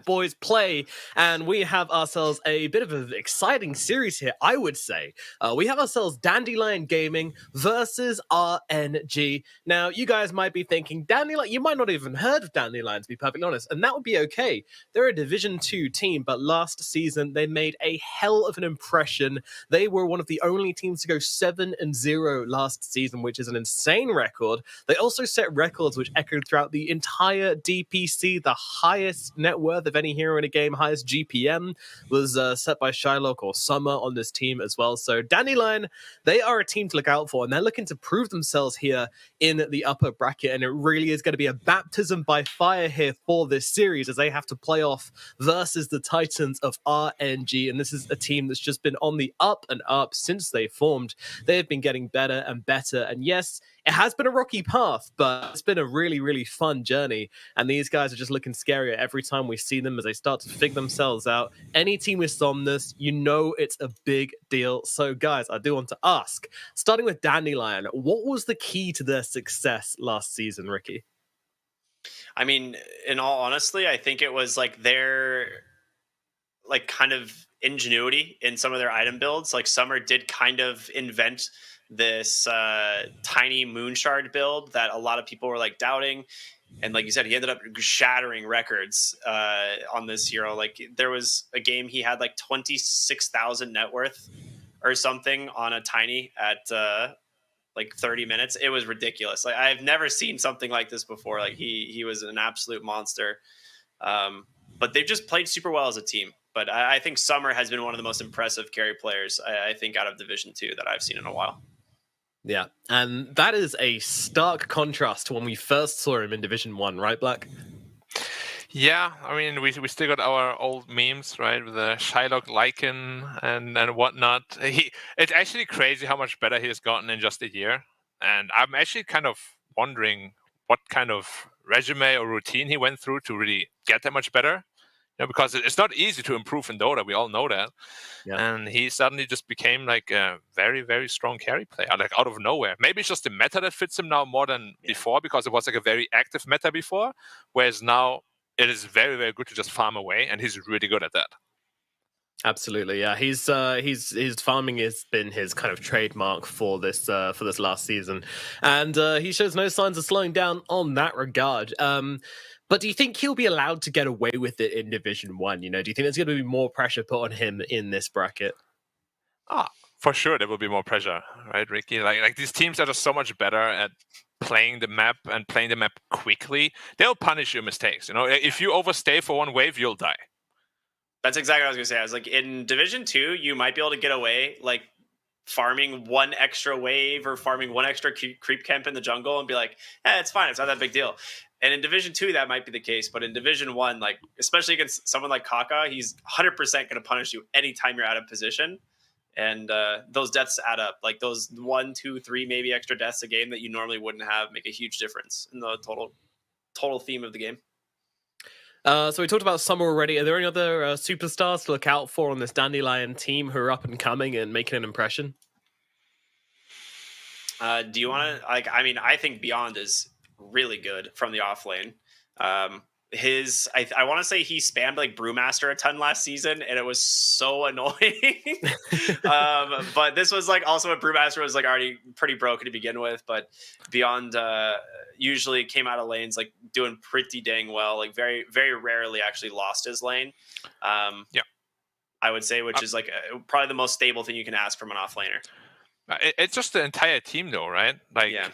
boys play, and we have ourselves a bit of an exciting series here, I would say. We have ourselves Dandelion Gaming versus RNG. Now, you guys might be thinking, Dandelion, you might not even heard of Dandelion, to be perfectly honest, and that would be okay. They're a Division 2 team, but last season they made a hell of an impression. They were one of the only teams to go 7-0 last season, which is an insane record. They also set records which echoed throughout the entire DPC, the highest net worth of any hero in a game, highest GPM was set by Shylock or Summer on this team as well. So Dandelion, they are a team to look out for, and they're looking to prove themselves here in the upper bracket, and it really is going to be a baptism by fire here for this series as they have to play off versus the Titans of RNG, and this is a team that's just been on the up and up since they formed. They've been getting better and better, and yes, it has been a rocky path, but it's been a really, really fun journey. And these guys are just looking scarier every time we see them as they start to figure themselves out. Any team with Somnus, you know it's a big deal. So, guys, I do want to ask, starting with Dandelion, what was the key to their success last season, Ricky? I mean, in all honesty, I think it was like their kind of ingenuity in some of their item builds. Like Summer did kind of invent this tiny Moonshard build that a lot of people were like doubting, and like you said, he ended up shattering records on this hero. Like there was a game he had like 26,000 net worth or something on a tiny at like 30 minutes. It was ridiculous. Like I've never seen something like this before. Like he was an absolute monster. But they've just played super well as a team. But I think Summer has been one of the most impressive carry players, I think, out of Division 2 that I've seen in a while. Yeah, and that is a stark contrast to when we first saw him in Division 1, right, Black? Yeah, I mean, we still got our old memes, right, with the Shylock Lycan and whatnot. It's actually crazy how much better he has gotten in just a year. And I'm actually kind of wondering what kind of resume or routine he went through to really get that much better. Because it's not easy to improve in Dota. We all know that. Yeah. And he suddenly just became like a very, very strong carry player, like out of nowhere. Maybe it's just the meta that fits him now more than before, because it was like a very active meta before, whereas now it is very, very good to just farm away, and he's really good at that. Absolutely, yeah. His farming has been his kind of trademark for this last season, and he shows no signs of slowing down on that regard. But do you think he'll be allowed to get away with it in Division 1? Do you think there's going to be more pressure put on him in this bracket? For sure there will be more pressure, right, Ricky? Like these teams are just so much better at playing the map and playing the map quickly. They'll punish your mistakes. If you overstay for one wave, you'll die. That's exactly what I was going to say. I was like, in Division 2, you might be able to get away, like, farming one extra wave or farming one extra creep camp in the jungle and be like, it's fine. It's not that big deal. And in Division 2, that might be the case. But in Division 1, like, especially against someone like Kaka, he's 100% going to punish you anytime you're out of position. And those deaths add up. Like, those 1, 2, 3, maybe extra deaths a game that you normally wouldn't have make a huge difference in the total theme of the game. So we talked about Summer already. Are there any other superstars to look out for on this Dandelion team who are up and coming and making an impression? Do you want to, I think Beyond is really good from the off lane. I want to say he spammed like Brewmaster a ton last season, and it was so annoying. But this was like also when Brewmaster was like already pretty broken to begin with. But Beyond usually came out of lanes like doing pretty dang well. Like very, very rarely actually lost his lane. I would say, which is like probably the most stable thing you can ask from an off laner. It's just the entire team, though, right? Like. Yeah.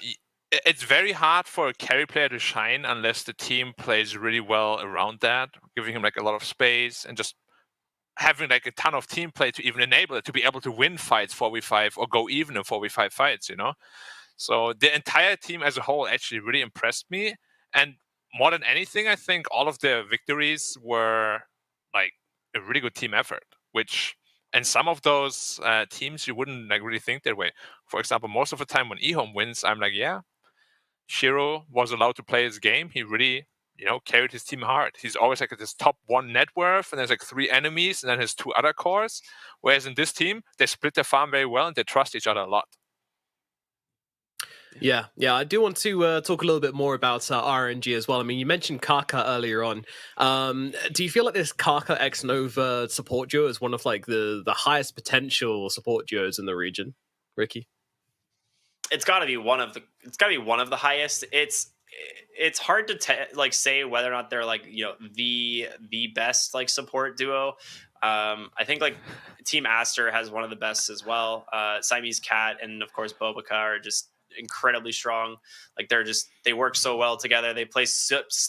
It's very hard for a carry player to shine unless the team plays really well around that, giving him like a lot of space and just having like a ton of team play to even enable it to be able to win fights 4v5 or go even in 4v5 fights, So the entire team as a whole actually really impressed me. And more than anything, I think all of their victories were like a really good team effort, which... And some of those teams, you wouldn't like really think that way. For example, most of the time when eHome wins, I'm like, yeah, Shiro was allowed to play his game. He really, carried his team hard. He's always like at his top 1 net worth, and there's like 3 enemies, and then his 2 other cores. Whereas in this team, they split their farm very well, and they trust each other a lot. Yeah, I do want to talk a little bit more about RNG as well. I mean, you mentioned Kaka earlier on. Do you feel like this Kaka X Nova support duo is one of like the highest potential support duos in the region, Ricky? It's got to be one of the highest. It's hard to like say whether or not they're like, you know, the best like support duo. I think like Team Aster has one of the best as well. Siamese Cat and of course Bobica are just incredibly strong. Like they work so well together. They play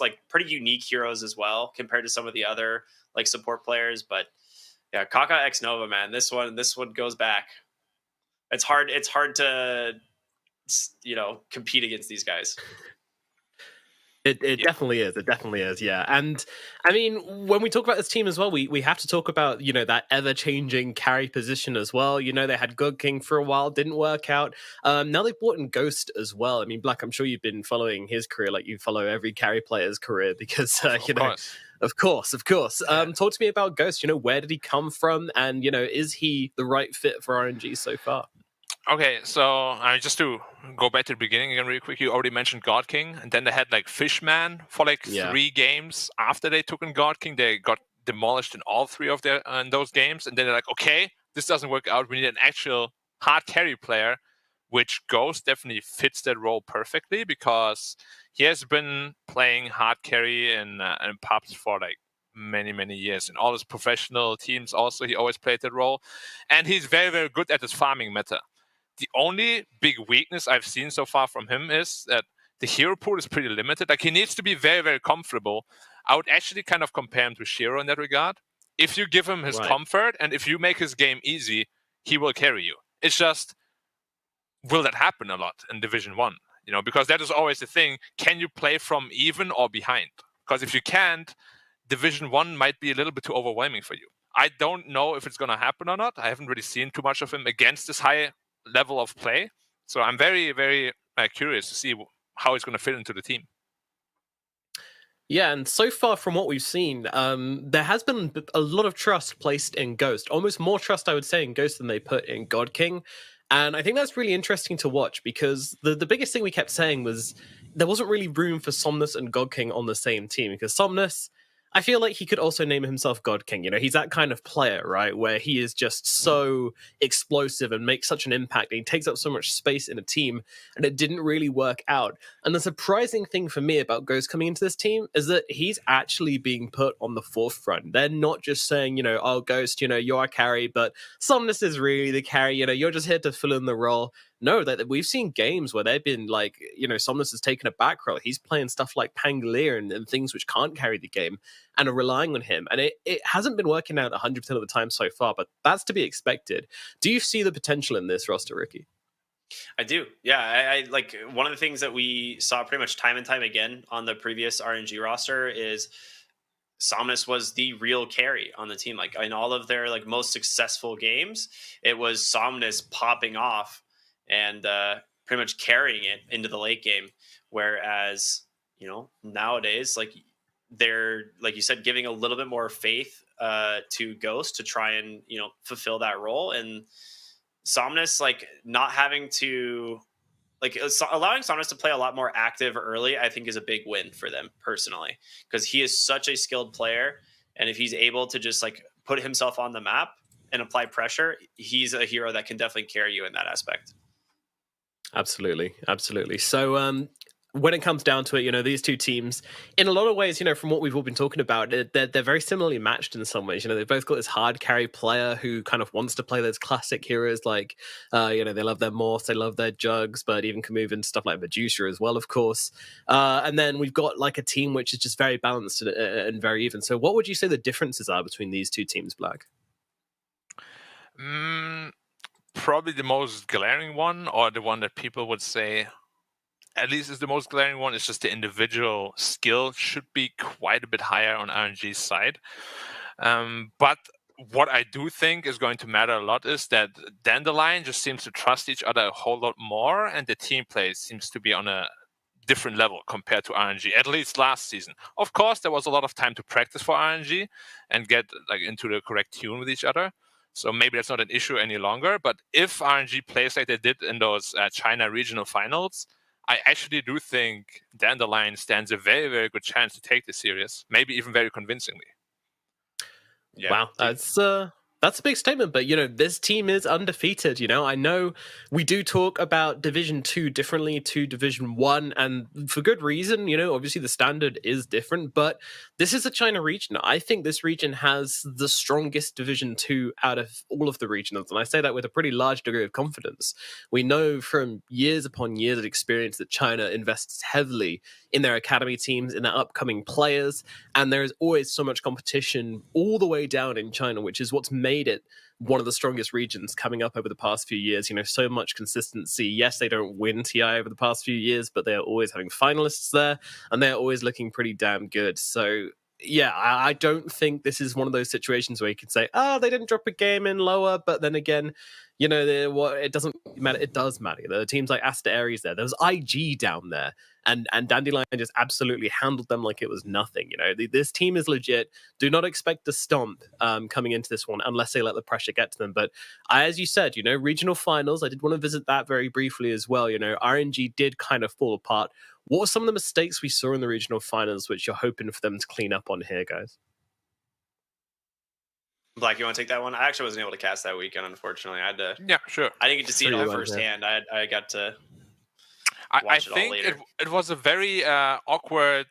like pretty unique heroes as well compared to some of the other like support players. But yeah, Kaka X Nova, man, this one goes back. It's hard to, you know, compete against these guys. It definitely is. It definitely is. Yeah. And I mean, when we talk about this team as well, we have to talk about, you know, that ever changing carry position as well. You know, they had God King for a while, didn't work out. Now they've brought in Ghost as well. I mean, Black, I'm sure you've been following his career like you follow every carry player's career because, you know, of course. Yeah. Talk to me about Ghost. You know, where did he come from? And, you know, is he the right fit for RNG so far? Okay, so just to go back to the beginning again really quick, you already mentioned God King, and then they had like Fishman for like 3 games after they took in God King. They got demolished in all 3 of those games, and then they're like, okay, this doesn't work out. We need an actual hard carry player, which Ghost definitely fits that role perfectly because he has been playing hard carry in pubs for like many years. In all his professional teams also, he always played that role, and he's very, very good at his farming meta. The only big weakness I've seen so far from him is that the hero pool is pretty limited. Like, he needs to be very, very comfortable. I would actually kind of compare him to Shiro in that regard. If you give him his comfort and if you make his game easy, he will carry you. It's just, will that happen a lot in Division 1? You know, because that is always the thing. Can you play from even or behind? Because if you can't, Division 1 might be a little bit too overwhelming for you. I don't know if it's going to happen or not. I haven't really seen too much of him against this high level of play. So I'm very, very curious to see how he's going to fit into the team. Yeah, and so far from what we've seen, there has been a lot of trust placed in Ghost. Almost more trust, I would say, in Ghost than they put in God King. And I think that's really interesting to watch because the biggest thing we kept saying was there wasn't really room for Somnus and God King on the same team because Somnus, I feel like he could also name himself God King. You know, he's that kind of player, right? Where he is just so explosive and makes such an impact. And he takes up so much space in a team, and it didn't really work out. And the surprising thing for me about Ghost coming into this team is that he's actually being put on the forefront. They're not just saying, you know, oh, Ghost, you know, you're our carry, but Somnus is really the carry. You know, you're just here to fill in the role. No, that we've seen games where they've been like, you know, Somnus has taken a back row. He's playing stuff like Pangolier and things which can't carry the game and are relying on him. And it hasn't been working out 100% of the time so far, but that's to be expected. Do you see the potential in this roster, Ricky? I do. Yeah. I like one of the things that we saw pretty much time and time again on the previous RNG roster is Somnus was the real carry on the team. Like in all of their like most successful games, it was Somnus popping off and pretty much carrying it into the late game. Whereas, you know, nowadays, like they're, like you said, giving a little bit more faith to Ghost to try and, you know, fulfill that role. And Somnus, like not having to, like allowing Somnus to play a lot more active early, I think is a big win for them personally, because he is such a skilled player. And if he's able to just like put himself on the map and apply pressure, he's a hero that can definitely carry you in that aspect. Absolutely. So when it comes down to it, you know, these two teams, in a lot of ways, you know, from what we've all been talking about, they're very similarly matched in some ways. You know, they've both got this hard carry player who kind of wants to play those classic heroes like, you know, they love their Morphs, they love their Jugs, but even can move into stuff like Medusa as well, of course. And then we've got like a team which is just very balanced and very even. So what would you say the differences are between these two teams, Black? Probably the most glaring one, or the one that people would say at least is the most glaring one, is just the individual skill should be quite a bit higher on RNG's side. But what I do think is going to matter a lot is that Dandelion just seems to trust each other a whole lot more, and the team play seems to be on a different level compared to RNG, at least last season. Of course, there was a lot of time to practice for RNG and get like into the correct tune with each other. So maybe that's not an issue any longer. But if RNG plays like they did in those China regional finals, I actually do think Dandelion stands a very, very good chance to take this series, maybe even very convincingly. Yeah. Wow, that's a big statement, but this team is undefeated. I know we do talk about Division 2 differently to Division 1, and for good reason. Obviously the standard is different, but this is a China region. I think this region has the strongest Division 2 out of all of the regionals, and I say that with a pretty large degree of confidence. We know from years upon years of experience that China invests heavily in their academy teams, in their upcoming players, and there is always so much competition all the way down in China, which is what's made it one of the strongest regions coming up over the past few years. So much consistency. Yes, they don't win TI over the past few years, but they're always having finalists there, and they're always looking pretty damn good. So yeah, I don't think this is one of those situations where you can say, they didn't drop a game in lower, but then again, it doesn't matter. It does matter. There are teams like Aster Aries there. There was IG down there, and Dandelion just absolutely handled them like it was nothing. This team is legit. Do not expect to stomp coming into this one unless they let the pressure get to them. But as you said, regional finals, I did want to visit that very briefly as well. RNG did kind of fall apart. What were some of the mistakes we saw in the regional finals which you're hoping for them to clean up on here, guys? Black, you want to take that one? I actually wasn't able to cast that weekend, unfortunately. I had to. Yeah, sure. I didn't get to see it all firsthand. I got to. I think it was a very awkward.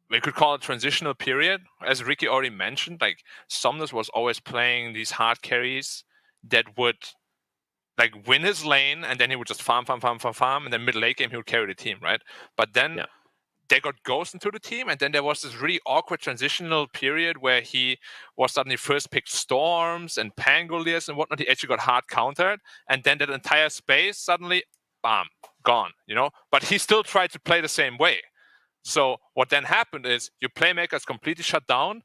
We could call it transitional period, as Ricky already mentioned. Like Somnus was always playing these hard carries that would win his lane, and then he would just farm, and then mid late game he would carry the team, right? But then they got Ghost into the team, and then there was this really awkward transitional period where he was suddenly first picked Storms and Pangoliers and whatnot. He actually got hard countered, and then that entire space suddenly, bam, gone, But he still tried to play the same way. So what then happened is your playmaker is completely shut down,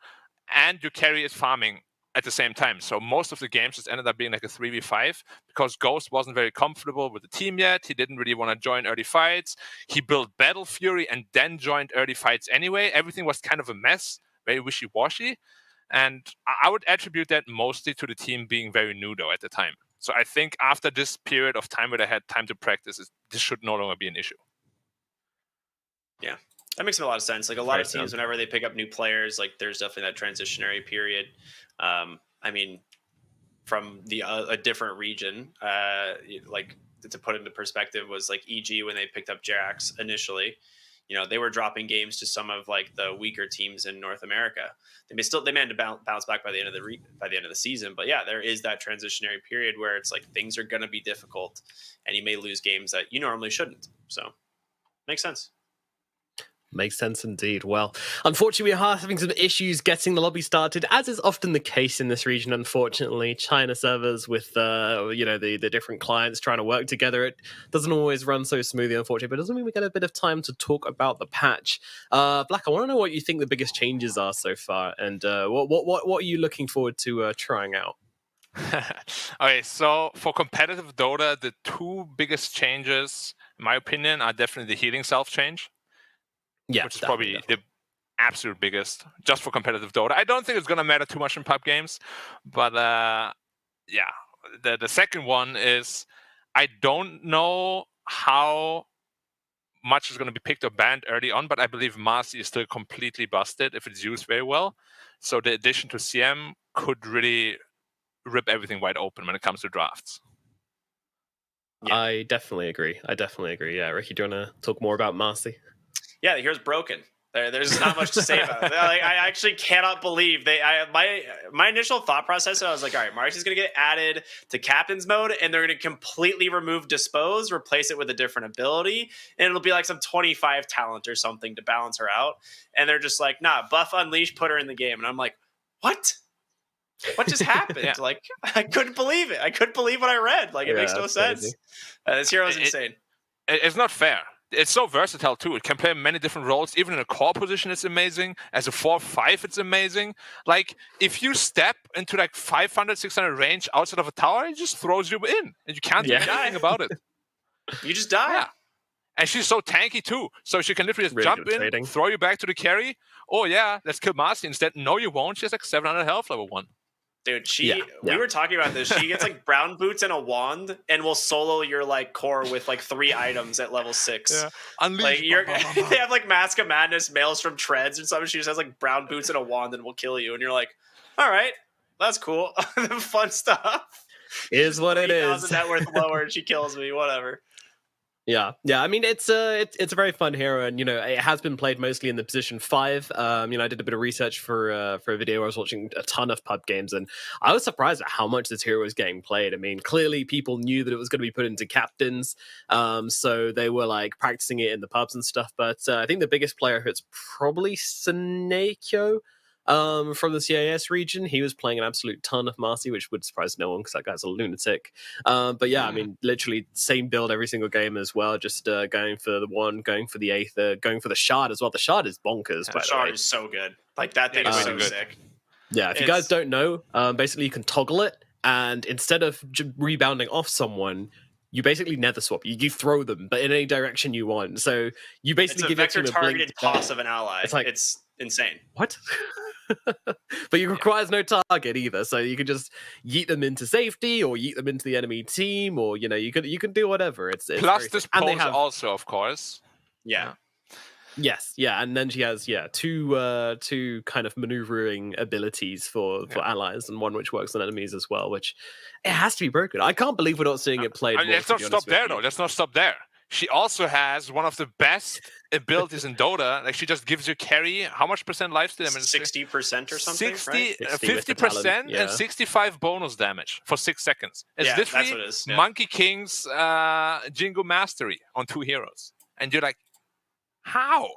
and your carry is farming at the same time. So most of the games just ended up being like a 3v5 because Ghost wasn't very comfortable with the team yet. He didn't really want to join early fights. He built Battle Fury and then joined early fights anyway. Everything was kind of a mess, very wishy-washy. And I would attribute that mostly to the team being very new, though, at the time. So I think after this period of time where they had time to practice, this should no longer be an issue. Yeah, that makes a lot of sense. Like a lot of teams, whenever they pick up new players, there's definitely that transitionary period. I mean, from a different region, to put into perspective, was like EG when they picked up Jax initially. They were dropping games to some of the weaker teams in North America. They managed to bounce back by the end of the season. But yeah, there is that transitionary period where it's things are going to be difficult, and you may lose games that you normally shouldn't. So, makes sense. Makes sense indeed. Well, unfortunately, we are having some issues getting the lobby started, as is often the case in this region. Unfortunately, China servers with the different clients trying to work together, it doesn't always run so smoothly, unfortunately. But it doesn't mean we get a bit of time to talk about the patch. Black, I want to know what you think the biggest changes are so far, and what are you looking forward to trying out? Okay, so for competitive Dota, the two biggest changes, in my opinion, are definitely the healing self change. Yeah, which is probably the absolute biggest, just for competitive Dota. I don't think it's going to matter too much in pub games, but the second one is I don't know how much is going to be picked or banned early on, but I believe Marcy is still completely busted if it's used very well. So the addition to CM could really rip everything wide open when it comes to drafts. Yeah. I definitely agree. Yeah, Ricky, do you want to talk more about Marcy? Yeah, the hero's broken. There's not much to say about it. I actually cannot believe my initial thought process. I was like, all right, Marcy's going to get added to captain's mode, and they're going to completely remove dispose, replace it with a different ability, and it'll be like some 25 talent or something to balance her out. And they're just like, nah, buff unleash, put her in the game. And I'm like, what? What just happened? Yeah. I couldn't believe it. I couldn't believe what I read. It makes no sense. This hero is insane. It's not fair. It's so versatile too. It can play many different roles. Even in a core position, it's amazing. As a 4/5, it's amazing. If you step into 500, 600 range outside of a tower, it just throws you in, and you can't do anything about it. You just die. Yeah. And she's so tanky too, so she can literally just jump in, throw you back to the carry. Oh yeah, let's kill Marcy instead. No, you won't. She has 700 health level 1. Dude, we were talking about this. She gets like brown boots and a wand, and will solo your like core with like 3 items at level 6. Yeah. Unleash. Like they have like Mask of Madness, Maelstrom treads, and something. She just has like brown boots and a wand, and will kill you. And you're like, all right, that's cool. Fun stuff. Is what it is. 3,000 net worth lower, and she kills me. Whatever. Yeah. I mean, it's a very fun hero, and it has been played mostly in the position 5. I did a bit of research for a video. I was watching a ton of pub games, and I was surprised at how much this hero was getting played. I mean, clearly people knew that it was going to be put into captains, so they were like practicing it in the pubs and stuff. But I think the biggest player it's probably Snakeo. From the CIS region. He was playing an absolute ton of Marcy, which would surprise no one because that guy's a lunatic. But yeah, I mean, literally same build every single game as well. Just going for the 1, going for the Aether, going for the Shard as well. The Shard is bonkers. The Shard is so good. Like that thing is so sick. Yeah, if you guys don't know, basically you can toggle it, and instead of rebounding off someone, you basically nether swap. You throw them, but in any direction you want. So you basically give vector targeted toss of an ally. It's insane. What? But it requires no target either, so you can just yeet them into safety or yeet them into the enemy team, or you can do whatever. It's plus dispose also, of course. Yeah. Yes, yeah, and then she has two kind of maneuvering abilities for allies, and one which works on enemies as well, which it has to be broken. I can't believe we're not seeing it played. Let's not stop there though. Let's not stop there. She also has one of the best abilities in Dota. Like, she just gives you carry. How much percent lifesteal damage? 60% or something, 50% and 65 bonus damage for 6 seconds. It's literally that's what it is. Yeah. Monkey King's Jingo Mastery on 2 heroes. And you're like, how?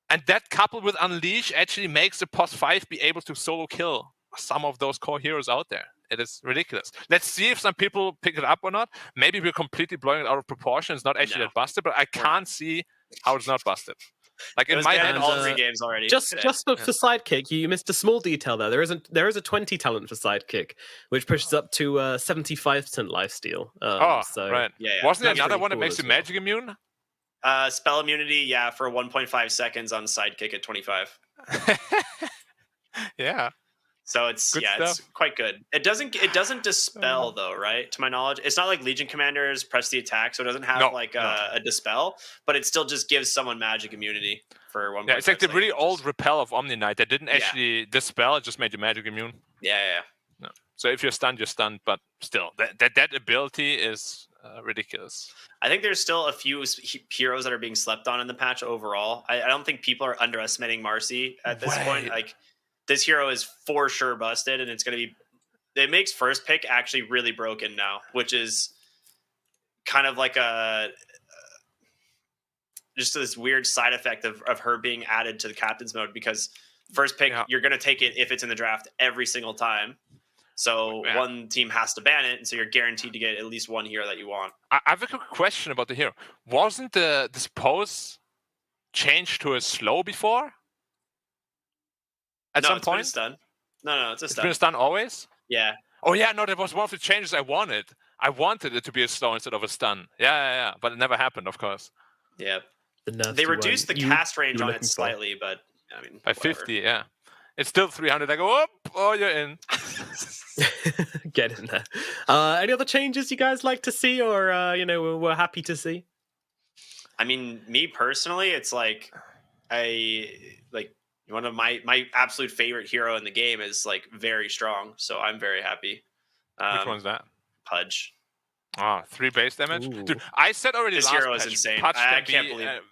And that coupled with Unleash actually makes the POS 5 be able to solo kill some of those core heroes out there. It is ridiculous. Let's see if some people pick it up or not. Maybe we're completely blowing it out of proportion. It's not actually that busted, but I can't see how it's not busted. Like in my head, all 3 games already. Just for Sidekick, you missed a small detail there. There is a 20 talent for Sidekick, which pushes up to 75% lifesteal. Right. Yeah. Wasn't there another one that makes you magic immune? Spell immunity, for 1.5 seconds on Sidekick at 25. Yeah. So it's quite good. It doesn't dispel though, right? To my knowledge, it's not like Legion Commanders press the attack, so it doesn't have a dispel, but it still just gives someone magic immunity for 1. Yeah, it's like the really old repel of Omni Knight that didn't actually dispel; it just made you magic immune. Yeah. No. So if you're stunned, but still, that ability is ridiculous. I think there's still a few heroes that are being slept on in the patch overall. I don't think people are underestimating Marcy at this point. Like, this hero is for sure busted, and it's going to be... It makes first pick actually really broken now, which is kind of like just this weird side effect of her being added to the captain's mode, because first pick, you're going to take it if it's in the draft every single time. So one team has to ban it, and so you're guaranteed to get at least one hero that you want. I have a quick question about the hero. Wasn't this pose changed to a slow before? At some point? It's been a stun. No, it's a stun. It's been a stun always? Yeah. Oh, yeah, no, that was one of the changes I wanted. I wanted it to be a slow instead of a stun. Yeah. But it never happened, of course. Yeah. They reduced the cast range on it slightly, but, I mean... By 50, yeah. It's still 300. I go, you're in. Get in there. Any other changes you guys like to see, or, we're happy to see? I mean, me personally, it's like... One of my absolute favorite hero in the game is like very strong, so I'm very happy. Which one's that? Pudge. 3 base damage. Ooh. Dude, I said already. This hero is insane. I can't believe it.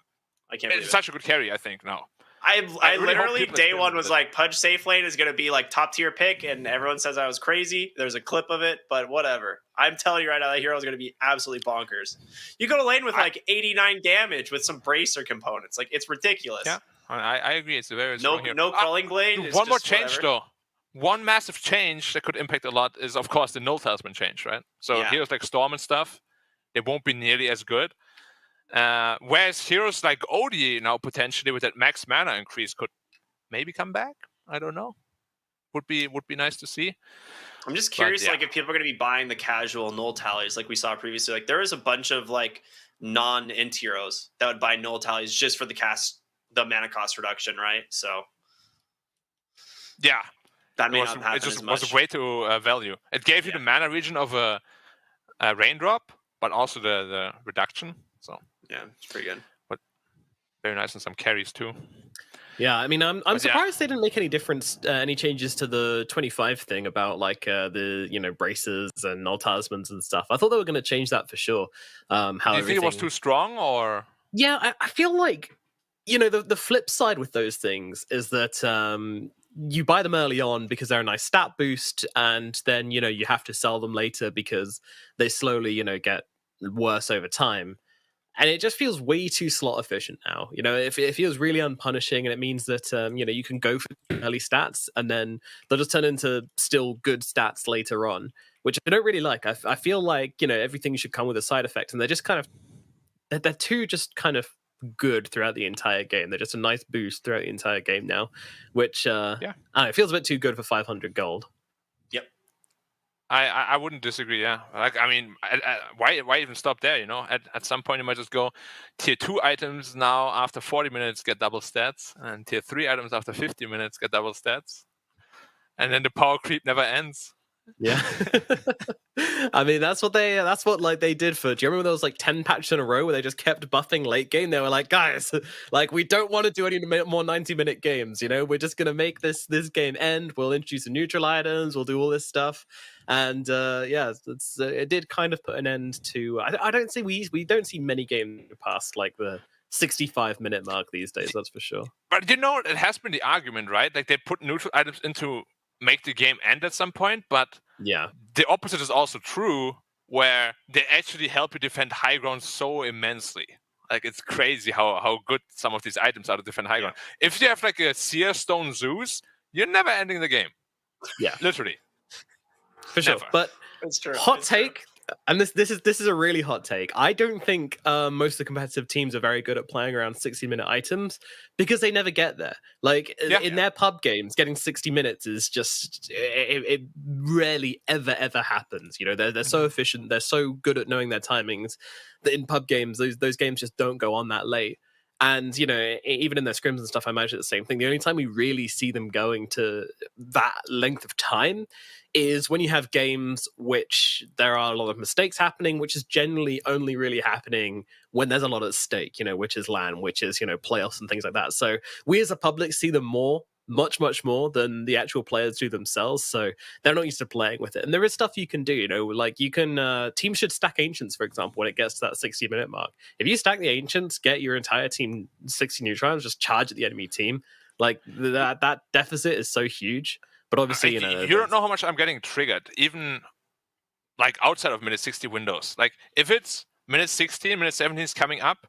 It's such a good carry, I think. No, I literally day one was like, Pudge safe lane is going to be like top tier pick, and everyone says I was crazy. There's a clip of it, but whatever. I'm telling you right now, that hero is going to be absolutely bonkers. You go to lane with like 89 damage with some bracer components. Like, it's ridiculous. Yeah. I agree. It's a very strong hero. No crawling blade. One more change though. One massive change that could impact a lot is, of course, the null talisman change, right? So heroes like Storm and stuff, it won't be nearly as good. Whereas heroes like Odie now potentially with that max mana increase could maybe come back. I don't know. Would be nice to see. I'm just curious, like, if people are going to be buying the casual null tallies like we saw previously. Like, there is a bunch of like non-int heroes that would buy null tallies just for the mana cost reduction, right? So yeah, that may not happen it just as much. was way too value. It gave you the mana region of a raindrop, but also the reduction. So yeah, it's pretty good. But very nice and some carries too. Yeah, I mean, I'm surprised they didn't make any difference, any changes to the 25 thing about like the braces and null talismans and stuff. I thought they were going to change that for sure. How do you think it was too strong, or? Yeah, I feel like the flip side with those things is that you buy them early on because they're a nice stat boost, and then you have to sell them later because they slowly get worse over time. And it just feels way too slot efficient now. It feels really unpunishing, and it means that you can go for early stats, and then they'll just turn into still good stats later on, which I don't really like. I feel like everything should come with a side effect, and they're just they're too just kind of good throughout the entire game. They're just a nice boost throughout the entire game now, which I don't know, it feels a bit too good for 500 gold. Yep. I wouldn't disagree. Yeah, like I mean, why even stop there? At some point you might just go tier 2 items now after 40 minutes get double stats, and tier 3 items after 50 minutes get double stats, and then the power creep never ends. Yeah. I mean, that's what they did for. Do you remember those like 10 patches in a row where they just kept buffing late game? They were like, guys, like we don't want to do any more 90-minute games. We're just gonna make this game end. We'll introduce the neutral items. We'll do all this stuff, and it did kind of put an end to. I don't see we don't see many games past like the 65-minute mark these days. That's for sure. But it has been the argument, right? Like they put neutral items into make the game end at some point, but the opposite is also true, where they actually help you defend high ground so immensely. Like it's crazy how good some of these items are to defend high ground. If you have like a Seer Stone Zeus, you're never ending the game. Yeah, literally, for sure. But it's true. Hot take. And this is a really hot take. I don't think most of the competitive teams are very good at playing around 60-minute items because they never get there. Like in their pub games, getting 60 minutes is just it rarely ever happens. They're so efficient, they're so good at knowing their timings that in pub games those games just don't go on that late. And even in their scrims and stuff, I imagine the same thing. The only time we really see them going to that length of time is when you have games which there are a lot of mistakes happening, which is generally only really happening when there's a lot at stake, which is LAN, which is, playoffs and things like that. So we as a public see them much more than the actual players do themselves. So they're not used to playing with it. And there is stuff you can do, like you can, teams should stack Ancients, for example, when it gets to that 60-minute mark. If you stack the Ancients, get your entire team 60 neutrons, just charge at the enemy team. Like that deficit is so huge. But obviously, you don't know how much I'm getting triggered, even like outside of minute 60 windows. Like if it's minute 16, minute 17 is coming up,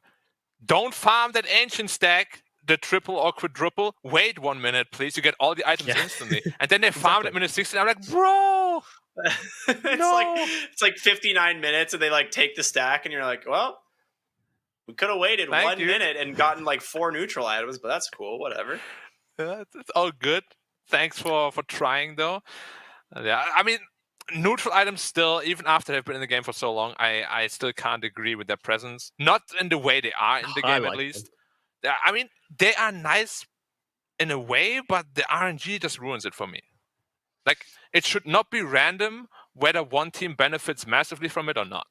don't farm that ancient stack, the triple or quadruple. Wait 1 minute, please. You get all the items instantly, and then they farm at minute 16. I'm like, bro, it's like 59 minutes, and they like take the stack, and you're like, well, we could have waited 1 minute and gotten like 4 neutral items, but that's cool. Whatever. It's all good. Thanks for trying, though. I mean, neutral items still, even after they've been in the game for so long, I still can't agree with their presence. Not in the way they are in the game, at least. I mean, they are nice in a way, but the RNG just ruins it for me. Like, it should not be random whether one team benefits massively from it or not.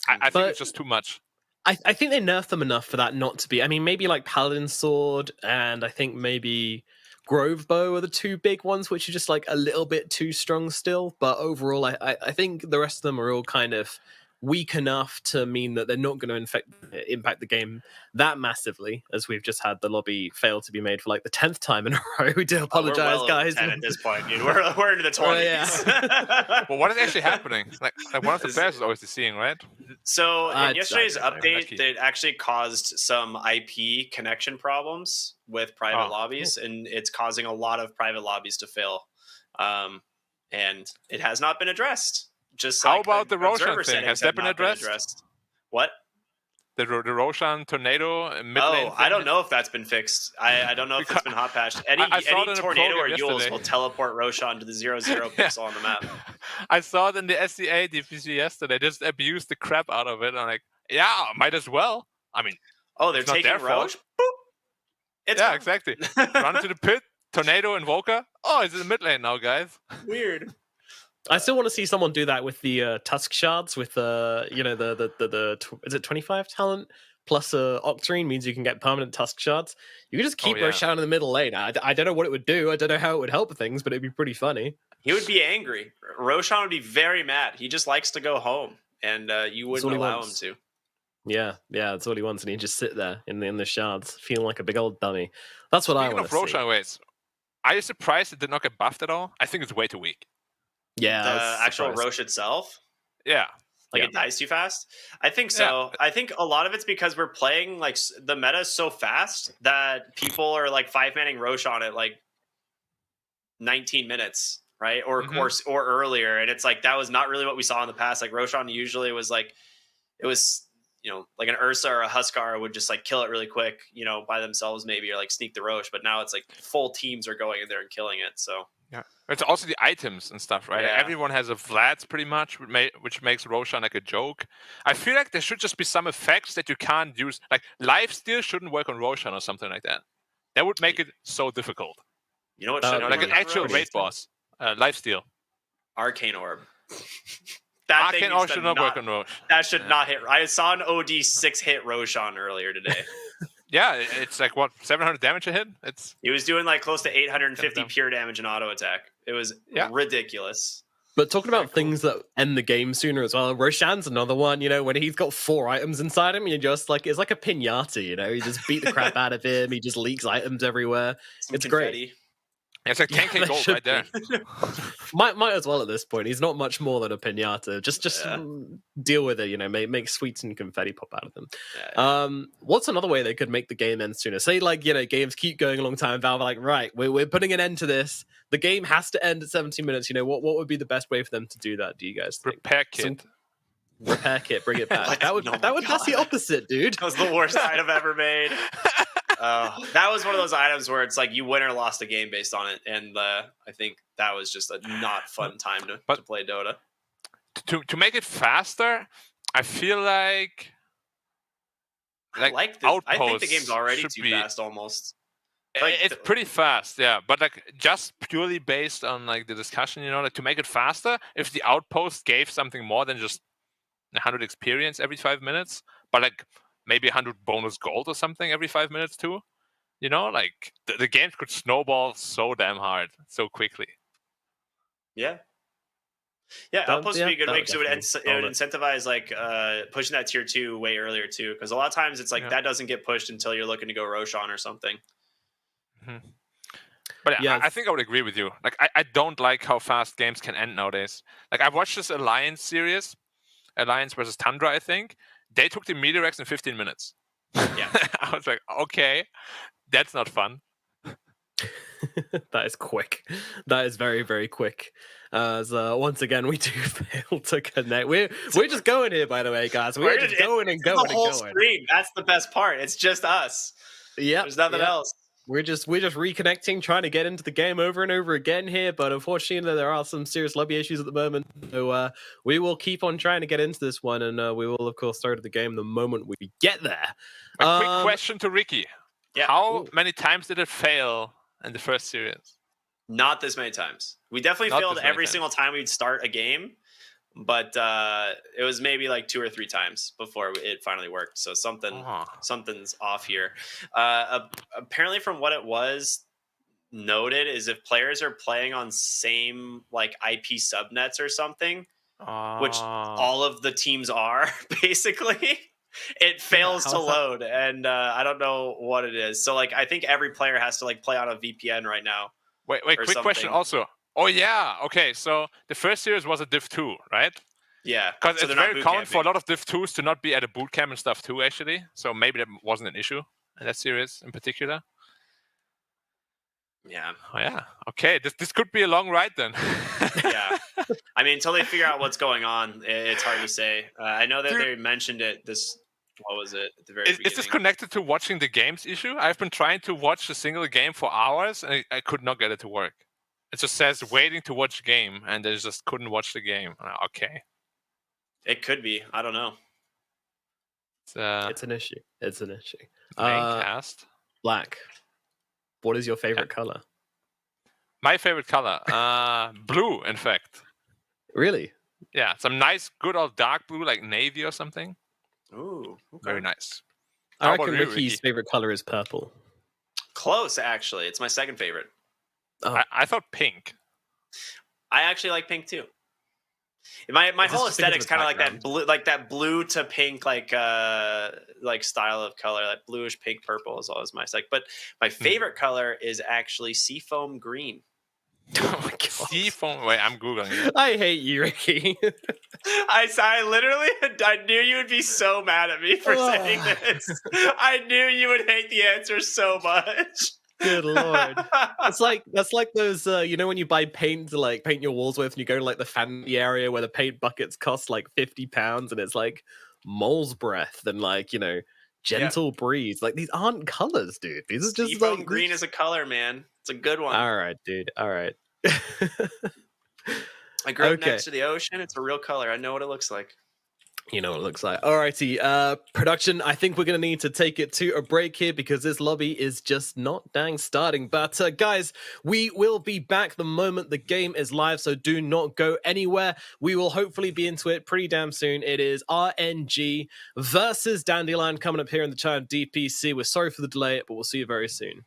I think it's just too much. I think they nerfed them enough for that not to be. I mean, maybe like Paladin Sword, and I think maybe Grove Bow are the two big ones, which are just like a little bit too strong still. But overall, I think the rest of them are all kind of weak enough to mean that they're not going to impact the game that massively, as we've just had the lobby fail to be made for like the 10th time in a row. We do apologize, we're well guys. 10 at this point, dude. We're into the 20s. Well, what is actually happening? Like one of the players is always seeing, right? So in yesterday's update, it actually caused some IP connection problems with private lobbies, and it's causing a lot of private lobbies to fail. And it has not been addressed. Just how like about the Roshan thing? Has that been addressed? What? The Roshan tornado? I don't know if that's been fixed. I don't know if it's been hot patched. Any tornado or Yules will teleport Roshan to the 0/0 pixel on the map. I saw it in the SCA DPC yesterday. They just abused the crap out of it. I'm like, yeah, might as well. I mean, they're taking Rosh? Boop. Exactly. Run to the pit. Tornado Invoker. Oh, it's in the mid lane now, guys. Weird. I still want to see someone do that with the Tusk Shards with the is it 25 talent plus Octarine means you can get permanent Tusk Shards. You can just keep Roshan in the middle lane. I don't know what it would do. I don't know how it would help things, but it'd be pretty funny. He would be angry. Roshan would be very mad. He just likes to go home, and you wouldn't allow him to. Yeah, that's all he wants, and he just sit there in the shards, feeling like a big old dummy. That's what I want to see. Roshan ways, are you surprised it did not get buffed at all? I think it's way too weak. Yeah, the actual Roche itself. Yeah, it dies too fast. I think so. Yeah. I think a lot of it's because we're playing like the meta is so fast that people are like 5-manning Roche on it like 19 minutes, right? Or earlier, and it's like that was not really what we saw in the past. Like Roshan usually was like it was. Like an Ursa or a Huskar would just like kill it really quick, by themselves maybe, or like sneak the Roche. But now it's like full teams are going in there and killing it. So yeah, it's also the items and stuff, right? Yeah. Everyone has a Vlad's pretty much, which makes Roshan like a joke. I feel like there should just be some effects that you can't use. Like lifesteal shouldn't work on Roshan or something like that. That would make it so difficult. You know what? Like an actual raid boss, lifesteal, Arcane Orb. Arcane Orb should not work on Roche. That should not hit. I saw an OD 6-hit Roshan earlier today. Yeah, it's like what 700 damage a hit. He was doing like close to 850 pure damage in auto attack. It was ridiculous. But talking about things that end the game sooner as well, Roshan's another one. When he's got 4 items inside him, you're just like it's like a pinata. You just beat the crap out of him. He just leaks items everywhere. It's confetti. Great. It's like 10k gold right there. might as well at this point. He's not much more than a pinata. Just deal with it. Make sweets and confetti pop out of them. Yeah. What's another way they could make the game end sooner? Say games keep going a long time. Valve are like, right, we're putting an end to this. The game has to end at 17 minutes. What would be the best way for them to do that? Do you guys think? Repair kit. Repair kit. Bring it back. That's the opposite, dude. That was the worst item ever made. That was one of those items where it's like you win or lost a game based on it, and I think that was just a not fun time to play Dota. To make it faster, I feel like I think the game's already too fast almost. It's pretty fast, yeah. But just purely based on the discussion, to make it faster, if the outpost gave something more than just 100 experience every 5 minutes, but maybe 100 bonus gold or something every 5 minutes too. The game could snowball so damn hard, so quickly. Yeah. Yeah, Outpost would be a good way because it would incentivize pushing that tier 2 way earlier too. Because a lot of times it's that doesn't get pushed until you're looking to go Roshan or something. Mm-hmm. But I think I would agree with you. I don't like how fast games can end nowadays. I watched this Alliance series, Alliance versus Tundra, I think. They took the Meteorex in 15 minutes. Yeah. I was like, okay, that's not fun. That is quick. That is very, very quick. Once again, we do fail to connect. We're just going here, by the way, guys. We're just going and going the whole and going. Screen. That's the best part. It's just us. Yeah. There's nothing else. We're just reconnecting, trying to get into the game over and over again here, but unfortunately there are some serious lobby issues at the moment. So we will keep on trying to get into this one, and we will of course start the game the moment we get there. A quick question to Ricky. Yeah. How many times did it fail in the first series? Not this many times. We definitely failed every single time we'd start a game, but it was maybe 2 or 3 times before it finally worked. So something's off here. Apparently, from what it was noted, is if players are playing on same IP subnets or something, which all of the teams are basically, it fails to load, and I don't know what it is. So I think every player has to play on a VPN right now. Wait, quick question also. Oh, yeah. Okay, so the first series was a Div 2, right? Yeah. Because it's very common for a lot of Div 2s to not be at a boot camp and stuff too, actually. So maybe that wasn't an issue in that series in particular. Yeah. Oh, yeah. Okay, this could be a long ride then. Yeah. I mean, until they figure out what's going on, it's hard to say. I know that they mentioned it what was it at the very beginning? Is this connected to watching the games issue? I've been trying to watch a single game for hours, and I could not get it to work. It just says waiting to watch game, and I just couldn't watch the game. Okay. It could be. I don't know. It's an issue. It's an issue. Main cast. Black. What is your favorite color? My favorite color, blue, in fact. Really? Yeah, some nice, good old dark blue, like navy or something. Ooh, okay. Very nice. I How about reckon you, Ricky's Ricky? favorite color is purple. Close, actually. It's my second favorite. Oh. I thought pink. I actually like pink too. My Is this whole just because of aesthetic's the kind of like that background? blue, like that blue to pink, like style of color, like bluish pink purple is always my like. But my favorite color is actually seafoam green. Oh my god. Seafoam. Wait, I'm googling it. I hate you, Ricky. I literally, I knew you would be so mad at me for saying this. I knew you would hate the answer so much. Good lord. That's like those you know when you buy paint to like paint your walls with and you go to like the fancy area where the paint buckets cost like £50 and it's like mole's breath and like, you know, gentle breeze. Like these aren't colors, dude. These are just Seafoam like green is a color, man. It's a good one. All right, dude. All right. I grew up Okay. next to the ocean. It's a real color. I know what it looks like. You know what it looks like. Alrighty, production, I think we're going to need to take it to a break here because this lobby is just not dang starting. But guys, we will be back the moment the game is live, so do not go anywhere. We will hopefully be into it pretty damn soon. It is RNG versus Dandelion coming up here in the chat of DPC. We're sorry for the delay, but we'll see you very soon.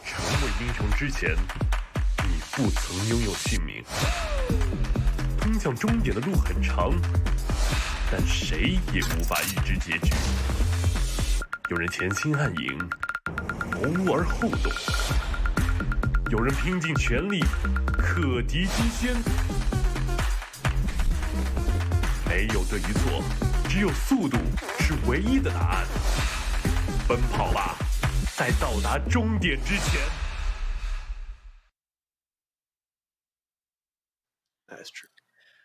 成为英雄之前，你不曾拥有姓名。冲向终点的路很长，但谁也无法预知结局。有人前倾暗影，谋而后动；有人拼尽全力，克敌击先。没有对与错，只有速度是唯一的答案。奔跑吧，在到达终点之前。That's true.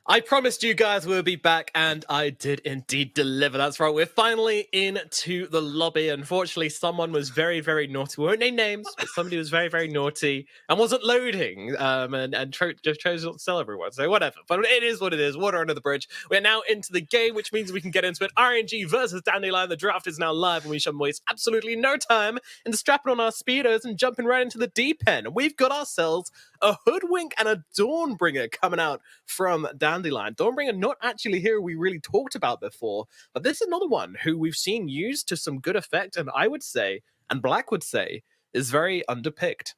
I promised you guys we'll be back, and I did indeed deliver. That's right, we're finally into the lobby. Unfortunately, someone was very, very naughty. We won't name names, but somebody was very, very naughty and wasn't loading, and just chose not to tell everyone. So whatever, but it is what it is. Water under the bridge. We're now into the game, which means we can get into it. RNG versus Dandelion. The draft is now live, and we shall waste absolutely no time in strapping on our speedos and jumping right into the deep end. We've got ourselves a Hoodwink and a Dawnbringer coming out from Dandelion. Dawnbringer, not actually here we really talked about before, but this is another one who we've seen used to some good effect, and I would say, and Black would say, is very underpicked.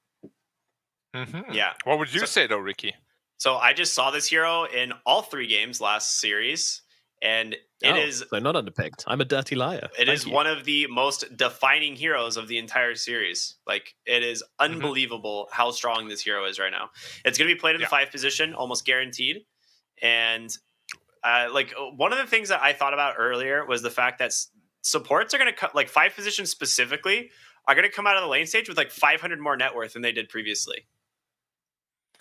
Mm-hmm. Yeah. What would you say though, Ricky? So I just saw this hero in all 3 games last series, and it is so not underpicked. I'm a dirty liar. It is one of the most defining heroes of the entire series. Like, it is unbelievable how strong this hero is right now. It's going to be played in the 5 position, almost guaranteed. And one of the things that I thought about earlier was the fact that supports are going to like 5 positions specifically are going to come out of the lane stage with like 500 more net worth than they did previously.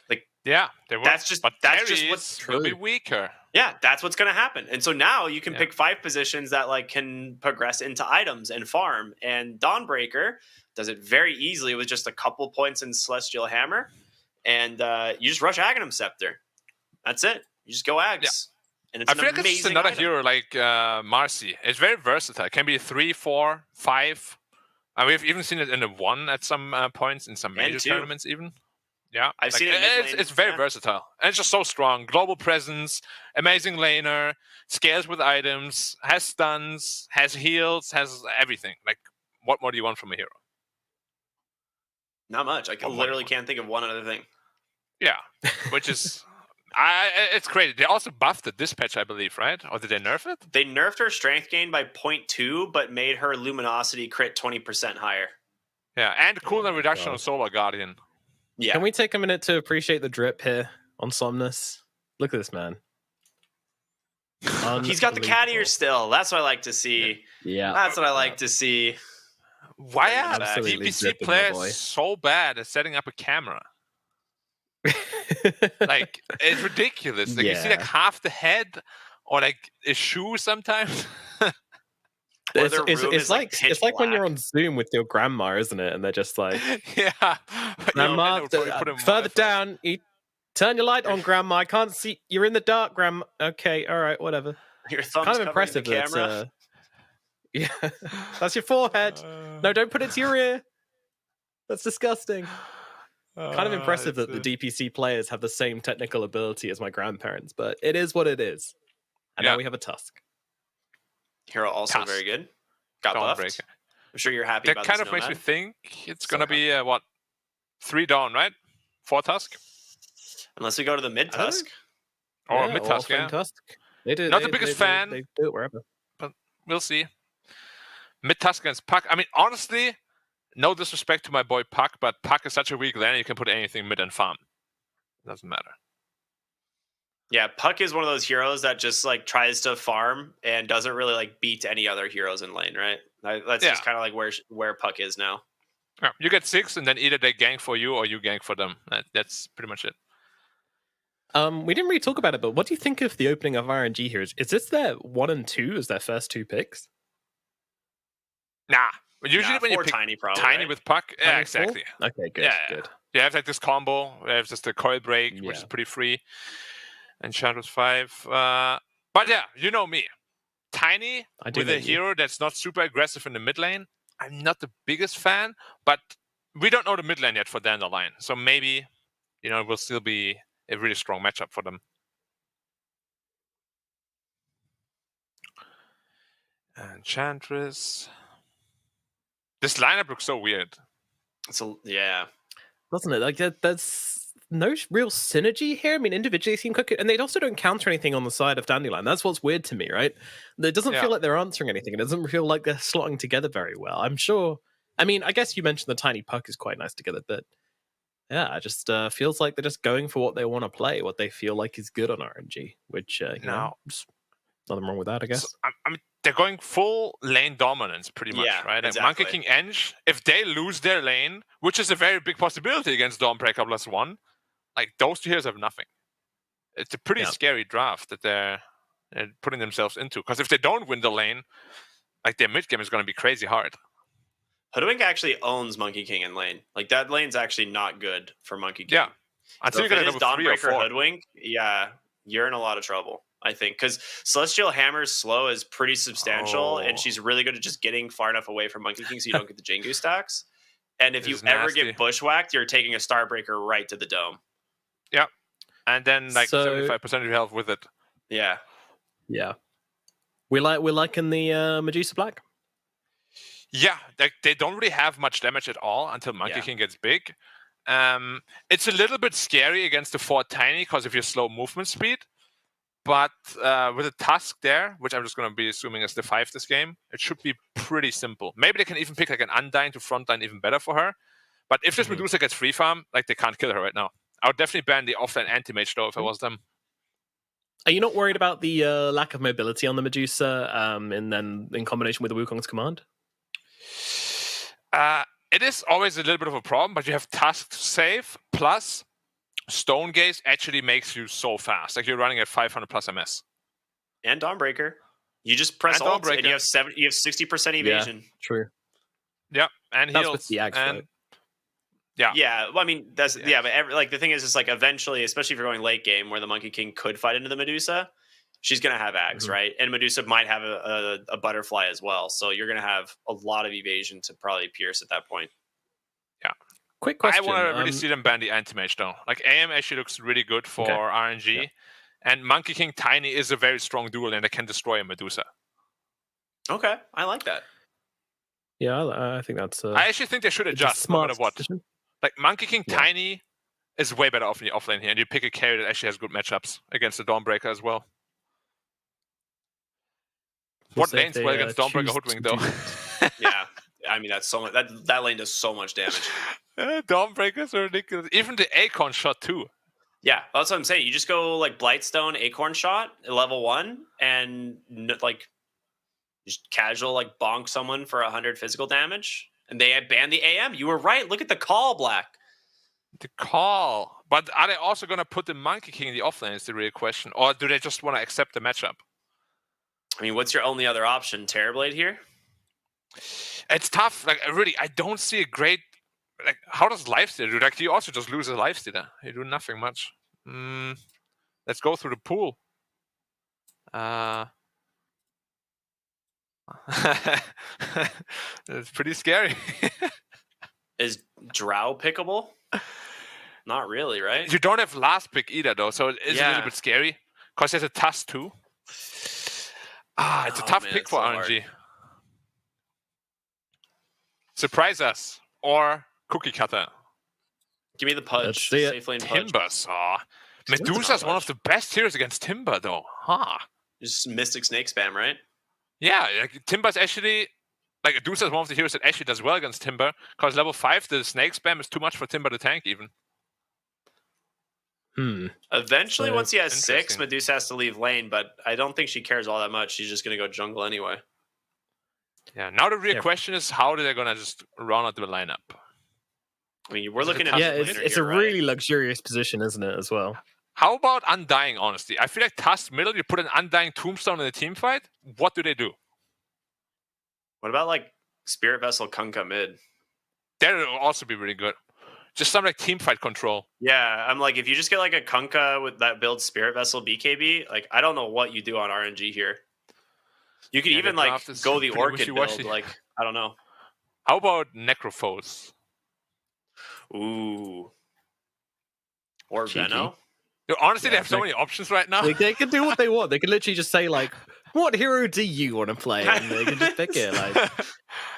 Like, yeah, they will. That's just what's will be weaker. Yeah, that's what's going to happen. And so now you can pick 5 positions that like can progress into items and farm. And Dawnbreaker does it very easily with just a couple points in Celestial Hammer. And you just rush Aghanim Scepter. That's it. You just go Ags. Yeah. And it's I feel like it's just another hero like Marcy. It's very versatile. It can be 3, 4, 5. And we've even seen it in a 1 at some points in some major tournaments even. Yeah, I've seen it. It's very versatile, and it's just so strong. Global presence, amazing laner, scales with items, has stuns, has heals, has everything. Like, what more do you want from a hero? Not much. I literally can't think of one other thing. Yeah, which is, it's crazy. They also buffed it this patch, I believe, right? Or did they nerf it? They nerfed her strength gain by 0.2, but made her luminosity crit 20% higher. Yeah, and cooldown reduction on Solar Guardian. Yeah. Can we take a minute to appreciate the drip here on Somnus? Look at this man. He's got the cat ear still. That's what I like to see. Yeah. That's what I like to see. Why are Absolutely DPC dripping, my boy. players so bad at setting up a camera? Like, it's ridiculous. Like, you see like half the head or like a shoe sometimes. It's like when you're black. on Zoom with your grandma, isn't it? And they're just like, Yeah. Grandma, further down. Turn your light on, Grandma. I can't see. You're in the dark, Grandma. Okay, all right, whatever. Your thumb's Kind of covering impressive. the camera. Yeah, that's your forehead. No, don't put it to your ear. That's disgusting. Kind of impressive that the DPC players have the same technical ability as my grandparents, but it is what it is. And now we have a Tusk. Hero also Tusk. very good. Got buffed. I'm sure you're happy That about kind this of makes me Nomad. think it's going to be, 3 Dawn, right? 4 Tusk? Unless we go to the mid Tusk. Or mid Tusk, Friend yeah. Tusk. They do. Not the biggest fan. They do it wherever. But we'll see. Mid Tusk against Puck. I mean, honestly, no disrespect to my boy Puck, but Puck is such a weak laner, you can put anything mid and farm. Doesn't matter. Yeah, Puck is one of those heroes that just like tries to farm and doesn't really like beat any other heroes in lane, right? That's just kind of like where Puck is now. Yeah, you get 6, and then either they gank for you or you gank for them. That's pretty much it. We didn't really talk about it, but what do you think of the opening of RNG here? Is this their 1 and 2 as their first 2 picks? Nah. Usually when you pick Tiny, probably, Tiny right? with Puck, yeah, Tiny exactly. Okay, good, Yeah. good. You have like this combo. You have just the coil break, which is pretty free. And Shadows 5. But yeah, you know me. Tiny with a hero that's not super aggressive in the mid lane. I'm not the biggest fan, but we don't know the mid lane yet for Dandelion. So maybe, it will still be a really strong matchup for them. Enchantress. This lineup looks so weird. Yeah. Doesn't it? Like, there's no real synergy here. I mean, individually seem quick, and they also don't counter anything on the side of Dandelion. That's what's weird to me, right? It doesn't feel like they're answering anything. It doesn't feel like they're slotting together very well. I'm sure. I mean, I guess you mentioned the Tiny Puck is quite nice together, but yeah, it just feels like they're just going for what they want to play, what they feel like is good on RNG, which, just nothing wrong with that, I guess. So, I mean, they're going full lane dominance pretty much, right? Exactly. And Monkey King Eng, if they lose their lane, which is a very big possibility against Dawnbreaker +1, like those 2 heroes have nothing. It's a pretty scary draft that they're putting themselves into. Because if they don't win the lane, like their mid game is going to be crazy hard. Hoodwink actually owns Monkey King in lane. Like that lane's actually not good for Monkey King. Yeah. Until So you get a if it is level 3 or 4. Dawnbreaker Hoodwink, you're in a lot of trouble, I think. Because Celestial Hammer's slow is pretty substantial, and she's really good at just getting far enough away from Monkey King so you don't get the Jingu stacks. And if you ever get bushwhacked, you're taking a Starbreaker right to the dome. Yeah. And then like 75% of your health with it. Yeah. Yeah. We're liking the Medusa Black. Yeah, they don't really have much damage at all until Monkey King gets big. It's a little bit scary against the 4 Tiny because of your slow movement speed. But with a Tusk there, which I'm just going to be assuming is the 5 this game, it should be pretty simple. Maybe they can even pick like an Undying to frontline even better for her. But if this Medusa gets free farm, like they can't kill her right now. I would definitely ban the offline anti-mage though if I was them. Are you not worried about the lack of mobility on the Medusa and then in combination with the Wukong's command? It is always a little bit of a problem, but you have Tusk to save, plus Stone Gaze actually makes you so fast. Like you're running at 500 plus MS. And Dawnbreaker. You just press ult and you have 60% evasion. Yeah, true. Yeah, and that's heals. With the Axe, right? Yeah. Well, I mean, that's but the thing is, it's like eventually, especially if you're going late game where the Monkey King could fight into the Medusa, she's gonna have Axe, right? And Medusa might have a butterfly as well, so you're gonna have a lot of evasion to probably pierce at that point. Yeah. quick question. I want to really see them ban the anti-mage though. Like AM actually looks really good for RNG, and Monkey King Tiny is a very strong duel and it can destroy a Medusa. Okay, I like that. Yeah, I think that's. I actually think they should adjust no matter what. Decision. Like Monkey King Tiny is way better off in the offlane here, and you pick a carry that actually has good matchups against the Dawnbreaker as well. What lane's well against Dawnbreaker Hoodwink though? Yeah, I mean that's so much. That lane does so much damage. Dawnbreakers are ridiculous. Even the Acorn shot too. Yeah, that's what I'm saying. You just go like Blightstone, Acorn shot, level 1, and like just casual like bonk someone for 100 physical damage, and they ban the AM. You were right. Look at the call, Black. The call, but are they also going to put the Monkey King in the offlane? Is the real question, or do they just want to accept the matchup? I mean, what's your only other option? Terrorblade here? It's tough. Like, I don't see a great. Like, how does lifesteal do? Like, you also just lose a lifestealer. You do nothing much. Let's go through the pool. It's pretty scary. Is Drow pickable? Not really, right? You don't have last pick either, though, so it is a little bit scary. Because there's a Tusk too. It's a tough pick for RNG. Hard. Surprise us. Or Cookie Cutter. Give me the Pudge. Safe lane Pudge. Timbers. Medusa's one of the best heroes against Timber, though. Just Mystic Snake spam, right? Yeah, like, Timber's actually... Like, Medusa's one of the heroes that actually does well against Timber. Because level 5, the Snake spam is too much for Timber to tank, even. Eventually, once he has 6, Medusa has to leave lane, but I don't think she cares all that much. She's just going to go jungle anyway. Yeah, now the real question is how are they going to just run out the lineup? I mean, we're looking at... Yeah, it's a really luxurious position, isn't it, as well? How about Undying, honestly? I feel like Tusk middle, you put an Undying Tombstone in a team fight, what do they do? What about, like, Spirit Vessel Kunkka mid? That would also be really good. Just some like team fight control. Yeah, I'm like, if you just get like a Kunkka with that build Spirit Vessel BKB, like I don't know what you do on RNG here. You could even like go the Orchid build, like I don't know. How about Necrophos? Ooh. Or Venno? Honestly, they have so many options right now. They can do what they want. They can literally just say like, what hero do you want to play? And they can just pick it. Like,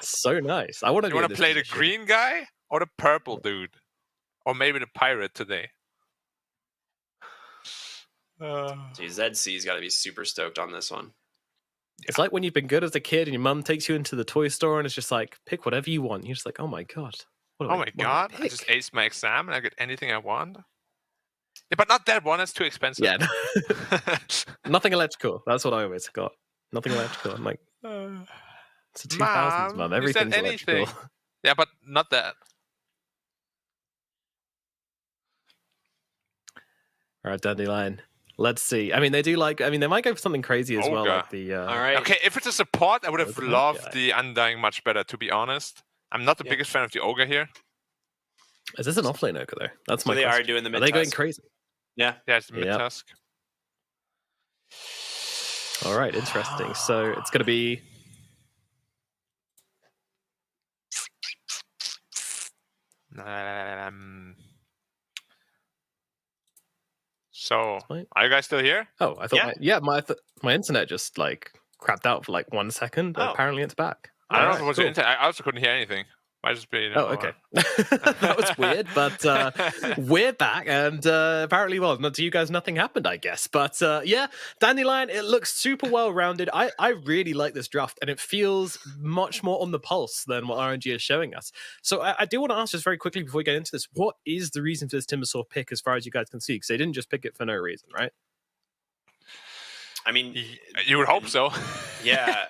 so nice. I want to. You want to play the green guy or the purple dude? Or maybe the pirate today. ZC's got to be super stoked on this one. It's like when you've been good as a kid and your mum takes you into the toy store and it's just like, pick whatever you want. You're just like, oh my God. I just aced my exam and I get anything I want. Yeah, but not that one. It's too expensive. Yeah. Nothing electrical. That's what I always got. Nothing electrical. I'm like, it's a 2000s, Mum. Everything's electrical. Yeah, but not that. All right, Dandelion. Let's see. I mean, they might go for something crazy as well. Like the, all right. Okay, if it's a support, I would have loved the Undying much better, to be honest. I'm not the biggest fan of the Ogre here. Is this an offlane Ogre, though? That's my question. They are doing the mid-tusk. Are they going crazy? Yeah. Yeah, it's the mid-tusk. All right, interesting. So it's going to be... So, are you guys still here? Oh, I thought my internet just like crapped out for like 1 second. Apparently it's back. I don't know if it was your internet. I also couldn't hear anything. Might just be. Okay. That was weird, but we're back, and apparently, to you guys, nothing happened, I guess. But yeah, Dandelion, it looks super well rounded. I really like this draft, and it feels much more on the pulse than what RNG is showing us. So I do want to ask just very quickly before we get into this, what is the reason for this Timbersaw pick, as far as you guys can see? Because they didn't just pick it for no reason, right? I mean, you would hope so. Yeah.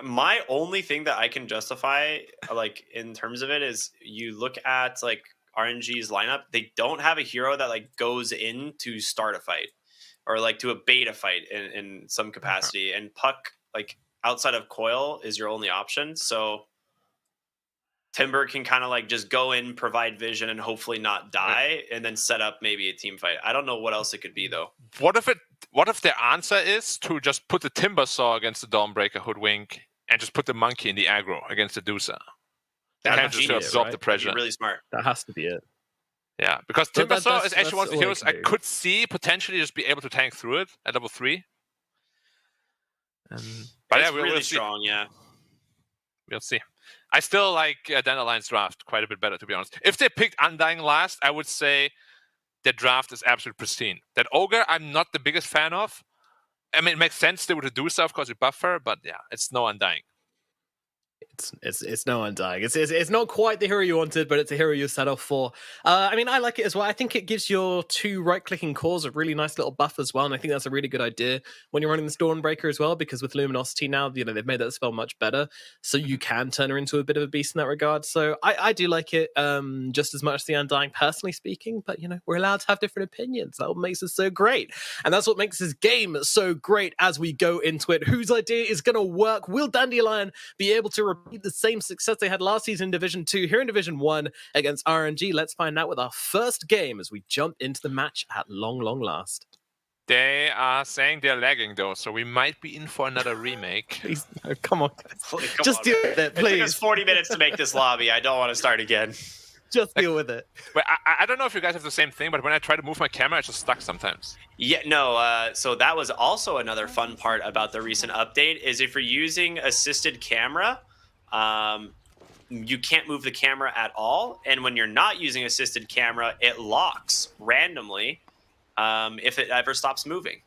My only thing that I can justify, like in terms of it, is you look at like RNG's lineup. They don't have a hero that like goes in to start a fight or like to abate a fight in some capacity. And Puck, like outside of Coil, is your only option. So Timber can kind of like just go in, provide vision, and hopefully not die, and then set up maybe a team fight. I don't know what else it could be though. What if their answer is to just put the Timbersaw against the Dawnbreaker Hoodwink and just put the Monkey in the aggro against the Dusa? They That can has just to be it, absorb right? the pressure. Really smart. That has to be it. Yeah, because But Timbersaw is actually that's one of the all heroes it can I do. could see potentially just be able to tank through it at level 3. But yeah, It's we'll really see. strong, yeah. We'll see. I still like Dandelion's draft quite a bit better, to be honest. If they picked Undying last, I would say their draft is absolutely pristine. That Ogre, I'm not the biggest fan of. I mean, it makes sense they would do so, of course, with buffer, but yeah, it's no Undying. It's no Undying. It's not quite the hero you wanted, but it's a hero you set off for. I mean, I like it as well. I think it gives your 2 right-clicking cores a really nice little buff as well, and I think that's a really good idea when you're running the Stormbreaker as well, because with Luminosity now, they've made that spell much better, so you can turn her into a bit of a beast in that regard. So I do like it just as much as the Undying, personally speaking, but we're allowed to have different opinions. That's what makes it so great, and that's what makes this game so great as we go into it. Whose idea is going to work? Will Dandelion be able to repeat the same success they had last season in Division 2 here in Division 1 against RNG? Let's find out with our first game as we jump into the match at long last. They are saying they're lagging, though, so we might be in for another remake. Please, no, come on. Come Just on, deal man. with it, It took us please. 40 minutes to make this lobby. I don't want to start again. Just deal with it. But I don't know if you guys have the same thing, but when I try to move my camera, it's just stuck sometimes. Yeah, no, so that was also another fun part about the recent update, is if you're using assisted camera, you can't move the camera at all, and when you're not using assisted camera, it locks randomly if it ever stops moving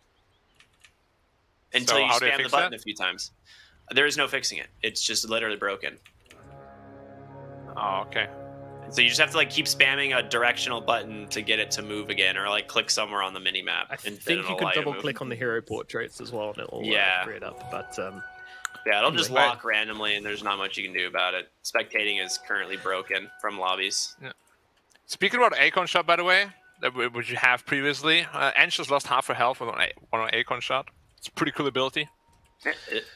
until you spam the button a few times. There is no fixing it. It's just literally broken. Oh, okay. So you just have to like keep spamming a directional button to get it to move again, or like click somewhere on the mini map. I think you can double click on the hero portraits as well, and it'll bring it up. But yeah, it'll just lock randomly, and there's not much you can do about it. Spectating is currently broken from lobbies. Yeah. Speaking about Acorn shot, by the way, which you have previously, Ange just lost half her health with one Acorn shot. It's a pretty cool ability. Yeah,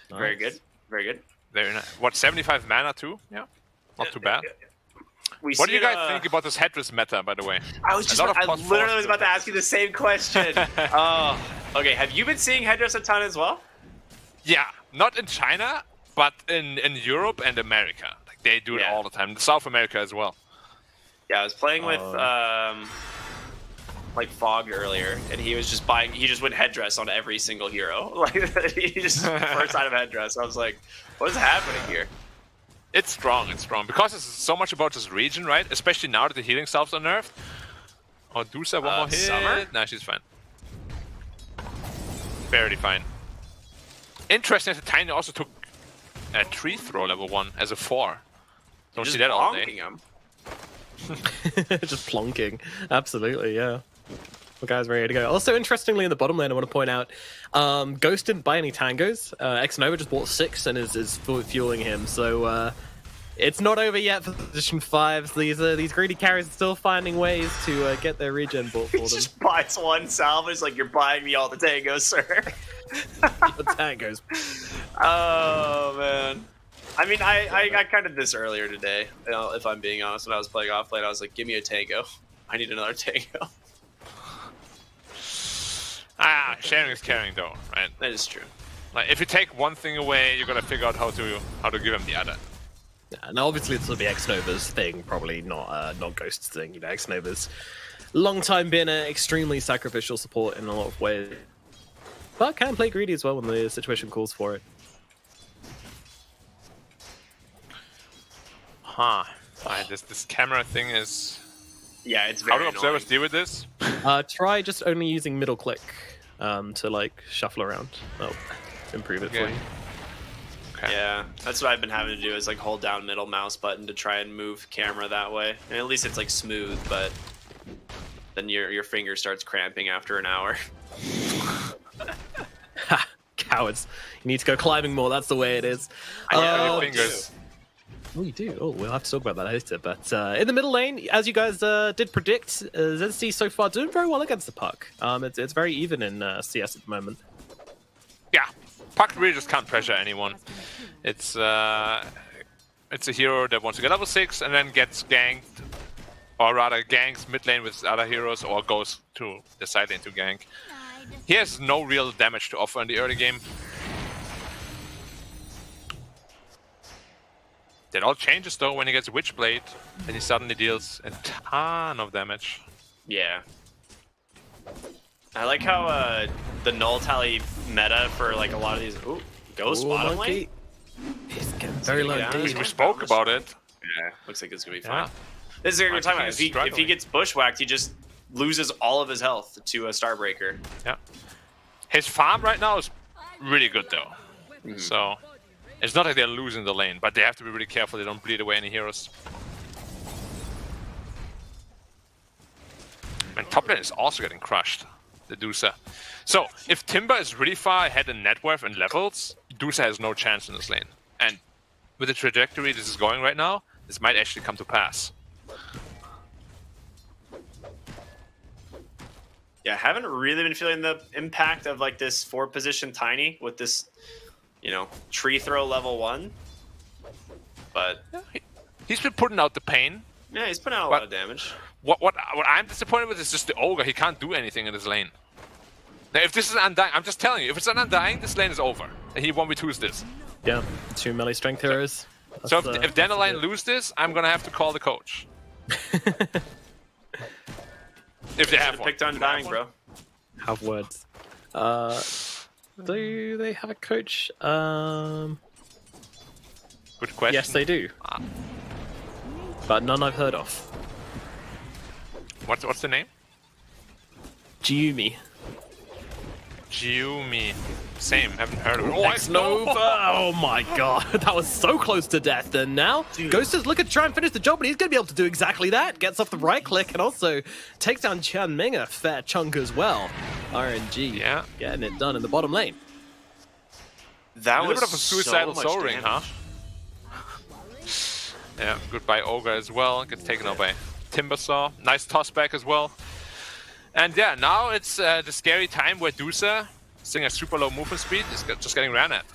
very good. Very good. Very nice. What, 75 mana too? Yeah, not too bad. What do you guys think about this headdress meta, by the way? I literally was about to ask you the same question. Oh, okay. Have you been seeing headdress a ton as well? Yeah, not in China, but in Europe and America. Like they do it all the time. South America as well. Yeah, I was playing with like Fog earlier, and he was just buying. He just went headdress on every single hero. Like he just first time of headdress. I was like, what is happening here? It's strong. It's strong because it's so much about this region, right? Especially now that the healing salves are nerfed. Oh, Dusa, one more hit. Summer? Nah, she's fine. Barely fine. Interesting that Tiny also took a tree throw level 1 as a 4. Don't see that all day. Him. Just plonking. Absolutely, yeah. The guy's ready to go. Also, interestingly, in the bottom lane, I want to point out, Ghost didn't buy any tangos. Xnova just bought 6 and is fueling him. So it's not over yet for position 5. These greedy carries are still finding ways to get their regen bought for them. He just buys one salve. It's like, you're buying me all the tangos, sir. Your tangos. Oh, man. I mean, I kind of did this earlier today, if I'm being honest. When I was playing offlane, I was like, give me a tango. I need another tango. Sharing is caring, though, right? That is true. Like, if you take one thing away, you gotta figure out how to give him the other. Yeah, and obviously this will be Xnova's thing, probably not Ghost's thing. Xnova's long time been an extremely sacrificial support in a lot of ways, but can play greedy as well when the situation calls for it. Huh. This camera thing is... Yeah, it's very How do observers deal with this? Try just only using middle click to like shuffle around. Oh, improve it for you. Okay. Yeah, that's what I've been having to do, is like hold down middle mouse button to try and move camera that way. And at least it's like smooth, but then your finger starts cramping after an hour. Ha! Cowards. You need to go climbing more, that's the way it is. I fingers. Oh, you do? Oh, we'll have to talk about that later. But in the middle lane, as you guys did predict, ZC so far doing very well against the puck. It's very even in CS at the moment. Yeah, puck really just can't pressure anyone. It's a hero that wants to get level 6 and then gets ganked, or rather ganks mid lane with other heroes, or goes to the side lane to gank. He has no real damage to offer in the early game. That all changes though when he gets Witchblade, and he suddenly deals a ton of damage. Yeah. I like how the null tally meta for like a lot of these. Ooh, Ghost bottom lane. He's getting very low. We spoke about it. Yeah, looks like it's gonna be fine. This is what we're talking about. If he gets bushwhacked, he just loses all of his health to a Starbreaker. Yeah. His farm right now is really good though. So it's not like they're losing the lane, but they have to be really careful they don't bleed away any heroes. And top lane is also getting crushed, the Dusa. So if Timber is really far ahead in net worth and levels, Dusa has no chance in this lane. And with the trajectory this is going right now, this might actually come to pass. Yeah, I haven't really been feeling the impact of like this 4 position Tiny with this, you know, tree throw level 1. But yeah, he's been putting out the pain. Yeah, he's putting out a lot of damage. What I'm disappointed with is just the Ogre. He can't do anything in this lane. Now, if this is Undying, I'm just telling you, if it's an Undying, this lane is over. And he 1v2s this. Yeah, 2 melee strength heroes. So if Dandelion lose this, I'm going to have to call the coach. If they have one. Picked Undying, bro. Have words. Do they have a coach? Good question. Yes, they do. But none I've heard of. What's the name? Jiumi. Jiumi. Same, haven't heard of it. X-Nova! Oh my god, that was so close to death. And now, Ghost is looking to try and finish the job, but he's going to be able to do exactly that. Gets off the right click and also takes down Qian Ming a fair chunk as well. RNG getting it done in the bottom lane. That was a little bit of a suicidal soul ring, huh? Yeah, goodbye Ogre as well. Gets taken out by Timbersaw. Nice toss back as well. And yeah, now it's the scary time where Dusa, seeing a super low movement speed, is just getting ran at.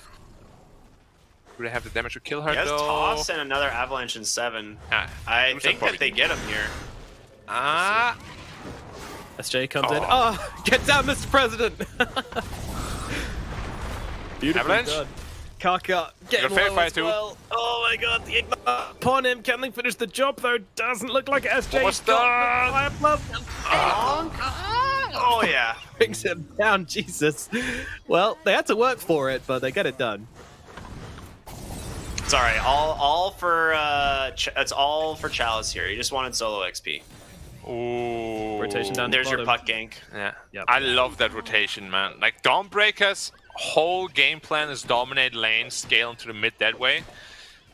Do they have the damage to kill her? He has though? toss and another avalanche in 7. I think that they get him here. SJ comes in. Oh, get down, Mr. President! Beautiful done. Kaka getting low as well. Oh my god, the ignite upon him. Can they finish the job though? Doesn't look like SJ's got the fire plus. Oh yeah. Brings him down, Jesus. Well, they had to work for it, but they get it done. Sorry, all for it's all for Chalice here. He just wanted solo XP. Ooh. Rotation down. There's your puck gank. Yeah. Yep. I love that rotation, man. Like Dawnbreaker's whole game plan is dominate lane, scale into the mid that way.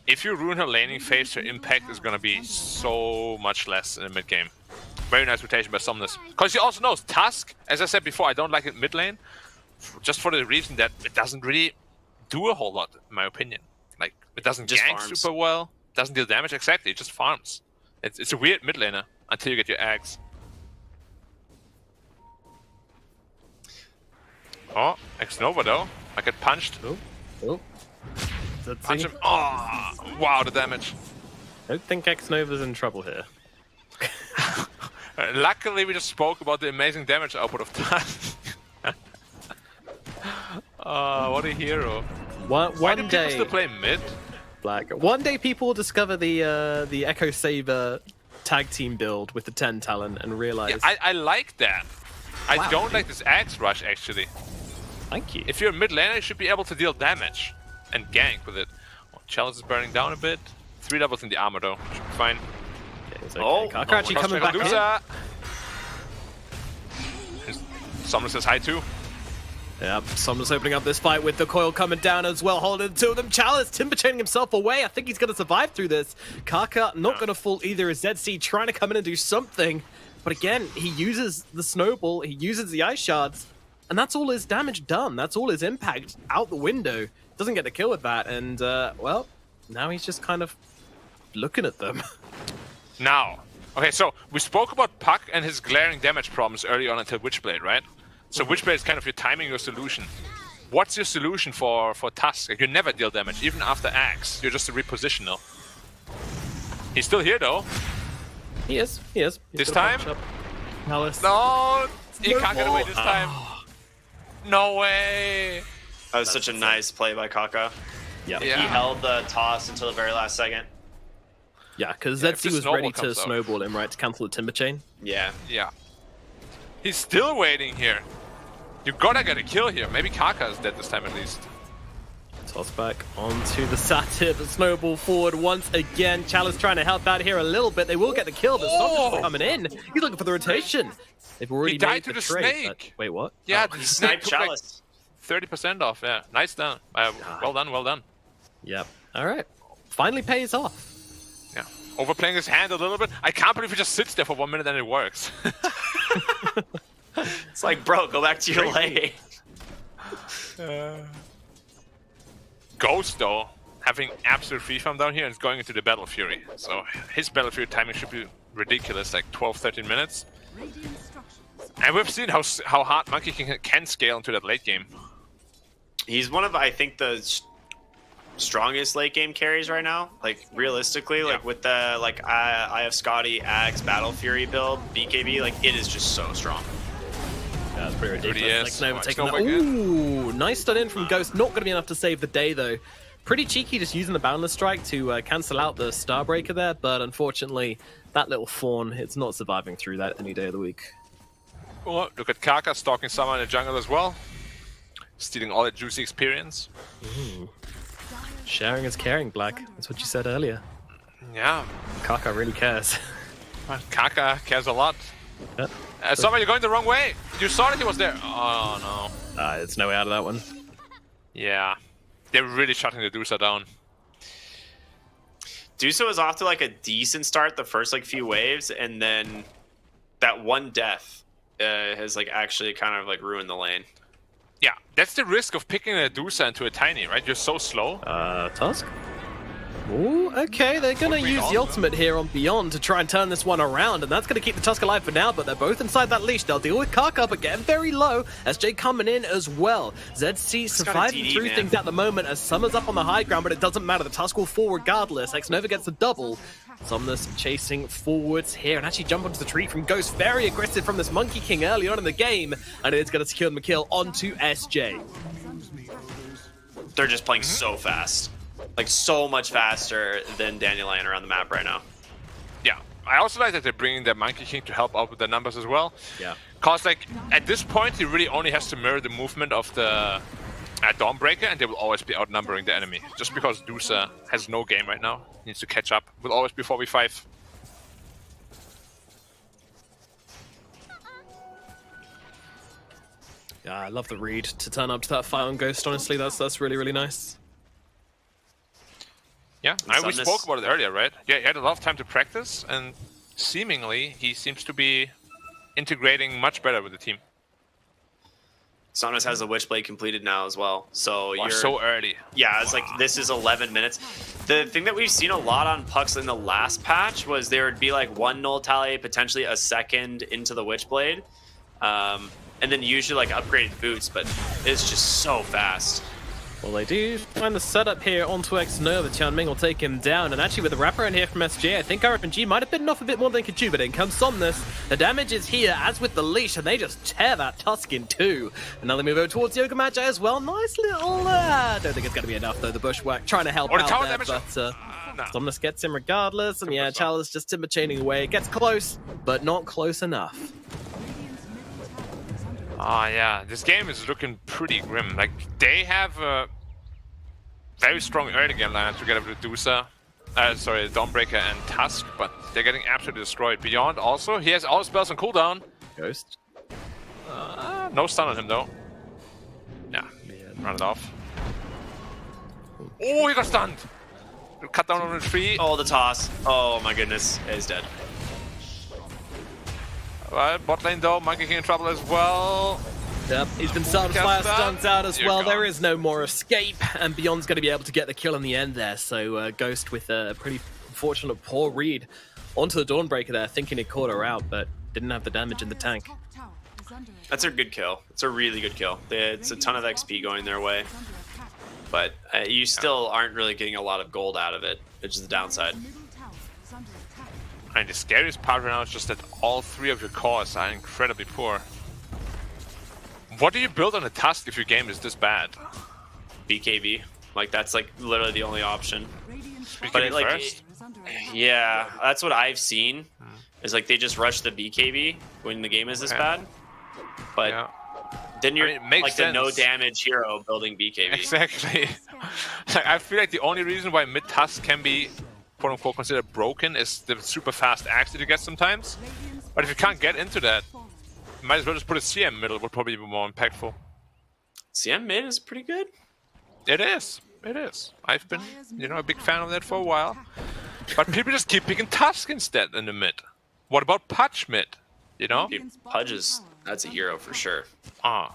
If you ruin her laning phase, her impact is gonna be so much less in the mid game. Very nice rotation by Somnus. Because he also knows Tusk, as I said before, I don't like it mid lane, just for the reason that it doesn't really do a whole lot, in my opinion. Like, it doesn't just gank super well, doesn't deal damage, exactly, it just farms. It's a weird mid laner until you get your Aghs. Oh, X-Nova though. I get punched. Oh. Punch him. Oh, wow, the damage. I don't think X-Nova's in trouble here. Luckily, we just spoke about the amazing damage output of Tusk. What a hero. Why do people still play mid? Black. One day people will discover the Echo Saber tag team build with the 10 talent and realize... Yeah, I like that. Wow. I don't like this Axe Rush, actually. Thank you. If you're a mid laner, you should be able to deal damage and gank with it. Oh, Chalice is burning down a bit. 3 doubles in the armor, though. Should be fine. Yeah, okay. Oh, Kakashi coming back in. Someone says hi, too. Yep, someone's opening up this fight with the coil coming down as well, holding the 2 of them. Chalice, Timber chaining himself away. I think he's going to survive through this. Kaka not going to fall either as ZC trying to come in and do something. But again, he uses the snowball, he uses the ice shards, and that's all his damage done. That's all his impact out the window. Doesn't get a kill with that, and well, now he's just kind of looking at them. Now, okay, so we spoke about Puck and his glaring damage problems early on until Witchblade, right? So Witchblade is kind of your timing, your solution. What's your solution for Tusk? Like, you never deal damage, even after Axe. You're just a repositional. He's still here, though. He is. He's this time? Alice. No! He can't get away this time. No way! That was such a nice play by Kaka. Yeah. He held the toss until the very last second. Yeah, because Yeah, ZC if the was snowball ready to comes out. snowball him, right, to cancel the Timber Chain. Yeah. Yeah. He's still waiting here. You gotta get a kill here. Maybe Kaka is dead this time at least. Toss back onto the Satyr, but snowball forward once again. Chalice trying to help out here a little bit. They will get the kill, but Snowball's coming in. He's looking for the rotation. They've already He died made to the trade, snake. but- wait, what? Yeah, He the sniped took, like, Chalice. 30% off. Yeah, nice done. Well done, well done. Yep. All right. Finally pays off. Yeah, overplaying his hand a little bit. I can't believe he just sits there for 1 minute and it works. It's like, bro, go back to your lane. Ghost, though, having absolute free farm down here and is going into the Battle Fury. So his Battle Fury timing should be ridiculous, like 12-13 minutes. And we've seen how hard Monkey King can scale into that late game. He's one of, I think, the strongest late game carries right now. Like, realistically, like with the I have Scotty, Axe, Battle Fury build, BKB, like it is just so strong. Yeah, that's pretty ridiculous. Yes. Like, taking that. Ooh, nice stun in from Ghost. Not going to be enough to save the day, though. Pretty cheeky just using the Boundless Strike to cancel out the Starbreaker there, but unfortunately, that little Fawn, it's not surviving through that any day of the week. Oh, look at Kaka stalking someone in the jungle as well. Stealing all that juicy experience. Ooh. Sharing is caring, Black. That's what you said earlier. Yeah, Kaka really cares. Kaka cares a lot. Yep. Someone, you're going the wrong way. You saw that he was there. Oh no. There's no way out of that one. Yeah, they're really shutting the Dusa down. Dusa was off to like a decent start the first like few waves, and then that one death has like actually kind of like ruined the lane. Yeah, that's the risk of picking a Dusa into a Tiny, right? You're so slow. Tusk? Ooh, okay, they're gonna use the ultimate here on Beyond to try and turn this one around, and that's gonna keep the Tusk alive for now, but they're both inside that leash. They'll deal with Kaka, but getting very low. SJ coming in as well. ZC surviving DD, through man. things at the moment as Summer's up on the high ground, but it doesn't matter. The Tusk will fall regardless. X-Nova gets the double. Somnus chasing forwards here and actually jump onto the tree from Ghost. Very aggressive from this Monkey King early on in the game, and it's gonna secure the kill onto SJ. They're just playing so fast. Like, so much faster than Dandelion around the map right now. Yeah, I also like that they're bringing the Monkey King to help out with the numbers as well. Yeah. Cause like at this point, he really only has to mirror the movement of the Dawnbreaker, and they will always be outnumbering the enemy. Just because Dusa has no game right now, he needs to catch up. Will always be 4v5. Yeah, I love the read to turn up to that fight on Ghost. Honestly, that's really, really nice. Yeah, we spoke about it earlier, right? Yeah, he had a lot of time to practice, and seemingly he seems to be integrating much better with the team. Somnus has the Witchblade completed now as well, so Wow, you're so early. Yeah, it's like this is 11 minutes. The thing that we've seen a lot on Pucks in the last patch was there would be like one null tally, potentially a second into the Witchblade, and then usually like upgraded boots, but it's just so fast. Well, they do find the setup here onto X-Nova. Tianming will take him down, and actually with the wraparound here from SJ, I think RNG might have bitten off a bit more than could chew, but in comes Somnus. The damage is here, as with the leash, and they just tear that Tusk in two. And now they move over towards Yoga Magi as well. Nice little... don't think it's going to be enough, though. The Bushwhack trying to help out there, but No. Somnus gets him regardless, and yeah, Chalice just timber chaining away. Gets close, but not close enough. Oh yeah, this game is looking pretty grim. Like, they have a very strong early game lineup together with Dusa, Dawnbreaker and Tusk, but they're getting absolutely destroyed. Beyond also, he has all spells on cooldown. Ghost. No stun on him though. Yeah, run it off. Oh, he got stunned! Cut down on the tree. Oh, the toss. Oh my goodness, he's dead. Well, bot lane though, Monkey King in trouble as well. Yep, he's been stunned, fire stuns out as well. There is no more escape, and Beyond's going to be able to get the kill in the end there. So Ghost with a pretty unfortunate poor read onto the Dawnbreaker there, thinking he caught her out, but didn't have the damage in the tank. That's a good kill. It's a really good kill. It's a ton of XP going their way, but you still aren't really getting a lot of gold out of it, which is the downside. And the scariest part right now is just that all three of your cores are incredibly poor. What do you build on a Tusk if your game is this bad? BKB. Like that's like literally the only option. But it, like, yeah, that's what I've seen. Is like they just rush the BKB when the game is this bad. But then you're like the no damage hero building BKB. Exactly. Like, I feel like the only reason why mid Tusk can be quote unquote considered broken is the super fast axe that you get sometimes. But if you can't get into that, you might as well just put a CM middle, would probably be more impactful. CM mid is pretty good. It is. It is. I've been, a big fan of that for a while. But people just keep picking Tusk instead in the mid. What about Pudge mid? Dude, Pudge is, that's a hero for sure. I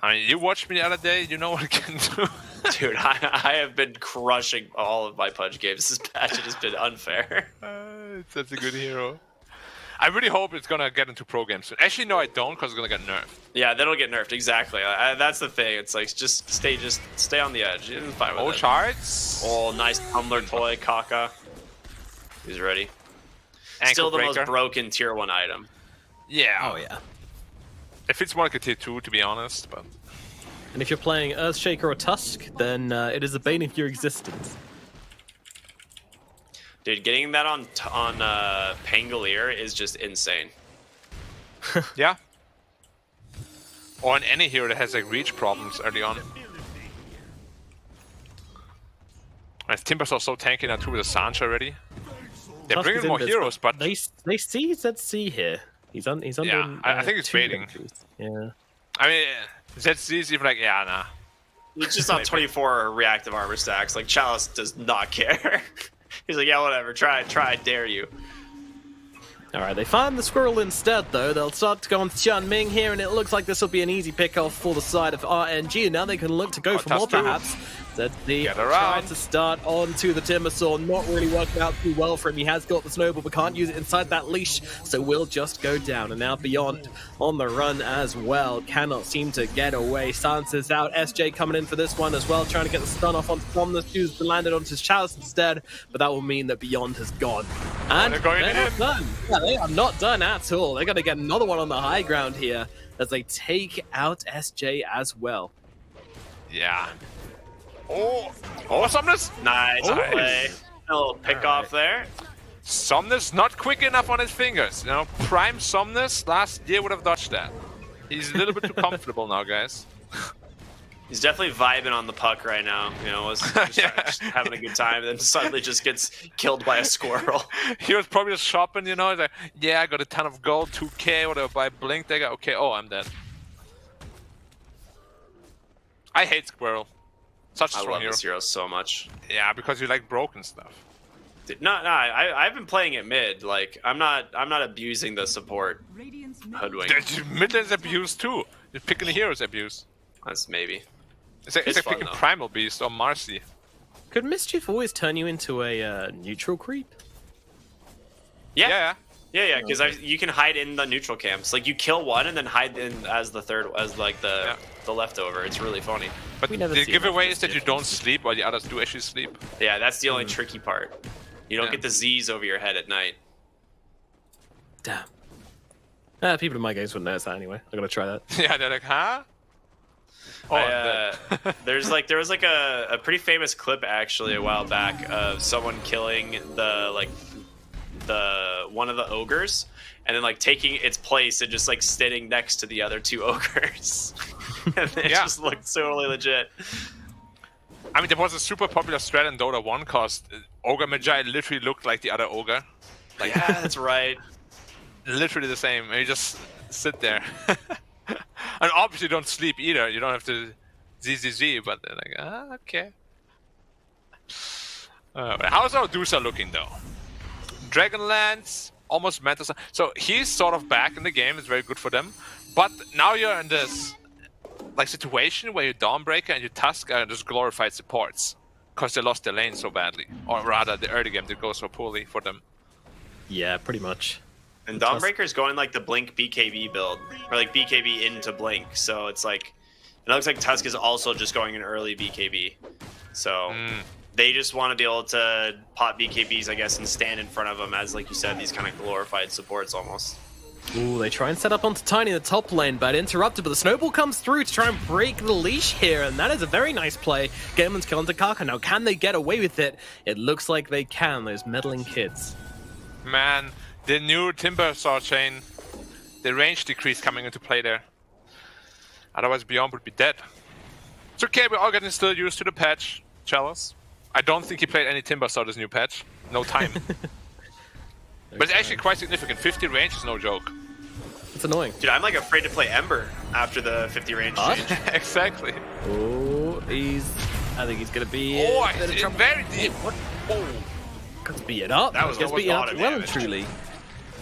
mean, you watched me the other day, you know what I can do. Dude, I have been crushing all of my Pudge games this patch. It has been unfair. It's such a good hero. I really hope it's gonna get into pro games soon. Actually, no, I don't, because it's gonna get nerfed. Yeah, that'll get nerfed, exactly. That's the thing. It's like, just stay on the edge. It's fine with it. Shards. Oh, nice tumbler toy, Kaka. He's ready. Ankle Still the breaker. most broken tier 1 item. Yeah. Oh, yeah. It fits more like a tier 2, to be honest, but... And if you're playing Earthshaker or Tusk, then it is a bane of your existence. Dude, getting that on Pangolier is just insane. Yeah. Or on any hero that has like reach problems early on. And Timbers are so tanky now too with the Sancho already. They're Tusk bringing is in more this, heroes, but they see ZC here. He's under. Yeah, I think he's 2 waiting. victories. Yeah. I mean, ZC's even like, yeah, nah. He's just on 24 reactive armor stacks. Like, Chalice does not care. He's like, yeah, whatever. Try, I dare you. Alright, they find the squirrel instead, though. They'll start to go on Xian Ming here, and it looks like this will be an easy pick-off for the side of RNG, and now they can look to go for more, perhaps. That the try to start onto the Timbersaw, not really working out too well for him. He has got the snowball, but can't use it inside that leash, so will just go down. And now Beyond on the run as well, cannot seem to get away. Silence is out. SJ coming in for this one as well, trying to get the stun off onto Somnus, chooses to land it onto his Chalice instead, but that will mean that Beyond has gone. And they're not done. Yeah, they are not done at all. They're going to get another one on the high ground here as they take out SJ as well. Yeah. Oh, Somnus! Nice play. A little pick off there. Somnus not quick enough on his fingers. You know, prime Somnus last year would have dodged that. He's a little bit too comfortable now, guys. He's definitely vibing on the puck right now. You know, just having a good time, and then suddenly just gets killed by a squirrel. He was probably just shopping, you know. He's like, yeah, I got a ton of gold, 2K, whatever. Buy Blink. They got okay. Oh, I'm dead. I hate Squirrel. Such a strong love hero. this hero so much. Yeah, because you like broken stuff. No, I've been playing it mid. Like, I'm not abusing the support hoodwink. Mid lane's abuse too. You're picking the hero's abuse. That's maybe. It's like fun, picking though. Primal Beast or Marcy. Could Mischief always turn you into a neutral creep? Yeah, because you can hide in the neutral camps. Like, you kill one and then hide in as the third, as like the leftover. It's really funny. But the giveaway is that you don't sleep while the others do actually sleep. Yeah, that's the only tricky part. You don't get the Z's over your head at night. Damn. People in my games wouldn't notice that anyway. I'm gonna try that. Yeah, they're like, huh? Oh, there was like a pretty famous clip actually a while back of someone killing one of the ogres and then like taking its place and just like sitting next to the other 2 ogres. And it just looked totally legit. I mean, there was a super popular strat in Dota 1 cause Ogre Magi literally looked like the other ogre. Like, yeah, that's right. Literally the same. And you just sit there. And obviously you don't sleep either. You don't have to ZZZ, but they're like, okay. How's our Dusa looking though? Dragonlance, almost Mental. So he's sort of back in the game. It's very good for them. But now you're in this like situation where your Dawnbreaker and your Tusk are just glorified supports because they lost their lane so badly, or rather the early game did go so poorly for them. Yeah, pretty much. And Dawnbreaker's going like the Blink BKB build, or like BKB into Blink. So it's like, it looks like Tusk is also just going an early BKB. So they just want to be able to pop BKBs, I guess, and stand in front of them as, like you said, these kind of glorified supports almost. Ooh, they try and set up onto Tiny in the top lane, but interrupted, but the snowball comes through to try and break the leash here, and that is a very nice play. Galen's kill onto Kaka. Now, can they get away with it? It looks like they can, those meddling kids. Man, the new Timber Saw chain, the range decrease coming into play there. Otherwise, Beyond would be dead. It's okay, we're all getting still used to the patch, Chalice. I don't think he played any Timber Saw this new patch. No time. But it's actually quite significant. 50 range is no joke. It's annoying. Dude, I'm like afraid to play Ember after the 50 range change. Exactly. Oh, I think he's gonna be very deep. What? Oh. Gonna beat it up. That was gonna almost beat it a lot up of well and damage. truly.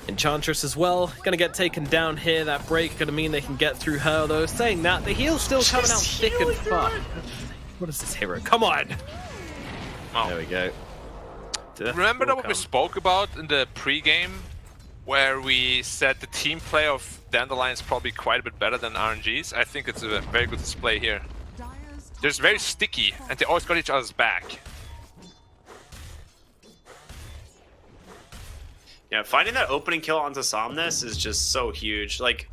Enchantress as well, gonna get taken down here. That break gonna mean they can get through her, though. Saying that, the heal's still coming out thick and fast. What is this hero? Come on! Oh. There we go. Remember what we spoke about in the pre-game, where we said the team play of Dandelion is probably quite a bit better than RNG's? I think it's a very good display here. They're just very sticky, and they always got each other's back. Yeah, finding that opening kill onto Somnus is just so huge. Like,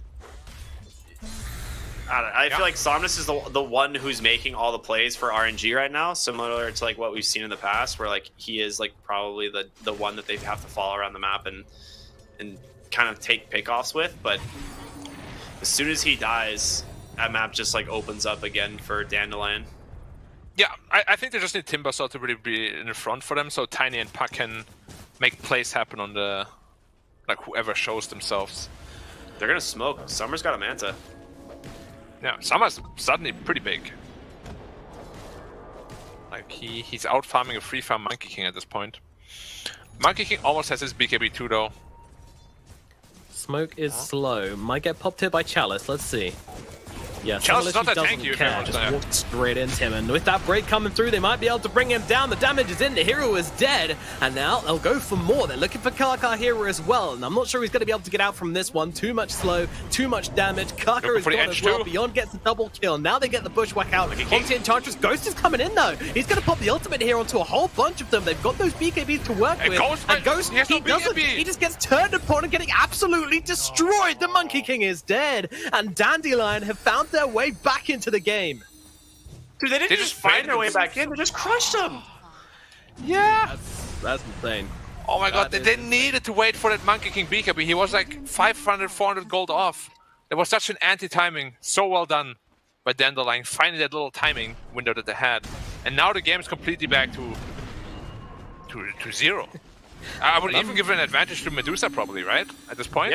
I feel like Somnus is the one who's making all the plays for RNG right now, similar to like what we've seen in the past, where like he is like probably the one that they have to follow around the map and kind of take pickoffs with. But as soon as he dies, that map just like opens up again for Dandelion. Yeah, I think they just need Timber Saw to really be in the front for them, so Tiny and Puck can make plays happen on the whoever shows themselves. They're gonna smoke. Summer's got a Manta. Yeah, Summer's suddenly pretty big. Like he's out farming a free farm Monkey King at this point. Monkey King almost has his BKB too though. Smoke is slow. Might get popped here by Chalice. Let's see. Yeah, Chalice is not that doesn't tanky, care. Just walked straight into him, and with that break coming through, they might be able to bring him down. The damage is in. The hero is dead, and now they'll go for more. They're looking for Kaka here as well, and I'm not sure he's going to be able to get out from this one. Too much slow, too much damage. Kaka is gone as well. Beyond gets a double kill. Now they get the bushwhack out. Onto Enchantress. Ghost is coming in though. He's going to pop the ultimate here onto a whole bunch of them. They've got those BKBs to work with. And Ghost, he doesn't. He just gets turned upon and getting absolutely destroyed. The Monkey King is dead, and Dandelion have found their way back into the game. Dude, they didn't just find their way back in, they just crushed them. Yeah. That's insane. Oh my god, they needed to wait for that Monkey King BKB. He was like 500, 400 gold off. It was such an anti-timing. So well done by Dandelion, finding that little timing window that they had. And now the game is completely back to zero. I would even give it an advantage to Medusa probably, right? At this point?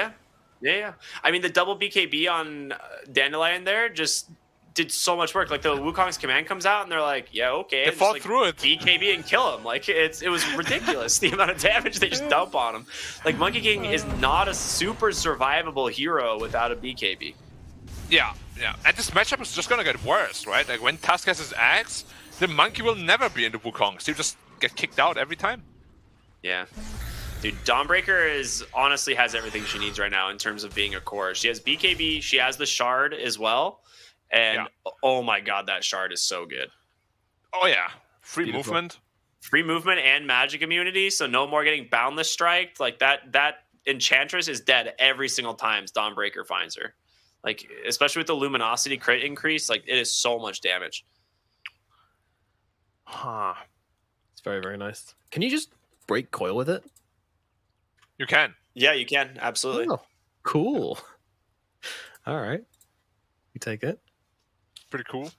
Yeah. I mean, the double BKB on Dandelion there just did so much work. Like the Wukong's command comes out and they're like, yeah, okay. They fall through it. BKB and kill him. Like it was ridiculous the amount of damage they just dump on him. Like Monkey King is not a super survivable hero without a BKB. Yeah. And this matchup is just gonna get worse, right? Like when Tusk has his axe, the monkey will never be in the Wukong. He'll just get kicked out every time. Yeah. Dude, Dawnbreaker honestly has everything she needs right now in terms of being a core. She has BKB, she has the shard as well. And oh my god, that shard is so good. Oh yeah. Free movement and magic immunity, so no more getting boundless striked. Like that Enchantress is dead every single time Dawnbreaker finds her. Like, especially with the luminosity crit increase, like it is so much damage. Huh. It's very, very nice. Can you just break coil with it? You can. Yeah, you can. Absolutely. Oh, cool. All right. You take it. Pretty cool.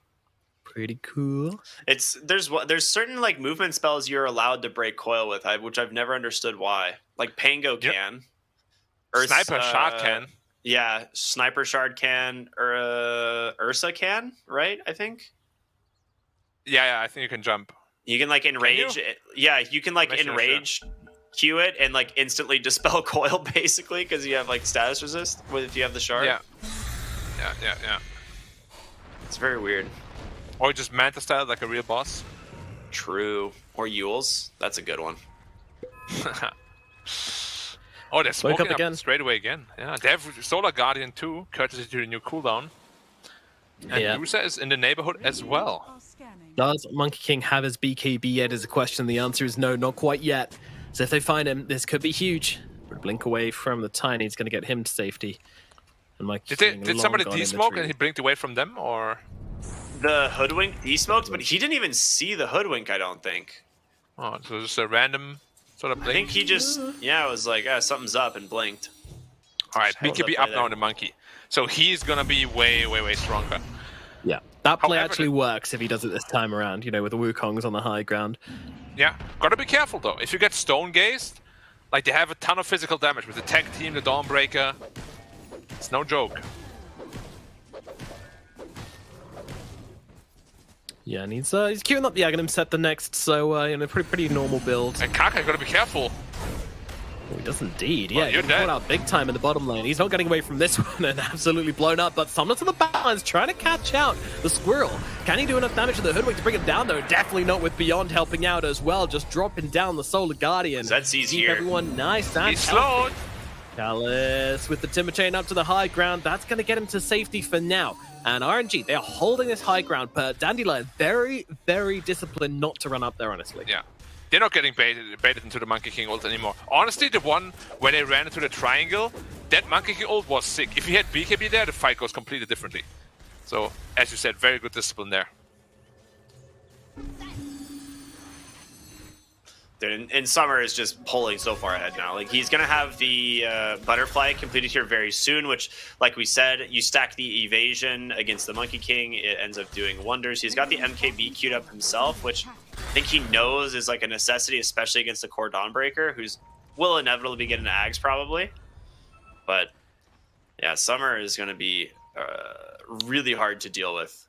Pretty cool. There's certain like movement spells you're allowed to break coil with, which I've never understood why. Like Pango can. Sniper Shard can. Yeah, Sniper Shard can. Ursa can, right? I think. Yeah, I think you can jump. You can like enrage. You can like enrage. Q it and like instantly dispel coil basically because you have like status resist if you have the shard. Yeah. It's very weird. Or just Manta style like a real boss. True. Or Yules. That's a good one. Oh, they're smoking up again. Straight away again. Yeah, they have Solar Guardian too, courtesy to the new cooldown. And Yusa is in the neighborhood as well. Does Monkey King have his BKB yet is a question. The answer is no, not quite yet. So if they find him, this could be huge. Blink away from the Tiny is going to get him to safety. And Mike did somebody desmoke and he blinked away from them, or? The Hoodwink desmoked, but he didn't even see the Hoodwink, I don't think. Oh, so just a random sort of blink? I think he just, yeah, it was like, something's up and blinked. All right, BKB up now on the Monkey. So he's going to be way, way, way stronger. Yeah, that play actually works if he does it this time around, you know, with the Wukongs on the high ground. Yeah, gotta be careful though. If you get stone gazed, like they have a ton of physical damage with the tech team, the Dawnbreaker. It's no joke. Yeah, and he's queuing up the Aghanim set the next, so you know, pretty normal build. And Kaka, gotta be careful. Oh, he does indeed. Well, yeah, he's caught out big time in the bottom lane. He's not getting away from this one and absolutely blown up, but Summoner to the backlines trying to catch out the Squirrel. Can he do enough damage to the Hoodwink to bring him down, though? Definitely not with Beyond helping out as well, just dropping down the Solar Guardian. Zed's here. Everyone nice and He's slowed. Chalice with the Timber Chain up to the high ground. That's going to get him to safety for now. And RNG, they are holding this high ground, but Dandelion very, very disciplined not to run up there, honestly. Yeah. They're not getting baited into the Monkey King ult anymore. Honestly, the one where they ran into the triangle, that Monkey King ult was sick. If you had BKB there, the fight goes completely differently. So, as you said, very good discipline there. Dude, and Summer is just pulling so far ahead now. Like, he's going to have the Butterfly completed here very soon, which, like we said, you stack the evasion against the Monkey King, it ends up doing wonders. He's got the MKB queued up himself, which I think he knows is like a necessity, especially against the core Dawnbreaker, who's will inevitably be getting Ags probably. But, yeah, Summer is going to be really hard to deal with.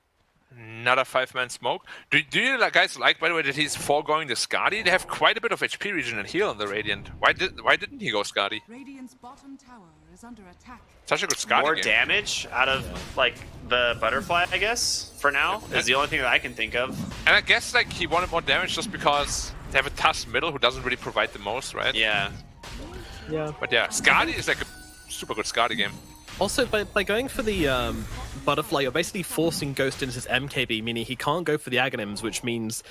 Another 5-man smoke. Do you guys like, by the way, that he's foregoing the Skadi? They have quite a bit of HP regen and heal on the Radiant. Why didn't he go Skadi? Radiant's bottom tower is under attack. Such a good Skadi More game. damage out of like the Butterfly, I guess, for now, is the only thing that I can think of. And I guess like he wanted more damage just because they have a Tusk middle who doesn't really provide the most, right? Yeah. Yeah. But yeah, Skadi is like a super good Skadi game. Also, by going for the Butterfly, you're basically forcing Ghost into his MKB, meaning he can't go for the Aghanims, which means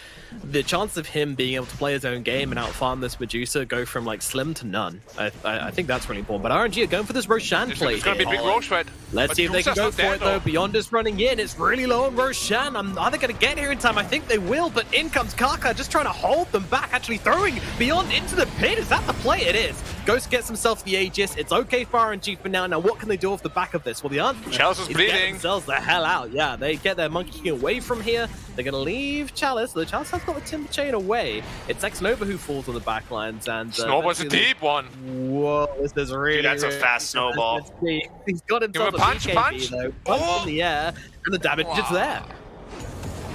the chance of him being able to play his own game and outfarm this Medusa go from like slim to none. I think that's really important. But RNG are going for this Roshan play. It's going to be big Rosh, right? Let's see if they can go for it, though. Beyond is running in. It's really low on Roshan. Are they going to get here in time? I think they will, but in comes Kaka, just trying to hold them back, actually throwing Beyond into the pit. Is that the play? It is. Ghost gets himself the Aegis. It's okay for RNG for now. Now, what can they do off the back of this? Well, the answer Chalice is bleeding. Get themselves the hell out. Yeah, they get their Monkey King away from here. They're going to leave Chalice. The Chalice has got the Timber Chain away. It's X-Nova who falls on the back lines. And Snowball's a deep one. Whoa, this is really, Dude, that's a fast snowball. He's got himself a punch, BKB, though. Punch in the air, and the damage is there.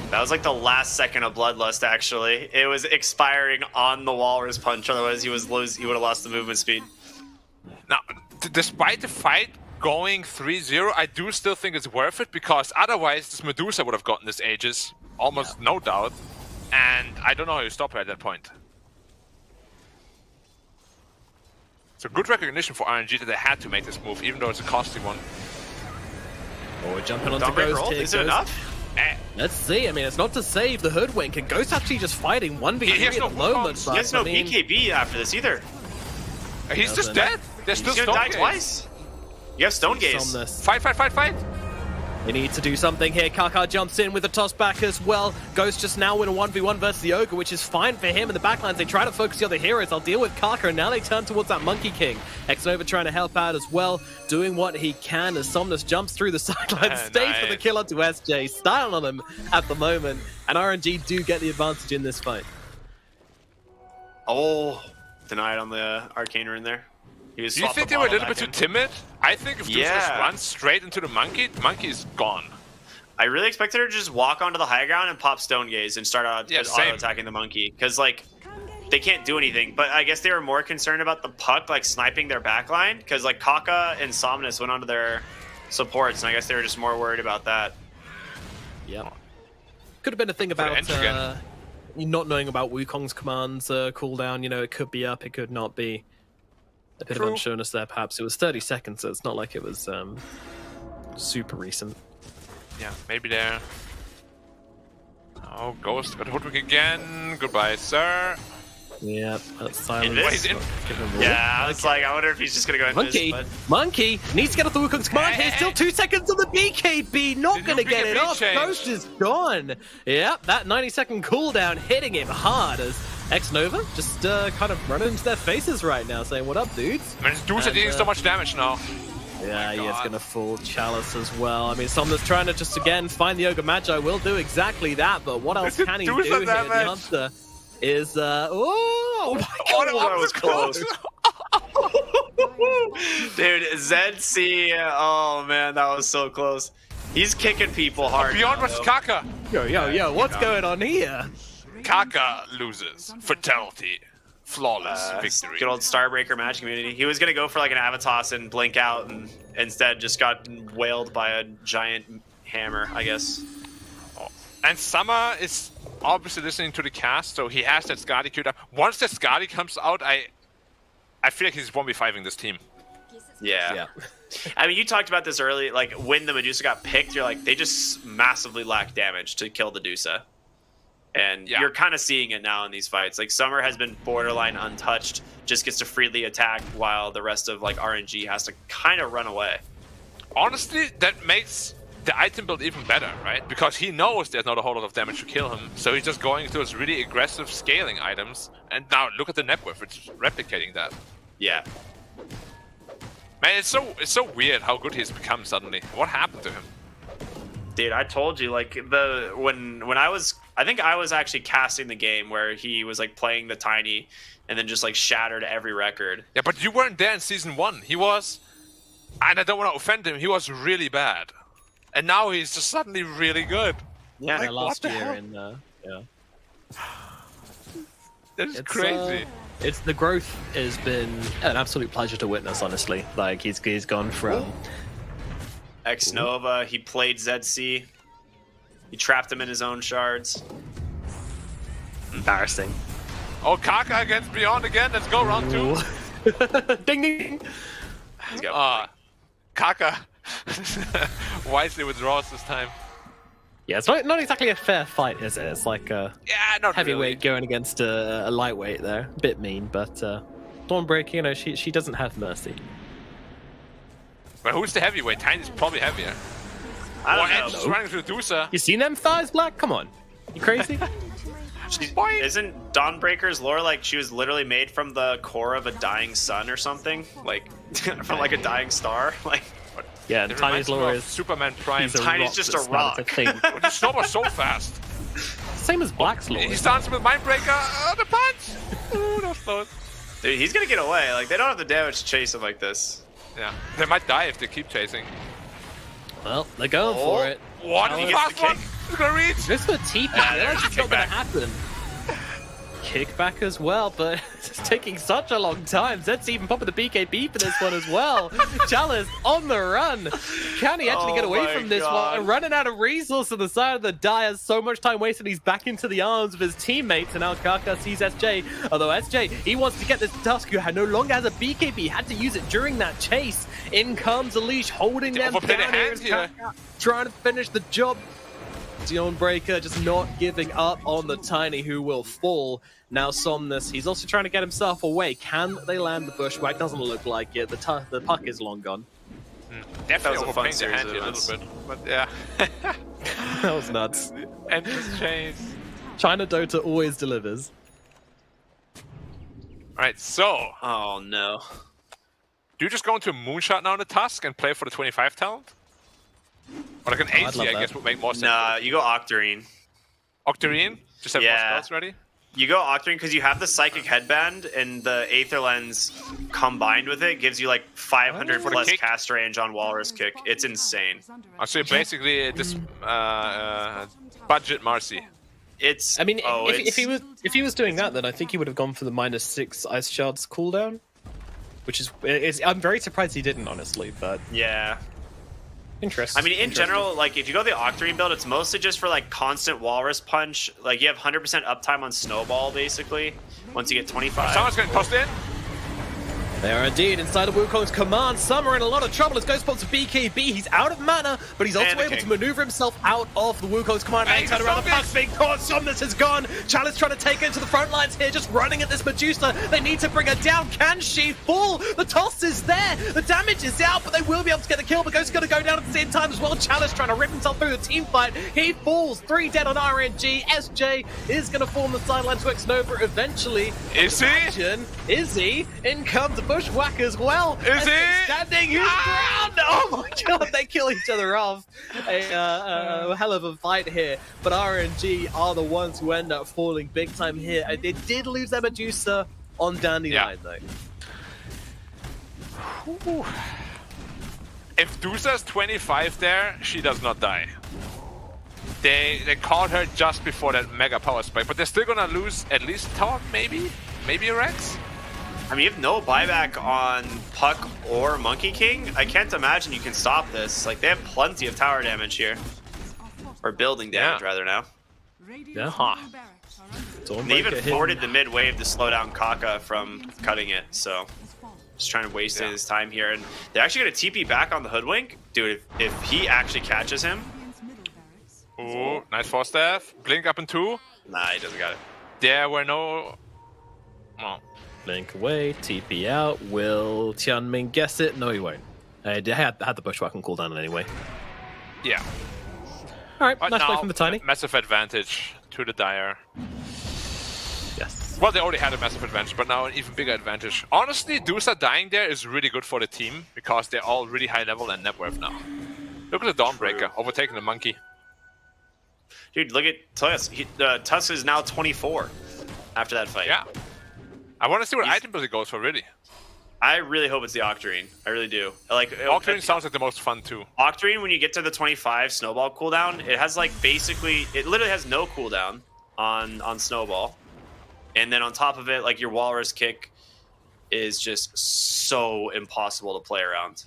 That was like the last second of Bloodlust, actually. It was expiring on the Walrus Punch, otherwise he would have lost the movement speed. Now, despite the fight going 3-0, I do still think it's worth it, because otherwise this Medusa would have gotten this Aegis, almost no doubt, and I don't know how you stop her at that point. So good recognition for RNG that they had to make this move, even though it's a costly one. Oh, we're jumping onto Dawnbreaker Ghost ult? here. Is it enough? Let's see. I mean, it's not to save the Hoodwink, and Ghost actually just fighting 1v3 at the moment. He has no BKB after this either. He's just dead. There's still He's gonna die Stone twice. You have Stone Gaze. Fight. They need to do something here. Kaka jumps in with a toss back as well. Ghost just now in a 1v1 versus the Ogre, which is fine for him in the backlines. They try to focus the other heroes. I'll deal with Kaka, and now they turn towards that Monkey King. X-Nova trying to help out as well, doing what he can as Somnus jumps through the sideline, stays for the kill onto SJ. Style on him at the moment, and RNG do get the advantage in this fight. Oh, denied on the Arcane Rune there. Do you think they were a little bit too timid? I think if Zeus just runs straight into the monkey is gone. I really expected her to just walk onto the high ground and pop Stone Gaze and start auto-attacking the monkey. Because, like, they can't do anything. But I guess they were more concerned about the puck, like, sniping their backline. Because, like, Kaka and Somnus went onto their supports, and I guess they were just more worried about that. Yeah. Could have been a thing about you not knowing about Wukong's commands cooldown. You know, it could be up, it could not be. A bit of unsureness there, perhaps. It was 30 seconds, so it's not like it was super recent. Yeah, maybe there. Oh, Ghost got Hoodwink again. Goodbye, sir. Yeah, that's silent. Invis? Yeah, I was like, I wonder if he's just gonna go Monkey, Invis, but... Monkey needs to get off the Wukong's command here. Still 2 seconds on the BKB, not gonna get it off. Ghost is gone. Yep, that 90-second cooldown hitting him hard as X-Nova just kind of running into their faces right now, saying, "What up, dudes?" I mean, Dusa dealing so much damage now. Yeah, he is gonna fall. Chalice as well. I mean, someone that's trying to just again find the Ogre Magi will do exactly that, but what else can he do here? The answer is oh my god, that was close. Dude, ZC, oh man, that was so close. He's kicking people hard. Beyond versus Kaka. Yo, what's going on here? Kaka loses. Fatality. Flawless victory. Good old Starbreaker match community. He was gonna go for like an Avatos and blink out, and instead just got wailed by a giant hammer, I guess. Oh. And Summer is obviously listening to the cast, so he has that Skadi queued up. Once that Skadi comes out, I feel like he's 1v5ing this team. Yeah. I mean, you talked about this early, like when the Medusa got picked, you're like, they just massively lack damage to kill the Medusa. And you're kind of seeing it now in these fights. Like, Summer has been borderline untouched, just gets to freely attack, while the rest of, like, RNG has to kind of run away. Honestly, that makes the item build even better, right? Because he knows there's not a whole lot of damage to kill him, so he's just going to those really aggressive scaling items. And now look at the net worth, it's replicating that. Yeah. Man, it's so weird how good he's become suddenly. What happened to him? Dude, I told you, like, when I think I was actually casting the game where he was like playing the Tiny and then just like shattered every record. Yeah, but you weren't there in season 1. He was, and I don't want to offend him, he was really bad. And now he's just suddenly really good. Yeah, like, last year hell? in That's crazy. It's the growth has been an absolute pleasure to witness, honestly. Like he's gone from X-Nova, he played ZC. He trapped him in his own shards. Embarrassing. Oh, Kaka against Beyond again. Let's go, round 2. Ding ding. He's got Kaka wisely withdraws this time. Yeah, it's not exactly a fair fight, is it? It's like a not heavyweight really. going against a lightweight there. A bit mean, but Dawnbreaker, you know, she doesn't have mercy. But who's the heavyweight? Tiny's probably heavier. I don't Edge know. is running through Dusa. You seen them thighs, Black? Come on. You crazy? Isn't Dawnbreaker's lore like she was literally made from the core of a dying sun or something? Like, from like a dying star? Like, Yeah, and It Tiny's reminds me lore of is Superman Prime. Tiny's just a rock. But the snowball so fast. Same as Black's lore. He starts with Mindbreaker. The punch. Ooh, that was close. dude, he's gonna get away. Like, they don't have the damage to chase him like this. Yeah, they might die if they keep chasing. Well, they're going for it. What? He He gets fast the one. kick. He's gonna reach. Just for TP, that's not gonna happen. Kickback as well, but it's taking such a long time. Zed's even popping the BKB for this one as well. Chalice on the run. Can he actually get away from this one? Running out of resource on the side of the die. Has so much time wasted. He's back into the arms of his teammates, and now Kaka sees SJ. Although SJ, he wants to get this Tusk, who no longer has a BKB. Had to use it during that chase. In comes Elish, holding them overplay the down hands here. Kaka trying to finish the job. Dawnbreaker just not giving up on the Tiny, who will fall. Now Somnus, he's also trying to get himself away. Can they land the bushwhack? Doesn't look like it. The puck is long gone. Definitely That was a fun overplaying the series hand of here a events. little bit. But yeah. That was nuts. Endless chase. China Dota always delivers. Alright, so Oh no. do you just go into a moonshot now in the Tusk and play for the 25 talent? Or like an I'd 80, love I that. guess, would make more sense. Nah, you go Octarine. Octarine? Just have more Yeah. spells ready? You go Octarine because you have the Psychic Headband, and the Aether Lens combined with it gives you like 500 For the plus kick? cast range on Walrus Kick. It's insane. So basically this budget Marcy. It's. I mean, oh, if he was doing that, then I think he would have gone for the -6 Ice Shards cooldown, which is I'm very surprised he didn't, honestly. But Yeah. interesting. I mean, in general, like, if you go the Octarine build, it's mostly just for, like, constant Walrus Punch. Like, you have 100% uptime on Snowball, basically, once you get 25. Someone's getting tossed in. They are indeed inside of Wukong's command. Some are in a lot of trouble as Ghost spots BKB. He's out of mana, but he's also able to maneuver himself out of the Wukong's command. And turn around the puck's being caught. Somnus is gone. Chalice trying to take it into the front lines here, just running at this Medusa. They need to bring her down. Can she fall? The toss is there. The damage is out, but they will be able to get the kill. But Ghost is going to go down at the same time as well. Chalice trying to rip himself through the team fight. He falls. 3 dead on RNG. SJ is going to form the sideline to X-Nova eventually. Is he? Is he? In comes the Bushwhack as well. Is he? Standing his ground. Oh my god, they kill each other off. A hell of a fight here. But RNG are the ones who end up falling big time here. And they did lose their Medusa on Dandelion though. Ooh. If Dusa's 25 there, she does not die. They caught her just before that mega power spike, but they're still gonna lose at least Talk, maybe a Rex. I mean, you have no buyback on Puck or Monkey King. I can't imagine you can stop this. Like, they have plenty of tower damage here. Or building damage, rather, now. Yeah. They even forwarded the mid wave to slow down Kaka from cutting it, so just trying to waste his time here. And they're actually going to TP back on the Hoodwink. Dude, if he actually catches him... Ooh, nice force staff. Blink up in 2. Nah, he doesn't got it. There were no... Oh. Blink away, TP out. Will Tianming guess it? No, he won't. I had the Bushwhack on cooldown anyway. Yeah. Alright, nice play from the Tiny. Massive advantage to the Dire. Yes. Well, they already had a massive advantage, but now an even bigger advantage. Honestly, Dusa dying there is really good for the team, because they're all really high level and net worth now. Look at the Dawnbreaker, overtaking the Monkey. Dude, look at Tusk. Tusk is now 24 after that fight. Yeah. I want to see what item build it goes for, really. I really hope it's the Octarine. I really do. Like, Octarine sounds like the most fun, too. Octarine, when you get to the 25 Snowball cooldown, it has, like, basically... It literally has no cooldown on Snowball. And then on top of it, like, your Walrus kick is just so impossible to play around.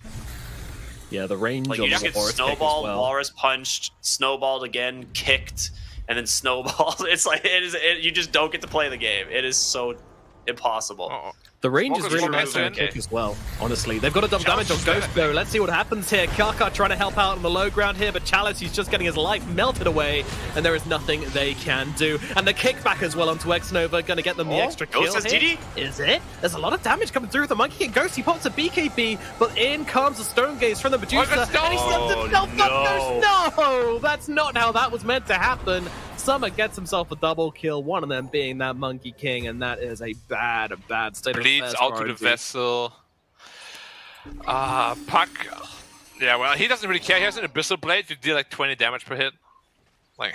Yeah, the range like, of you just the get Walrus Snowball, well. Walrus punched, Snowballed again, kicked, and then Snowballed. It's like, you just don't get to play the game. It is so... impossible. The range is Focus really nice on the kick as well, honestly. They've got a double damage on Ghost though. Let's see what happens here. Kaka trying to help out on the low ground here, but Chalice, he's just getting his life melted away, and there is nothing they can do. And the kickback as well onto X-Nova, going to get them the extra kill Ghost here. GG? Is it? There's a lot of damage coming through with the Monkey King. Ghost, he pops a BKB, but in comes the Stone Gaze from the Medusa, and he sets himself up. Ghost, no! That's not how that was meant to happen. Summer gets himself a double kill, one of them being that Monkey King, and that is a bad state of affairs. Bleeds out to the vessel. Puck. Yeah, well, he doesn't really care. He has an Abyssal Blade. You deal like 20 damage per hit. Like,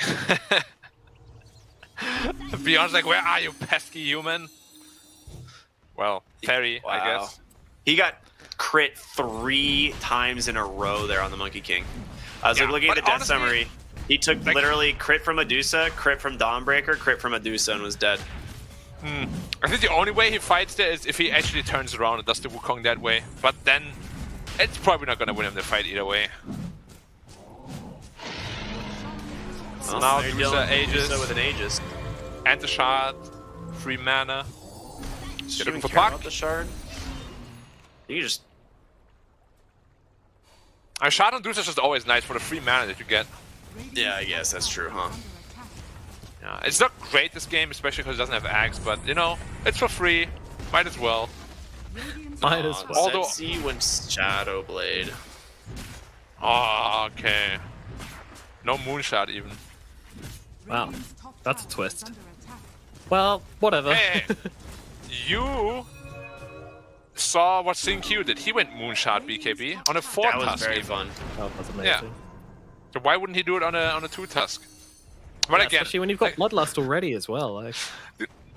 Beyond's like, where are you, pesky human? Well, Fairy, I guess. He got crit 3 times in a row there on the Monkey King. I was like looking at the death summary. He took literally crit from Medusa, crit from Dawnbreaker, crit from Medusa, and was dead. I think the only way he fights there is if he actually turns around and does the Wukong that way. But then, it's probably not going to win him the fight either way. So now Medusa Aegis with an Aegis. and the shard, free mana. Should Looking for for Puck. about the shard? You just... A shard on Medusa is just always nice for the free mana that you get. Yeah, I guess that's true, huh? Yeah, it's not great this game, especially because it doesn't have Axe, but you know, it's for free. Might as well. Might as well. Although- Setsi went Shadow Blade. Oh, okay. No Moonshot even. Wow, that's a twist. Well, whatever. Hey, you saw what SingQ did. He went Moonshot BKB on a 4 That was tusk. very fun. Oh, that's amazing. Yeah. So why wouldn't he do it on a 2 tusk? But Yeah, again, especially when you've got Bloodlust already as well. Like,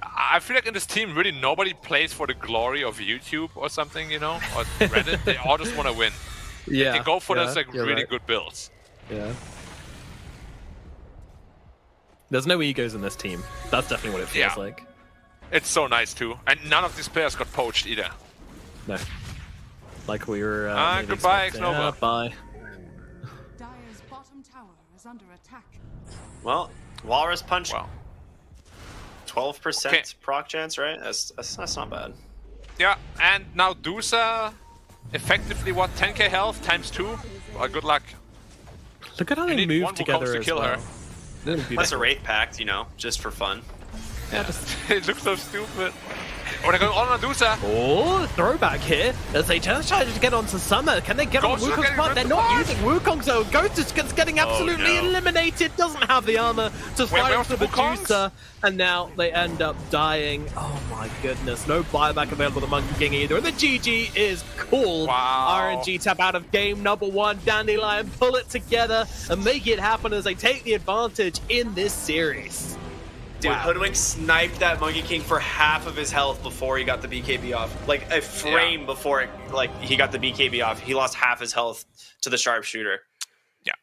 I feel like in this team, really nobody plays for the glory of YouTube or something, you know, or Reddit. They all just want to win. yeah, They go for yeah, those like you're really right. good builds. Yeah. There's no egos in this team. That's definitely what it feels Yeah. like. It's so nice too, and none of these players got poached either. No. Like we were. maybe Goodbye, expecting. X-Nova. Bye. Dire's bottom tower is under attack. Well, Walrus Punch, Wow. 12% Okay. proc chance, right? That's not bad. Yeah, and now Dusa, effectively, what, 10k health times 2? Well, good luck. Look at how You they need move one together Wukong to as kill well. her. Plus a Wraith Pact, you know, just for fun. Yeah, just... It looks so stupid. Oh, they're going on Dusa. Oh, throwback here as they just try to get onto Summer. Can they get on Ghost are Wukong's getting part? They're not ripped using Wukong, so Ghost is getting absolutely no. eliminated. Doesn't have the armor to fight where's off the the Wukongs? Medusa, and now they end up dying. Oh my goodness, no buyback available to Monkey King either. And the GG is cool. Wow. RNG tap out of game number 1. Dandelion pull it together and make it happen as they take the advantage in this series. Dude, Wow. Hoodwink sniped that Monkey King for half of his health before he got the BKB off. Like a frame before he got the BKB off, he lost half his health to the sharpshooter. Yeah.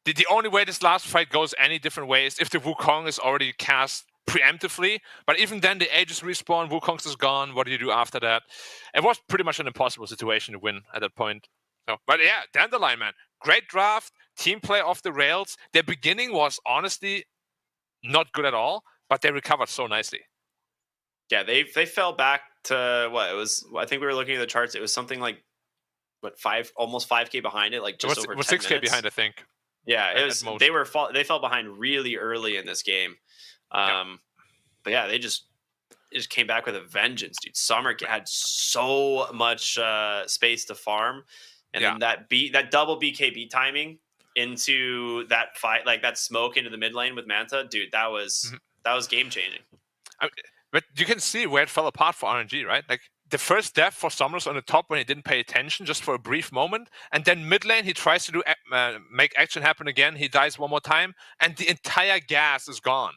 The only way this last fight goes any different way is if the Wukong is already cast preemptively. But even then, the Aegis respawn, Wukong's is gone. What do you do after that? It was pretty much an impossible situation to win at that point. So, but yeah, Dandelion, man. Great draft. Team play off the rails. Their beginning was honestly not good at all. But they recovered so nicely. Yeah, they fell back to what it was. I think we were looking at the charts. It was something like almost 5k behind it, like just over 10 6k minutes. behind, I think. Yeah, it was. They fell behind really early in this game. But yeah, they just came back with a vengeance, dude. Summer had so much space to farm, and then that double BKB timing into that fight, like that smoke into the mid lane with Manta, dude. That was game changing. But you can see where it fell apart for RNG, right? Like the first death for Summers on the top when he didn't pay attention just for a brief moment, and then mid lane he tries to do make action happen again. He dies one more time, and the entire gas is gone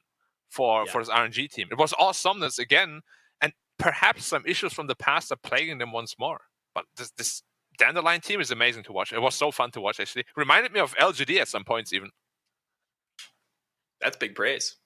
for his RNG team. It was all Summers again, and perhaps some issues from the past are plaguing them once more. But this Dandelion team is amazing to watch. It was so fun to watch, actually. Reminded me of LGD at some points even. That's big praise.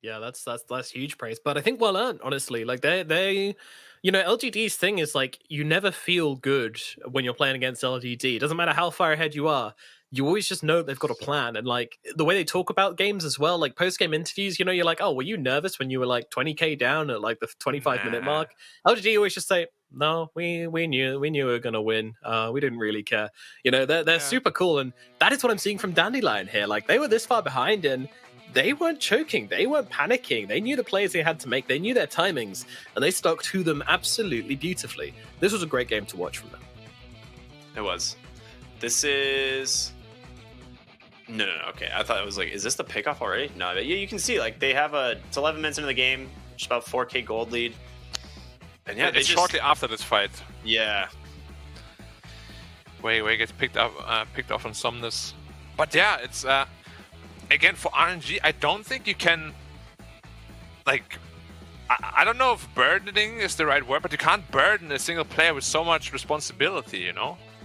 Yeah, that's huge praise. But I think well earned, honestly. Like they LGD's thing is like you never feel good when you're playing against LGD. It doesn't matter how far ahead you are. You always just know they've got a plan. And like the way they talk about games as well, like post-game interviews, you're like, oh, were you nervous when you were like 20k down at like the 25-minute mark? LGD always just say, no, we knew we were gonna win. We didn't really care. They're super cool, and that is what I'm seeing from Dandelion here. Like they were this far behind, and they weren't choking, they weren't panicking. They knew the plays they had to make, they knew their timings, and they stuck to them absolutely beautifully. This was a great game to watch from them. It was. This is. No. Okay, I thought it was like, is this the pickoff already? No, you can see like they have it's 11 minutes into the game, just about 4k gold lead. And yeah, it's shortly after this fight. Yeah. Where he gets picked off on Somnus. But yeah, it's again for RNG, I don't think you can like I don't know if burdening is the right word, but you can't burden a single player with so much responsibility,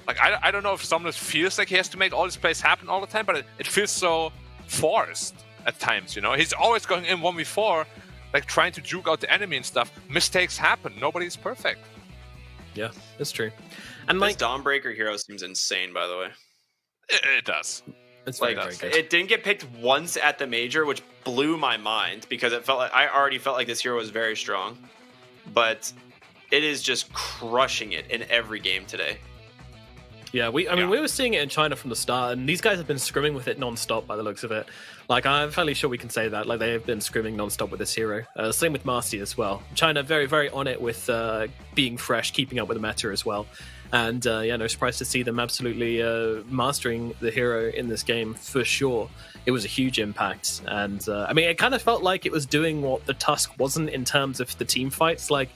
Like I don't know if Somnus feels like he has to make all these plays happen all the time, but it feels so forced at times, He's always going in 1v4, like trying to juke out the enemy and stuff. Mistakes happen. Nobody's perfect. Yeah, that's true. And this Dawnbreaker hero seems insane, by the way. It does. It's like very good. It didn't get picked once at the major, which blew my mind because it felt like I already felt like this hero was very strong, but it is just crushing it in every game today. Yeah, we were seeing it in China from the start, and these guys have been scrimming with it non-stop by the looks of it. Like, I'm fairly sure we can say that. Like, they have been scrimming non-stop with this hero. Same with Marcy as well. China very, very on it with being fresh, keeping up with the meta as well. And no surprise to see them absolutely mastering the hero in this game for sure. It was a huge impact. And it kind of felt like it was doing what the Tusk wasn't in terms of the team fights. Like,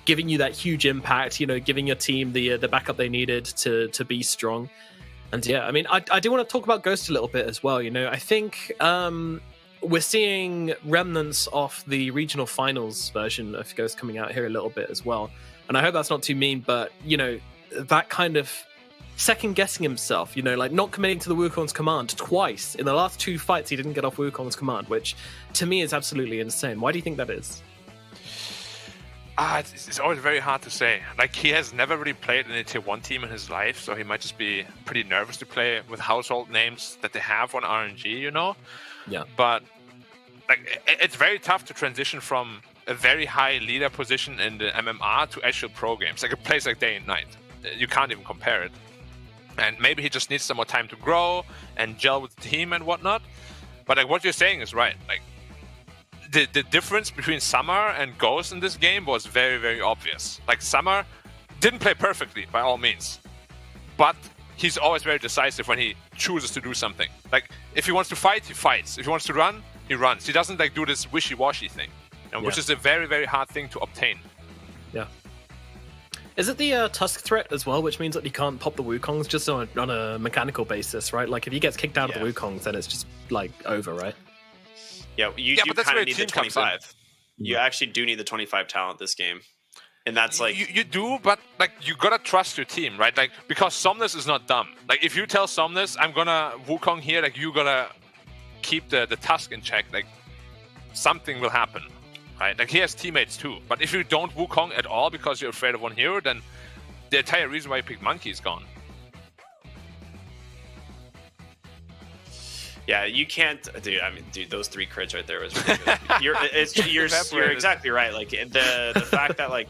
giving you that huge impact, giving your team the backup they needed to be strong. And yeah, I do want to talk about Ghost a little bit as well. I think we're seeing remnants of the regional finals version of Ghost coming out here a little bit as well. And I hope that's not too mean, but that kind of second guessing himself, like not committing to the Wukong's command twice. In the last 2 fights, he didn't get off Wukong's command, which to me is absolutely insane. Why do you think that is? It's always very hard to say. Like, he has never really played in a tier 1 team in his life, so he might just be pretty nervous to play with household names that they have on RNG, Yeah. But like, it's very tough to transition from a very high leader position in the MMR to actual pro games. Like it plays like day and night. You can't even compare it. And maybe he just needs some more time to grow and gel with the team and whatnot. But like what you're saying is right. Like the difference between Summer and Ghost in this game was very, very obvious. Like Summer didn't play perfectly by all means, but he's always very decisive when he chooses to do something. Like if he wants to fight, he fights. If he wants to run, he runs. He doesn't like do this wishy-washy thing, which is a very, very hard thing to obtain. Yeah. Is it the Tusk threat as well, which means that he can't pop the Wukongs just on a mechanical basis, right? Like if he gets kicked out of the Wukongs, then it's just like over, right? Yeah, you do kind of need the 25. You actually do need the 25 talent this game. And that's like... You do, but like you gotta trust your team, right? Like because Somnus is not dumb. Like if you tell Somnus, I'm gonna Wukong here, like you gotta keep the Tusk in check, like something will happen, right? Like he has teammates too. But if you don't Wukong at all because you're afraid of one hero, then the entire reason why you pick Monkey is gone. Yeah, you can't, dude. I mean, dude, those 3 crits right there was really good. You're exactly right. Like the fact that like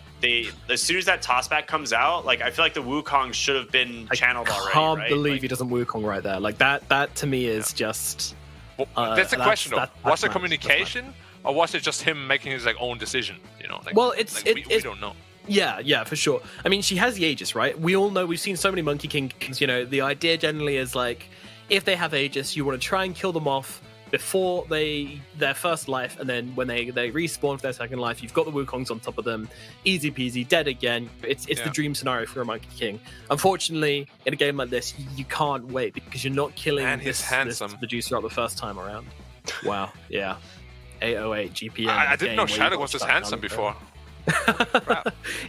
as soon as that tossback comes out, like I feel like the Wukong should have been channeled already. I can't believe he doesn't Wukong right there. Like that to me is just. Well, that's the question though. Was it communication or was it just him making his like own decision? You know. Like, well, we don't know. Yeah, for sure. I mean, she has the Aegis, right? We all know. We've seen so many Monkey Kings. You know, the idea generally is like, if they have Aegis, you want to try and kill them off before their first life, and then when they respawn for their second life, you've got the Wukongs on top of them, easy peasy, dead again. It's the dream scenario for a Monkey King. Unfortunately, in a game like this, you can't wait because you're not killing this producer up the first time around. Wow, yeah, 808 GPM. I didn't know Shadow was this handsome before.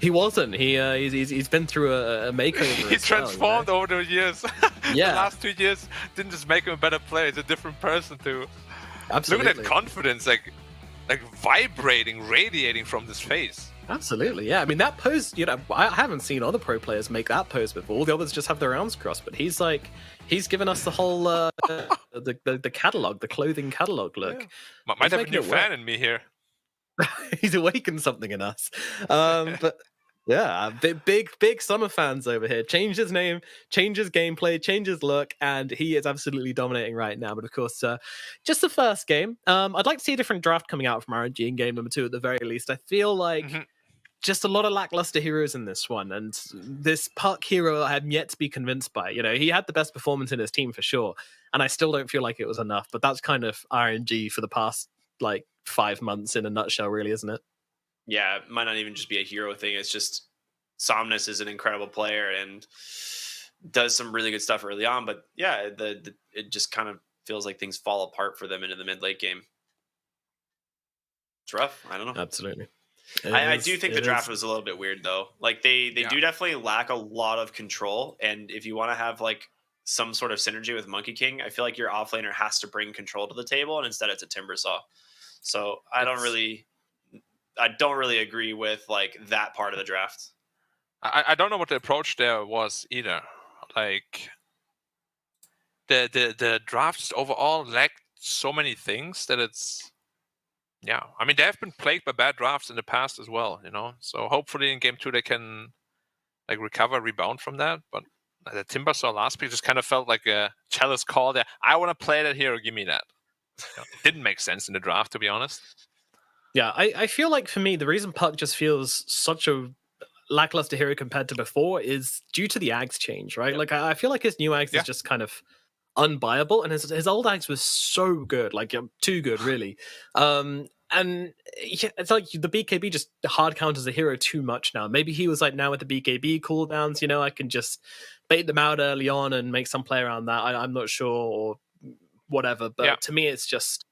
He wasn't. He's been through a makeover. He transformed over the years. Yeah, the last 2 years didn't just make him a better player. He's a different person too. Absolutely. Look at that confidence, like vibrating, radiating from this face. Absolutely, yeah. I mean that pose. You know, I haven't seen other pro players make that pose before. All the others just have their arms crossed, but he's given us the whole the catalog, the clothing catalog look. Yeah. Might have a new fan in me here. He's awakened something in us. But yeah, big Summer fans over here. Change his name, change his gameplay, change his look, and he is absolutely dominating right now. But of course, just the first game. I'd like to see a different draft coming out from RNG in game number 2 at the very least. I feel like just a lot of lackluster heroes in this one, and this Puck hero I'm yet to be convinced by. You know, he had the best performance in his team for sure, and I still don't feel like it was enough. But that's kind of RNG for the past 5 months in a nutshell, really, isn't it? Yeah, it might not even just be a hero thing. It's just Somnus is an incredible player and does some really good stuff early on. But yeah, it just kind of feels like things fall apart for them into the mid-late game. It's rough. I don't know. Absolutely. I do think the draft was a little bit weird, though. Like they do definitely lack a lot of control. And if you want to have some sort of synergy with Monkey King, I feel like your offlaner has to bring control to the table, and instead it's a Timbersaw. So I don't really agree with that part of the draft. I don't know what the approach there was either. Like the drafts overall lacked so many things that it's I mean, they have been plagued by bad drafts in the past as well, you know. So hopefully in game 2 they can rebound from that. But the Timbersaw last pick just kind of felt like a Chalice call there. I want to play that hero, give me that. It didn't make sense in the draft, to be honest. Yeah, I feel like for me, the reason Puck just feels such a lackluster hero compared to before is due to the Ags change, right? Like, I feel like his new Ags is just kind of unbuyable, and his old Ags was so good, too good, really. And it's like the BKB just hard counters a hero too much now. Maybe he was now with the BKB cooldowns, you know, I can just bait them out early on and make some play around that. I'm not sure, or whatever, but to me it's just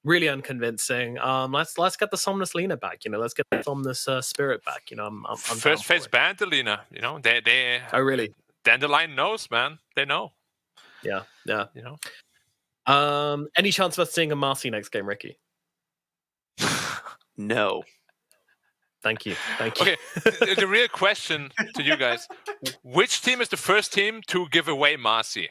really unconvincing. Let's get the Somnus Lina back, you know. Let's get the Somnus Spirit back, you know. I'm first phase banned the Lina, you know. They oh really? Dandelion knows, man. They know. Yeah. You know. Any chance of us seeing a Marcy next game, Ricky? No. Thank you. Okay, the real question to you guys: which team is the first team to give away Marcy?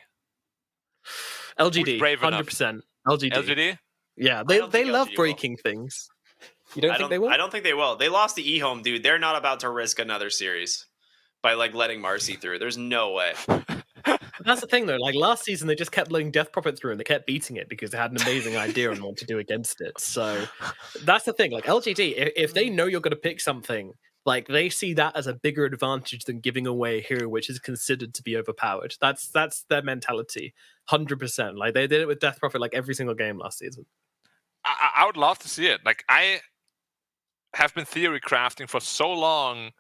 LGD, 100%. LGD. LGD? Yeah, they love breaking things. You don't think they will? I don't think they will. They lost the eHome, dude. They're not about to risk another series by like letting Marcy through. There's no way. That's the thing, though. Like last season, they just kept letting Death Prophet through, and they kept beating it because they had an amazing idea on what to do against it. So that's the thing. Like LGD, if they know you're going to pick something, like they see that as a bigger advantage than giving away a hero which is considered to be overpowered. That's their mentality, 100%. Like they did it with Death Prophet like every single game last season. I would love to see it. Like I have been theory crafting for so long.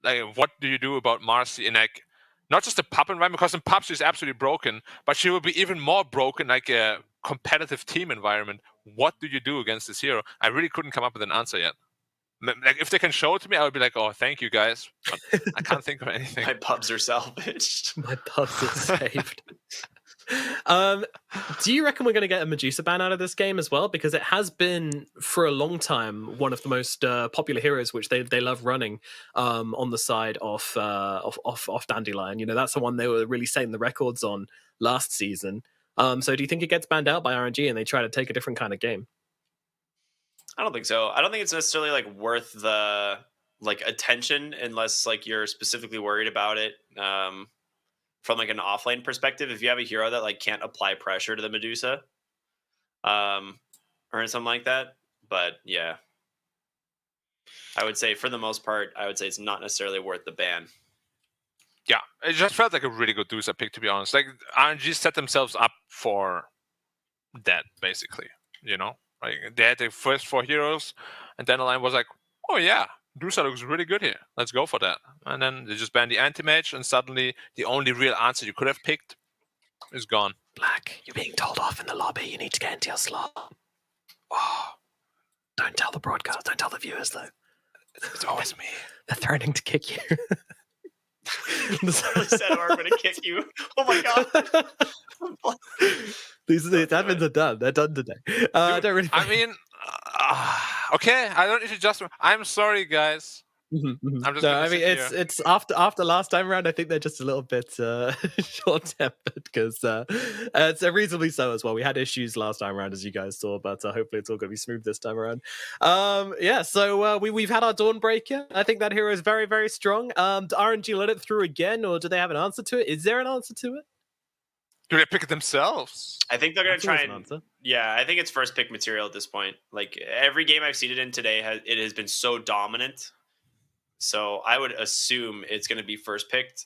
Like, what do you do about Marcy in like not just a pub environment, because in pubs she's absolutely broken, but she will be even more broken like a competitive team environment. What do you do against this hero? I really couldn't come up with an answer yet. Like if they can show it to me, I would be like, oh, thank you guys. But I can't think of anything. My pubs are salvaged. My pubs are saved. Do you reckon we're going to get a Medusa ban out of this game as well? Because it has been for a long time one of the most popular heroes, which they love running on the side of Dandelion. You know, that's the one they were really setting the records on last season. So do you think it gets banned out by RNG and they try to take a different kind of game? I don't think so. I don't think it's necessarily like worth the like attention unless like you're specifically worried about it. From like an offlane perspective, if you have a hero that like can't apply pressure to the Medusa, or something like that. But yeah, I would say for the most part, I would say it's not necessarily worth the ban. Yeah, it just felt like a really good Dusa pick, to be honest. Like RNG set themselves up for that, basically. You know, like they had the first 4 heroes, and Dandelion was like, "Oh yeah, Dusa looks really good here. Let's go for that." And then they just banned the anti-mage, and suddenly the only real answer you could have picked is gone. Black, you're being told off in the lobby. You need to get into your slot. Oh, don't tell the broadcast. Don't tell the viewers, though. It's always me. They're threatening to kick you. They said we're going to kick you. Oh my god. These admins are done. They're done today. I don't really. I mean, okay. I don't need to just. I'm sorry, guys. I'm just. No, I mean it's after last time around. I think they're just a little bit short-tempered because it's reasonably so as well. We had issues last time around, as you guys saw, but hopefully it's all going to be smooth this time around. Yeah. So we've had our Dawnbreaker. I think that hero is very, very strong. Do RNG let it through again, or do they have an answer to it? Is there an answer to it? Do they pick it themselves? I think they're going to try and answer. Yeah, I think it's first pick material at this point. Like every game I've seen it in today, it has been so dominant. So I would assume it's going to be first picked.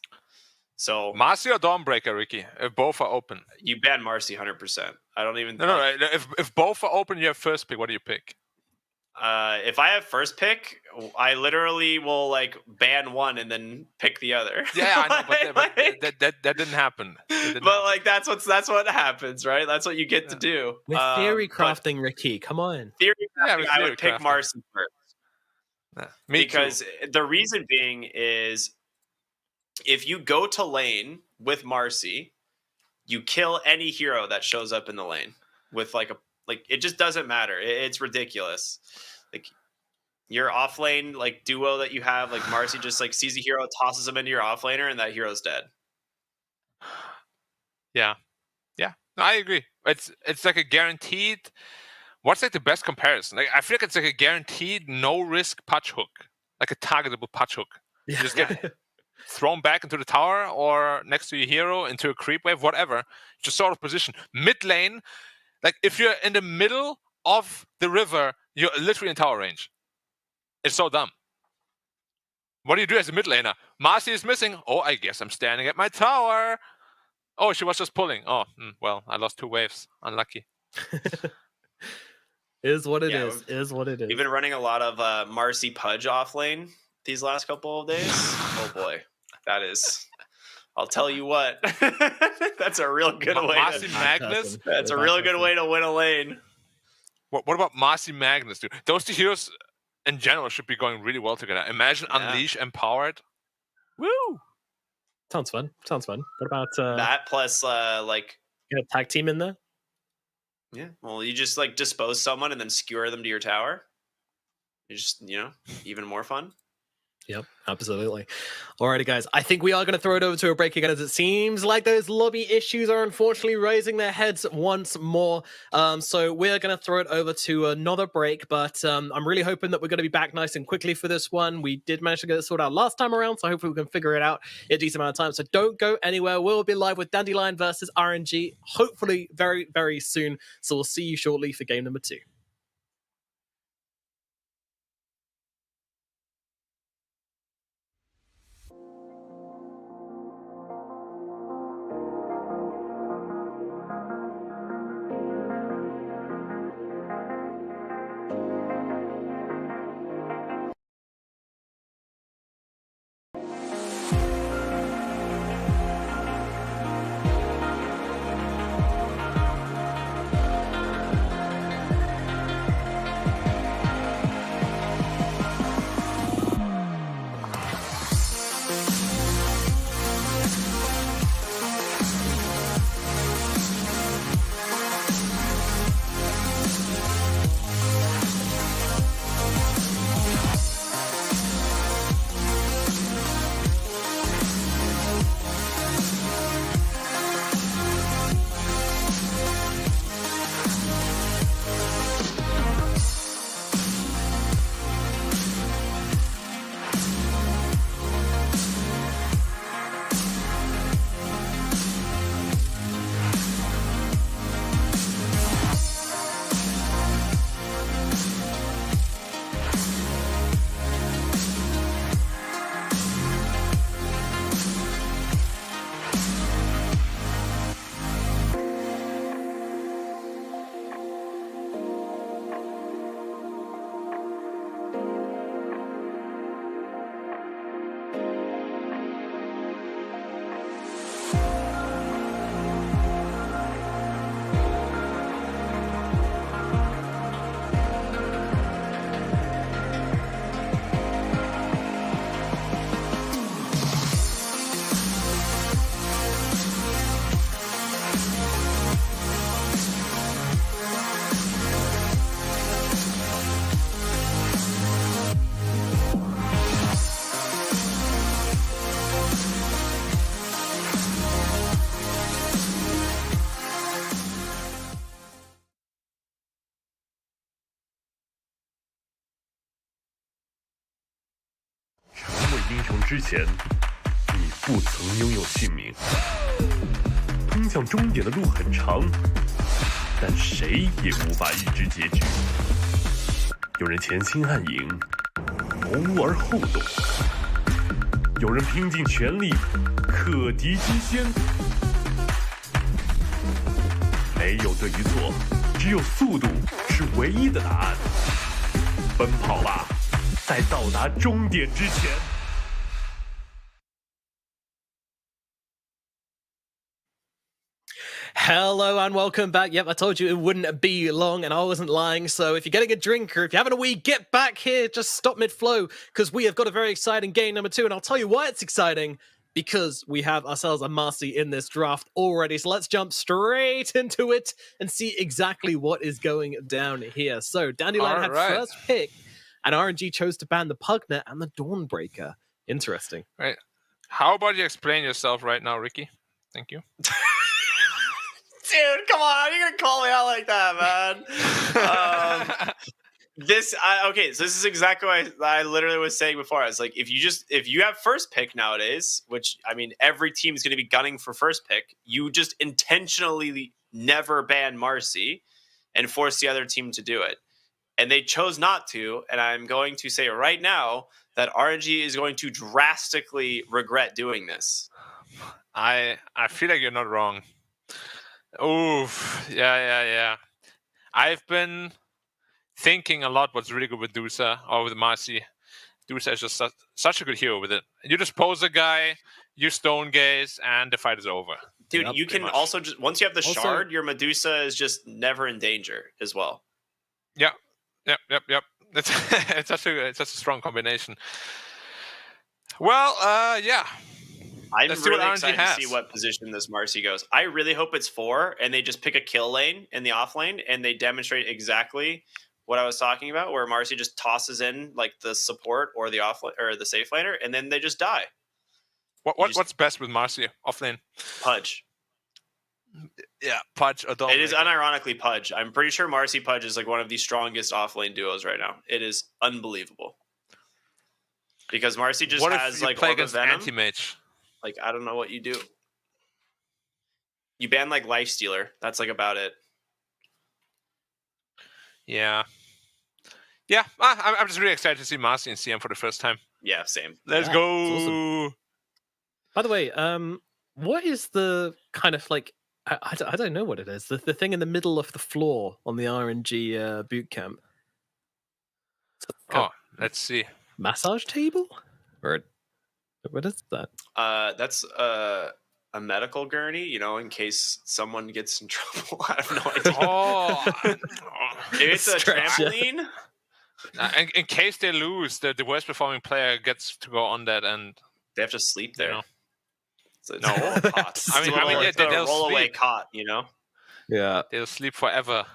So Marcy or Dawnbreaker, Ricky? If both are open, you ban Marcy 100%. I don't even. No. If both are open, you have first pick. What do you pick? If I have first pick, I literally will like ban one and then pick the other. Yeah, I know, but that didn't happen. Like that's what happens, right? That's what you get to do. We're theory crafting, Ricky. Come on. Theory crafting, I would theory pick crafting. Marcy first. Because the reason being is if you go to lane with Marcy, you kill any hero that shows up in the lane with it just doesn't matter. It's ridiculous. Like your off lane like duo that you have, like Marcy just like sees a hero, tosses him into your off laner, and that hero's dead. Yeah. No, I agree. It's like a guaranteed. What's like the best comparison? Like I feel like it's like a guaranteed no risk patch hook, like a targetable patch hook. You just get thrown back into the tower or next to your hero into a creep wave, whatever. Just sort of position mid lane. Like if you're in the middle of the river, you're literally in tower range. It's so dumb. What do you do as a mid laner? Marcy is missing. Oh, I guess I'm standing at my tower. Oh, she was just pulling. Oh, well, I lost 2 waves. Unlucky. Is what it is. Is what it is. We've been running a lot of Marcy Pudge off lane these last couple of days. Oh boy, that is. I'll tell you what. That's a real good way. Marcy Magnus. That's a real good way to win a lane. What about Marcy Magnus, dude? Those 2 heroes in general should be going really well together. Imagine Unleash Empowered. Woo! Sounds fun. What about that plus like get a tag team in there? Yeah. Well, you just like dispose someone and then skewer them to your tower. You just, even more fun. Yep, absolutely. Alrighty, guys. I think we are going to throw it over to a break again, as it seems like those lobby issues are unfortunately raising their heads once more. So we're going to throw it over to another break, but I'm really hoping that we're going to be back nice and quickly for this one. We did manage to get it sorted out last time around, so hopefully we can figure it out in a decent amount of time. So don't go anywhere. We'll be live with Dandelion versus RNG, hopefully very, very soon. So we'll see you shortly for game number 2.英雄之前，你不曾拥有姓名。通向终点的路很长，但谁也无法预知结局。有人前倾暗影，谋而后动；有人拼尽全力，克敌机先。没有对与错，只有速度是唯一的答案。奔跑吧，在到达终点之前。Hello and welcome back. Yep, I told you it wouldn't be long and I wasn't lying. So if you're getting a drink or if you're having a wee, get back here. Just stop mid-flow because we have got a very exciting game number 2. And I'll tell you why it's exciting. Because we have ourselves a Marcy in this draft already. So let's jump straight into it and see exactly what is going down here. So Dandelion had first pick and RNG chose to ban the Pugnet and the Dawnbreaker. Interesting. Right. How about you explain yourself right now, Ricky? Thank you. Dude, come on! You're gonna call me out like that, man. Okay, so this is exactly what I literally was saying before. I was like, if you have first pick nowadays, which I mean, every team is going to be gunning for first pick, you just intentionally never ban Marcy and force the other team to do it. And they chose not to, and I'm going to say right now that RNG is going to drastically regret doing this. I feel like you're not wrong. Oof. Yeah. I've been thinking a lot what's really good with Dusa or with Marcy. Dusa is just such a good hero with it. You just pose a guy, you stone gaze, and the fight is over. Dude, you can also just, once you have the shard, your Medusa is just never in danger as well. Yep. It's such a strong combination. Well, yeah. I'm really excited to see what position this Marcy goes. I really hope it's 4, and they just pick a kill lane in the off lane, and they demonstrate exactly what I was talking about, where Marcy just tosses in like the support or the or the safe laner, and then they just die. What's best with Marcy offlane? Pudge. Yeah, Pudge or Dawnbreaker. It is unironically Pudge. I'm pretty sure Marcy Pudge is like one of the strongest offlane duos right now. It is unbelievable. Because Marcy just has like play Orb of against Venom. anti-mage? Like, I don't know what you do. You ban like Lifestealer. That's like about it. Yeah. Yeah, I'm just really excited to see Marcy in CM for the first time. Yeah, same. Let's go. Awesome. By the way, what is the kind of like, I don't know what it is. The thing in the middle of the floor on the RNG boot camp. Oh, let's see. Massage table? Or what is that? That's a medical gurney, you know, in case someone gets in trouble. I have no idea. Oh, It's a trampoline. in case they lose, the worst performing player gets to go on that, and They have to sleep there. You know. So No. cot. I mean, yeah, they'll roll away sleep. cot, you know. Yeah. They'll sleep forever.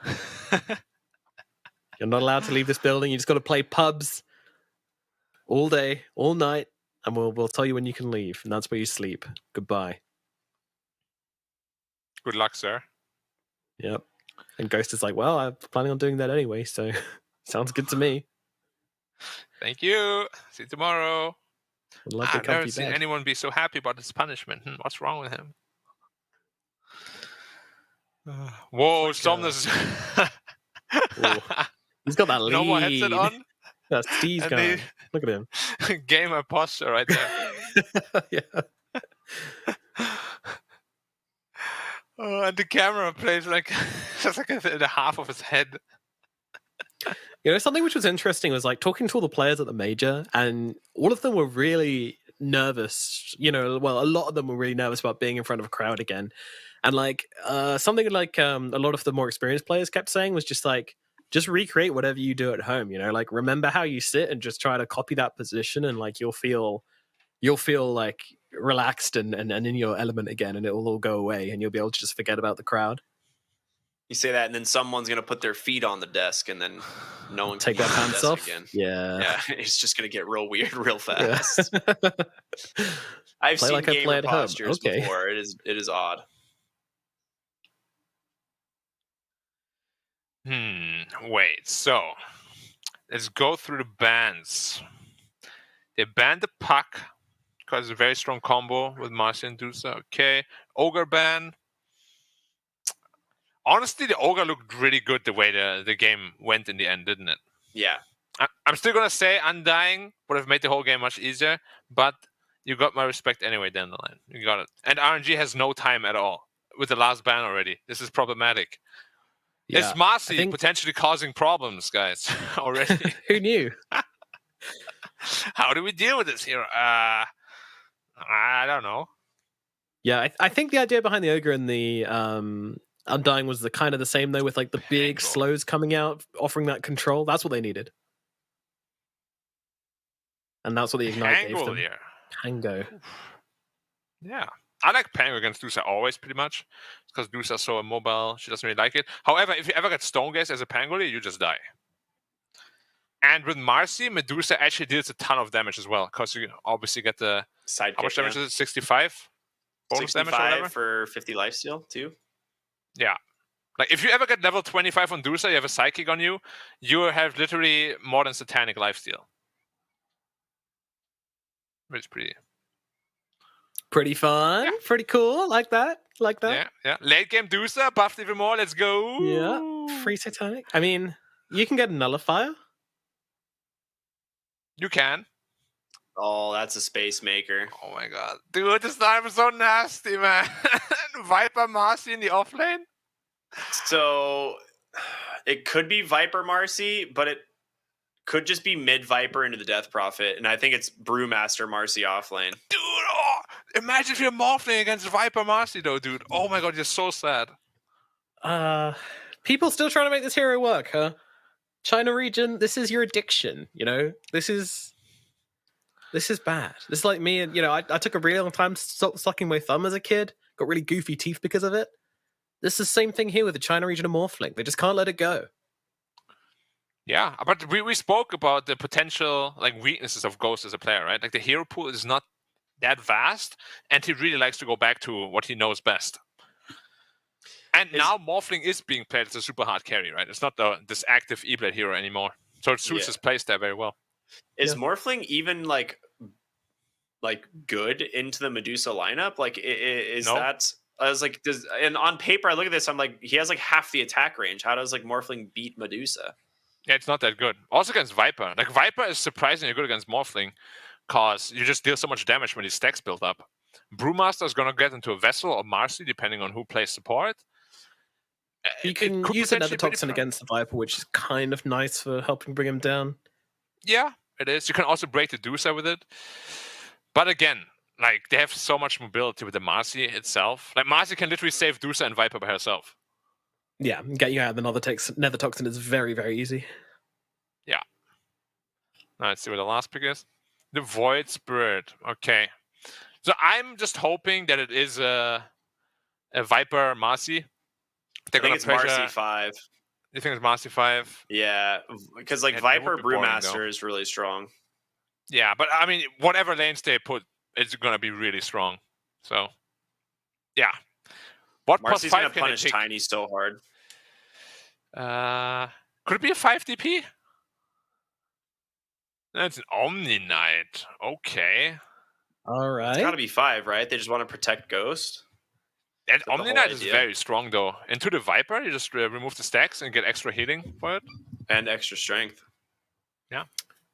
You're not allowed to leave this building. You just got to play pubs all day, all night, and we'll tell you when you can leave, and that's where you sleep. Goodbye. Good luck, sir. Yep. And Ghost is like, well, I'm planning on doing that anyway, so sounds good to me. Thank you. See you tomorrow. Would love to I've never comfy seen bed. anyone be so happy about his punishment. What's wrong with him? Whoa, like, Somnus. He's got that lead. No more headset on. That's Steve's And guy. Look at him. Gamer posture right there. Yeah. Oh, and the camera plays like just like the half of his head. You know, something which was interesting was like talking to all the players at the major, and all of them were really nervous. You know, well, a lot of them were really nervous about being in front of a crowd again. And like something like a lot of the more experienced players kept saying was just like, just recreate whatever you do at home. You know, like remember how you sit and just try to copy that position, and like you'll feel like relaxed and in your element again, and it will all go away, and you'll be able to just forget about the crowd. You say that, and then someone's gonna put their feet on the desk, and then no one Take can their use the pants desk off again. Yeah. It's just gonna get real weird real fast. Yeah. I've Play seen like I play gamer at home. postures Okay. before. It is odd. Wait, so let's go through the bans. They banned the Puck because it's a very strong combo with Marcy and Dusa. Okay. Ogre ban. Honestly, the Ogre looked really good the way the game went in the end, didn't it? Yeah. I'm still going to say Undying would have made the whole game much easier, but you got my respect anyway, Dandelion. You got it. And RNG has no time at all with the last ban already. This is problematic. Yeah, It's Marcy I think- potentially causing problems, guys, already. Who knew? How do we deal with this here? I don't know. Yeah, I think the idea behind the Ogre and the Undying was the kind of the same though, with like the big Pango. slows coming out, offering that control. That's what they needed, and that's what the Ignite gave Pango them. here. Pango. Yeah. I like Pango against Dusa always, pretty much, because Dusa's so immobile. She doesn't really like it. However, if you ever get Stone Gaze as a Pangoli, you just die. And with Marcy, Medusa actually deals a ton of damage as well, because you obviously get the... Side How much damage is it? 65? Bonus damage or 65 whatever? for 50 lifesteal too. Yeah. Like, if you ever get level 25 on Dusa, you have a Psychic on you, you have literally more than Satanic lifesteal. Which is Pretty fun. Yeah. Pretty cool. Like that. Yeah. Late game Dusa, buffed even more, let's go! Yeah. Free Satanic. I mean, you can get a Nullifier. You can. Oh, that's a space maker. Oh my god. Dude, this time is so nasty, man. Viper Marcy in the offlane? So it could be Viper Marcy, but it could just be mid Viper into the Death Prophet, and I think it's Brewmaster Marcy offlane. Dude, imagine if you're morphling against Viper Marcy, though, dude. Oh my god, you're so sad. People still trying to make this hero work, huh? China region, this is your addiction, you know? This is bad. This is like me, and you know, I took a really long time sucking my thumb as a kid, got really goofy teeth because of it. This is the same thing here with the China region of Morphling. They just can't let it go. Yeah, but we spoke about the potential like weaknesses of Ghost as a player, right? Like the hero pool is not that vast, and he really likes to go back to what he knows best. And now Morphling is being played as a super hard carry, right? It's not this active E-Blade hero anymore. So it suits his place there very well. Is Morphling even like good into the Medusa lineup? Like, is that? I was like, and on paper, I look at this, I'm like, he has like half the attack range. How does like Morphling beat Medusa? Yeah, it's not that good. Also against Viper. Like, Viper is surprisingly good against Morphling, because you just deal so much damage when these stacks build up. Brewmaster is going to get into a Vessel or Marcy, depending on who plays support. You can use another Toxin against the Viper, which is kind of nice for helping bring him down. Yeah, it is. You can also break the Dusa with it. But again, like, they have so much mobility with the Marcy itself. Like, Marcy can literally save Dusa and Viper by herself. Yeah, getting out of the Nether Toxin is very, very easy. Yeah. Now let's see what the last pick is. The Void Spirit. Okay. So I'm just hoping that it is a Viper Marcy. I think it's Marcy 5. You think it's Marcy 5? Yeah, because like Viper Brewmaster is really strong. Yeah, but I mean, whatever lanes they put, it's going to be really strong. So, yeah. What Marcy's going to punish Tiny so hard. Could it be a 5 DP? That's an Omni Knight. Okay. All right. It's got to be 5, right? They just want to protect Ghost. And Omni Knight is very strong, though. Into the Viper, you just remove the stacks and get extra healing for it. And extra strength. Yeah.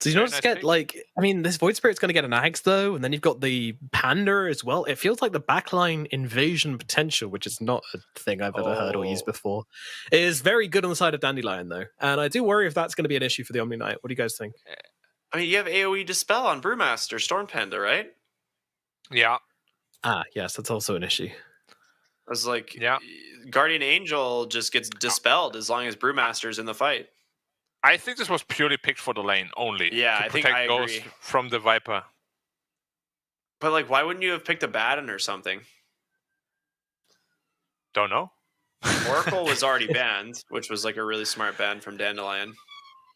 So you just get, like, I mean, this Void Spirit's going to get an Axe, though, and then you've got the Panda as well. It feels like the backline invasion potential, which is not a thing I've ever heard or used before, is very good on the side of Dandelion, though. And I do worry if that's going to be an issue for the Omni Knight. What do you guys think? I mean, you have AoE Dispel on Brewmaster, Storm Panda, right? Yeah. Ah, yes, that's also an issue. I was like, Guardian Angel just gets dispelled as long as Brewmaster's in the fight. I think this was purely picked for the lane only. Yeah, I think I agree. From the Viper. But like, why wouldn't you have picked a Batten or something? Don't know. Oracle was already banned, which was like a really smart ban from Dandelion.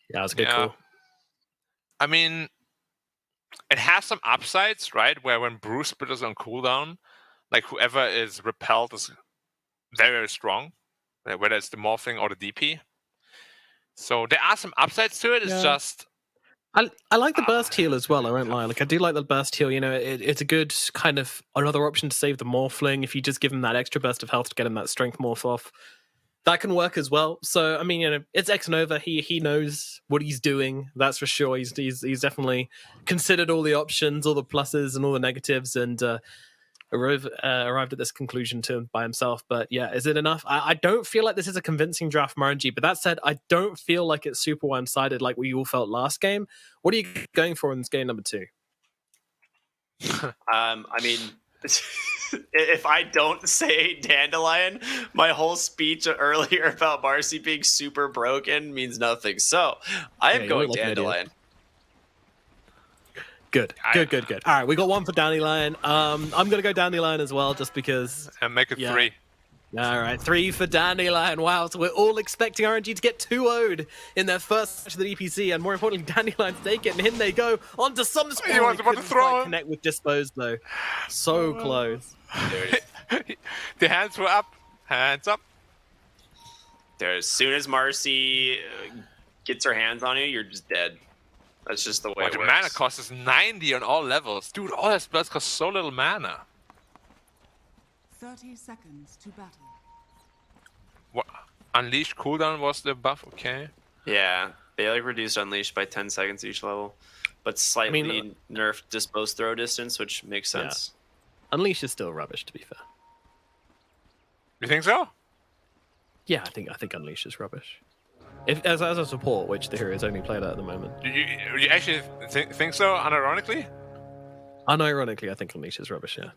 Yeah, it was a good call. I mean, it has some upsides, right? Where when Brew Spirit is on cooldown, like whoever is repelled is very, very strong, whether it's the Morphling or the DP. So there are some upsides to it. It's just... I like the burst heal as well, I won't lie. Like, I do like the burst heal. You know, it's a good kind of another option to save the Morphling. If you just give him that extra burst of health to get him that strength morph off, that can work as well. So, I mean, you know, it's X-Nova. He knows what he's doing, that's for sure. He's definitely considered all the options, all the pluses and all the negatives, and arrived at this conclusion by himself. But yeah, is it enough? I don't feel like this is a convincing draft from RNG, but that said, I don't feel like it's super one-sided like we all felt last game. What are you going for in this game number 2? I mean, if I don't say Dandelion, my whole speech earlier about Marcy being super broken means nothing. So I am going Dandelion. Good. All right, we got one for Dandelion. I'm going to go Dandelion as well, just because. And make it 3. All right, 3 for Dandelion. Wow, so we're all expecting RNG to get 2-0'd in their first match of the DPC, and more importantly, Dandelion's take it, and in they go onto some spawn. He was about to throw. Connect with Dispose, though. So close. The hands were up. Hands up. As soon as Marcy gets her hands on you, you're just dead. That's just the way it works. The mana cost is 90 on all levels. Dude, all that spells cost so little mana. 30 seconds to battle. What? Unleash cooldown was the buff, okay. Yeah, they like reduced Unleash by 10 seconds each level, but slightly nerfed Dispose throw distance, which makes sense. Yeah. Unleash is still rubbish, to be fair. You think so? Yeah, I think Unleash is rubbish. As a support, which the heroes only play that at the moment. You actually think so, unironically? Unironically, I think Unleash is rubbish, yeah.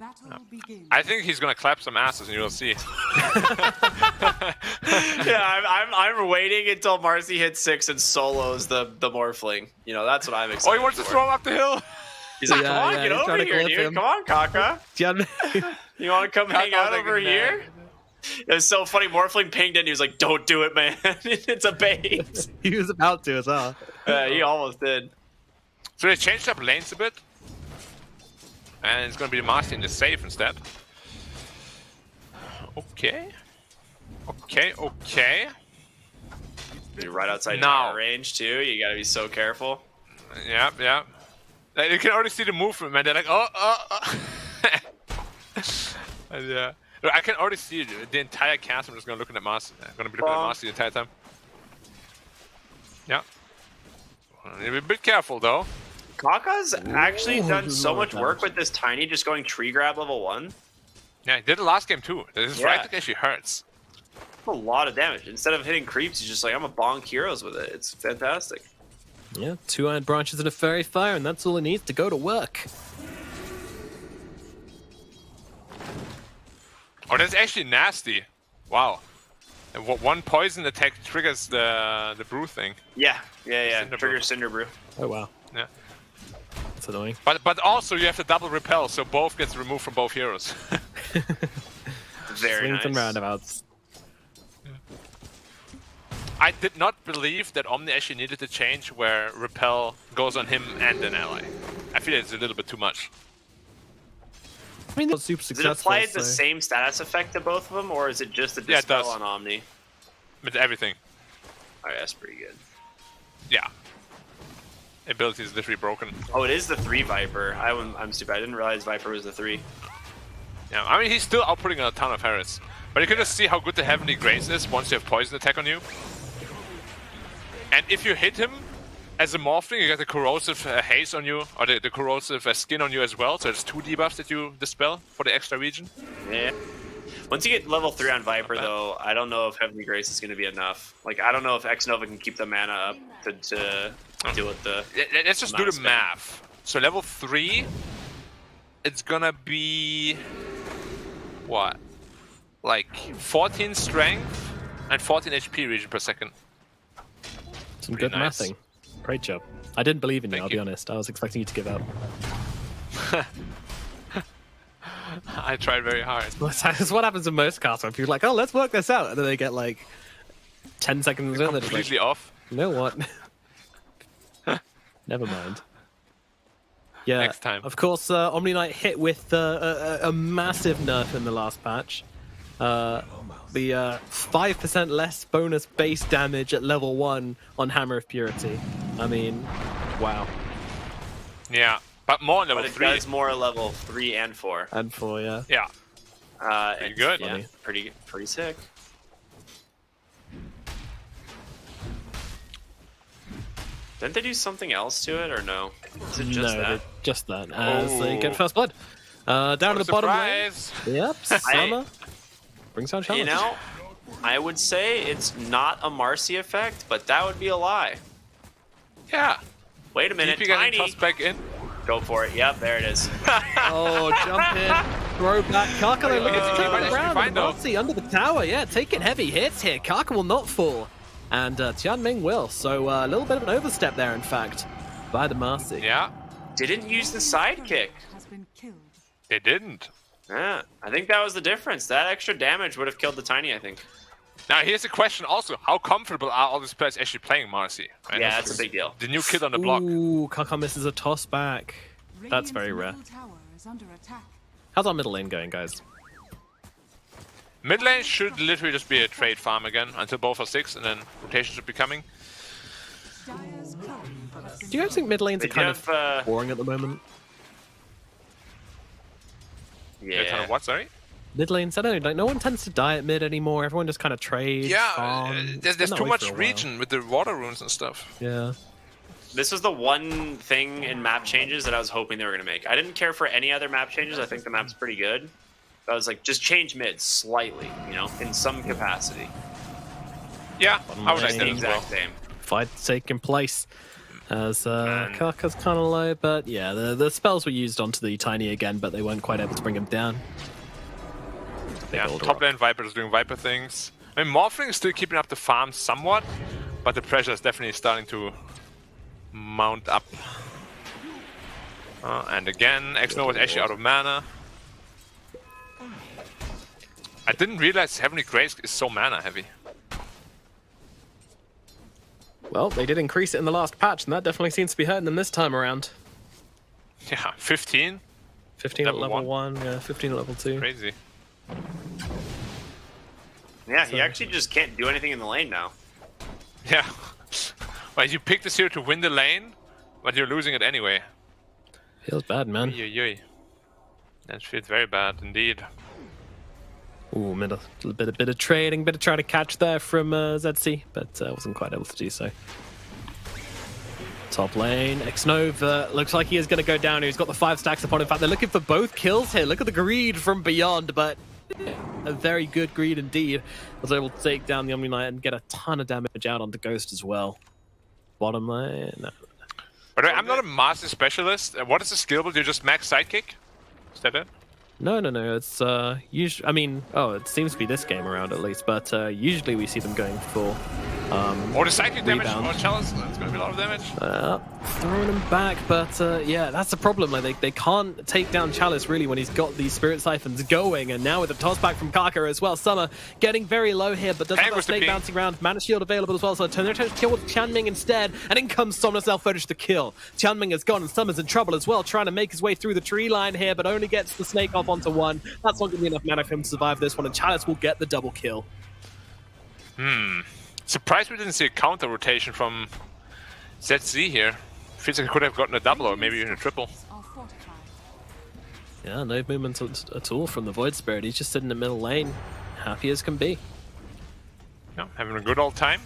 I think he's going to clap some asses and you'll see. Yeah, I'm waiting until Marcy hits 6 and solos the Morphling. You know, that's what I'm excited Oh, he wants to throw him up the hill? He's like, come on, get over here, dude. Come on, Kaka. You want to come hang out over here? It was so funny. Morphling pinged in. He was like, "Don't do it, man. It's a bait." He was about to as well. He almost did. So they changed up lanes a bit. And it's going to be Marcy in the safe instead. Okay. Okay. You're right outside Now. tower range too. You gotta be so careful. Yep. Like, you can already see the movement, man. They're like, oh. And, yeah. Look, I can already see the entire cast. I'm just going to look at Marcy. I'm going to be looking at Marcy the entire time. Yeah. Be a bit careful though. Kaka's actually done so much work with this Tiny just going tree grab level 1. Yeah, he did it last game too. This right click actually hurts. A lot of damage. Instead of hitting creeps, he's just like, I'm gonna bonk heroes with it. It's fantastic. Yeah, 2 iron branches and a fairy fire, and that's all it needs to go to work. Oh, that's actually nasty. Wow. And one poison attack triggers the brew thing. Yeah. Cinder Trigger brew. Cinder Brew. Oh wow, Yeah. that's annoying. But also you have to double repel, so both gets removed from both heroes. Very Swings nice. and roundabouts. I did not believe that Omni actually needed to change where repel goes on him and an ally. I feel it's a little bit too much. I mean, it's super Does it successful. apply the so- same status effect to both of them, or is it just a Yeah, it dispel does. on Omni? With everything. Alright, that's pretty good. Yeah. Ability is literally broken. Oh, it is the 3 Viper. I'm stupid. I didn't realize Viper was the 3. Yeah, I mean he's still outputting a ton of Harris. But you can just see how good the Heavenly Grace is once you have poison attack on you. And if you hit him as a Morphling, you get the corrosive haze on you, or the corrosive skin on you as well. So it's 2 debuffs that you dispel for the extra region. Yeah. Once you get level 3 on Viper, Not bad. though, I don't know if Heavenly Grace is going to be enough. Like, I don't know if X Nova can keep the mana up to deal with the... Let's just do Amount the of math. So level 3, it's gonna be... what? Like 14 strength and 14 HP region per second. Some Pretty good nice. mathing. Great job. I didn't believe in you, Thank I'll you. be honest. I was expecting you to give up. I tried very hard. That's what happens in most casts when people are like, oh, let's work this out. And then they get like 10 seconds in, they're just like, Completely off. you know what? Never mind. Yeah, Next time. Of course, Omni Knight hit with a massive nerf in the last patch. The 5% less bonus base damage at level 1 on Hammer of Purity. I mean, wow. Yeah, but more on level But it 3. does more level 3 and 4. And 4, yeah. Yeah. Pretty good. Yeah, Funny. pretty sick. Didn't they do something else to it, or no? Is it just no, that? just that. As they get Oh. first blood. Down to the bottom lane. Surprise! Yep, Summer. Brings down challenge. You know, I would say it's not a Marcy effect, but that would be a lie. Yeah. Wait a minute, DP getting Tiny. tossed back in. Go for it. Yep, there it is. Oh, jump in. Throw back. Kaka, they look at Might the actually ground. find out. Marcy under the tower. Yeah, taking heavy hits here. Kaka will not fall. And Tianming will. So a little bit of an overstep there, in fact, by the Marcy. Yeah, Didn't use the sidekick. Has been killed. they didn't. Yeah, I think that was the difference. That extra damage would have killed the Tiny, I think. Now here's the question also, how comfortable are all these players actually playing Marcy? Right? Yeah, that's a big deal. The new kid on the block. Ooh, Kaka misses a toss back. That's very rare. Radiant's middle tower is under attack. How's our middle lane going, guys? Mid lane should literally just be a trade farm again until both are 6, and then rotation should be coming. Dire's cult has been Do you guys think mid lanes are Did you kind have, of boring at the moment? Yeah. Kind of what, sorry? Mid lanes, I don't know, like no one tends to die at mid anymore. Everyone just kind of trades. farm. there's Been that too way much for a while. region with the water runes and stuff. Yeah. This was the one thing in map changes that I was hoping they were going to make. I didn't care for any other map changes. I think the map's pretty good. I was like, just change mid slightly, you know, in some capacity. Yeah, I would like lane. that The as well. exact same. Fight taking place as Kaka's kind of low, but yeah, the spells were used onto the Tiny again, but they weren't quite able to bring him down. They Yeah, rolled her top up. lane Viper is doing Viper things. I mean, Morphling is still keeping up the farm somewhat, but the pressure is definitely starting to mount up. And again, X-Nova is actually out of mana. I didn't realize Heavenly Grace is so mana heavy. Well, they did increase it in the last patch, and that definitely seems to be hurting them this time around. Yeah, 15. 15 at level 1, yeah, 15 at level 2. Crazy. Yeah, he actually just can't do anything in the lane now. Yeah. Well, you picked this hero to win the lane, but you're losing it anyway. Feels bad, man. That feels very bad indeed. Ooh, a little bit of trading, bit of trying to catch there from ZC, but wasn't quite able to do so. Top lane, Xnova looks like he is going to go down. He's got the 5 stacks upon him. In fact, they're looking for both kills here. Look at the greed from Beyond, but a very good greed indeed. Was able to take down the Omni Knight and get a ton of damage out onto Ghost as well. Bottom lane, no. By the way, I'm not a master specialist. What is the skill build? You just max sidekick? Is that it? No. It's usually. I mean, it seems to be this game around at least. But usually we see them going for. Or the psychic damage rebound. or chalice. That's going to be a lot of damage. Throwing him back, but yeah, that's the problem. Like they can't take down Chalice really when he's got these Spirit Siphons going, and now with the toss back from Kaka as well. Summer getting very low here, but doesn't have that snake bouncing around. Mana Shield available as well, so turn their kill with Tianming instead, and in comes Somnus Elf-Fetish to kill. Tianming is gone, and Summer's in trouble as well, trying to make his way through the tree line here, but only gets the snake off onto 1. That's not going to be enough mana for him to survive this one, and Chalice will get the double kill. Surprised we didn't see a counter rotation from ZZ here. Feels like he could have gotten a double or maybe even a triple. Yeah, no movement at all from the Void Spirit. He's just sitting in the middle lane, happy as can be. Yeah, having a good old time.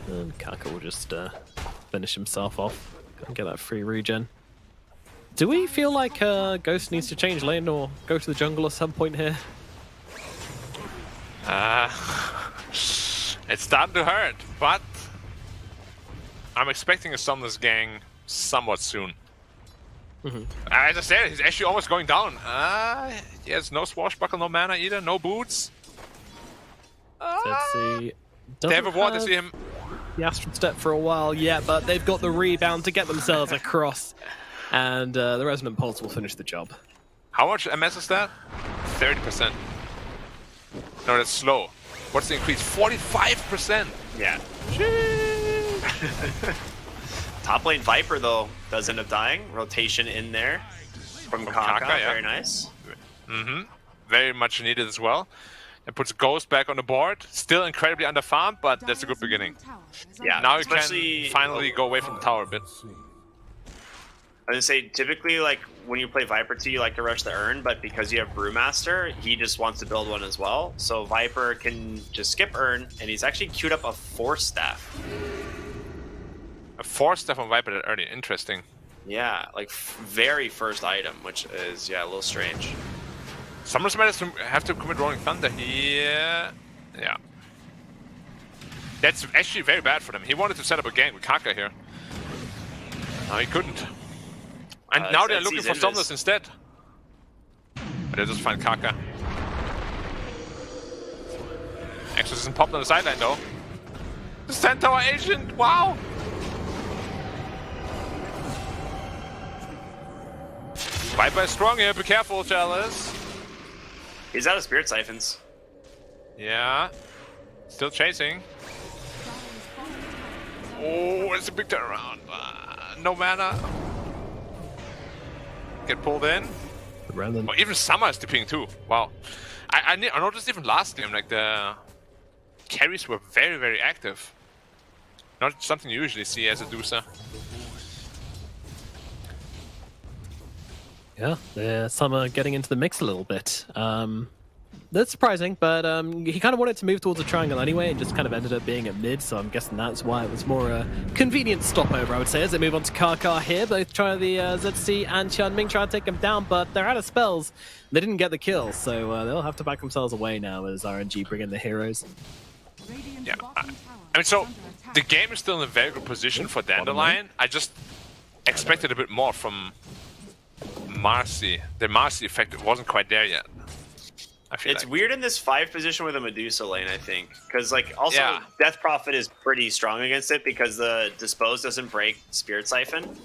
And Kaka will just finish himself off and get that free regen. Do we feel like Ghost needs to change lane or go to the jungle at some point here? It's starting to hurt, but I'm expecting a Summoners gang somewhat soon. As I said, he's actually almost going down. He has no swashbuckle, no mana either, no boots. Let's see. They have a ward to see him. The Astral Step for a while, yeah, but they've got the rebound to get themselves across. And the Resonant Pulse will finish the job. How much MS is that? 30%. No, that's slow. What's the increase? 45%! Yeah. Top lane Viper, though, does end up dying. Rotation in there from Kaka. Yeah. Very nice. Very much needed as well. It puts Ghost back on the board. Still incredibly underfarmed, but that's a good beginning. Yeah, now you can finally go away from the tower a bit. I was gonna say, typically, like, when you play Viper 2, you like to rush the urn, but because you have Brewmaster, he just wants to build one as well. So Viper can just skip urn, and he's actually queued up a Force Staff. A Force Staff on Viper that early. Interesting. Yeah, like, very first item, which is, yeah, a little strange. Summoners might have to commit Rolling Thunder here. Yeah. That's actually very bad for them. He wanted to set up a gang with Kaka here. No, he couldn't. And now they're looking for Somnus instead. But they just find Kaka. Exorcism popped on the sideline though. The Centaur agent, wow! Viper is strong here, be careful, Chalice. He's out of Spirit Siphons. Yeah. Still chasing. Oh, it's a big turnaround. No mana. Get pulled in. Oh, even Summer is dipping too. Wow. I noticed even last game, like the carries were very, very active. Not something you usually see as a Doocer. Yeah, Summer getting into the mix a little bit. That's surprising, but he kind of wanted to move towards a triangle anyway and just kind of ended up being at mid, so I'm guessing that's why it was more a convenient stopover, I would say, as they move on to Kaka here. Both try the ZC and Tianming try to take him down, but they're out of spells. They didn't get the kill, so they'll have to back themselves away now as RNG bring in the heroes. Yeah, I mean, so the game is still in a very good position for Dandelion. I just expected a bit more from Marcy. The Marcy effect wasn't quite there yet. It's weird in this 5 position with a Medusa lane, I think. Because, like, also, Death Prophet is pretty strong against it because the Dispose doesn't break Spirit Siphon.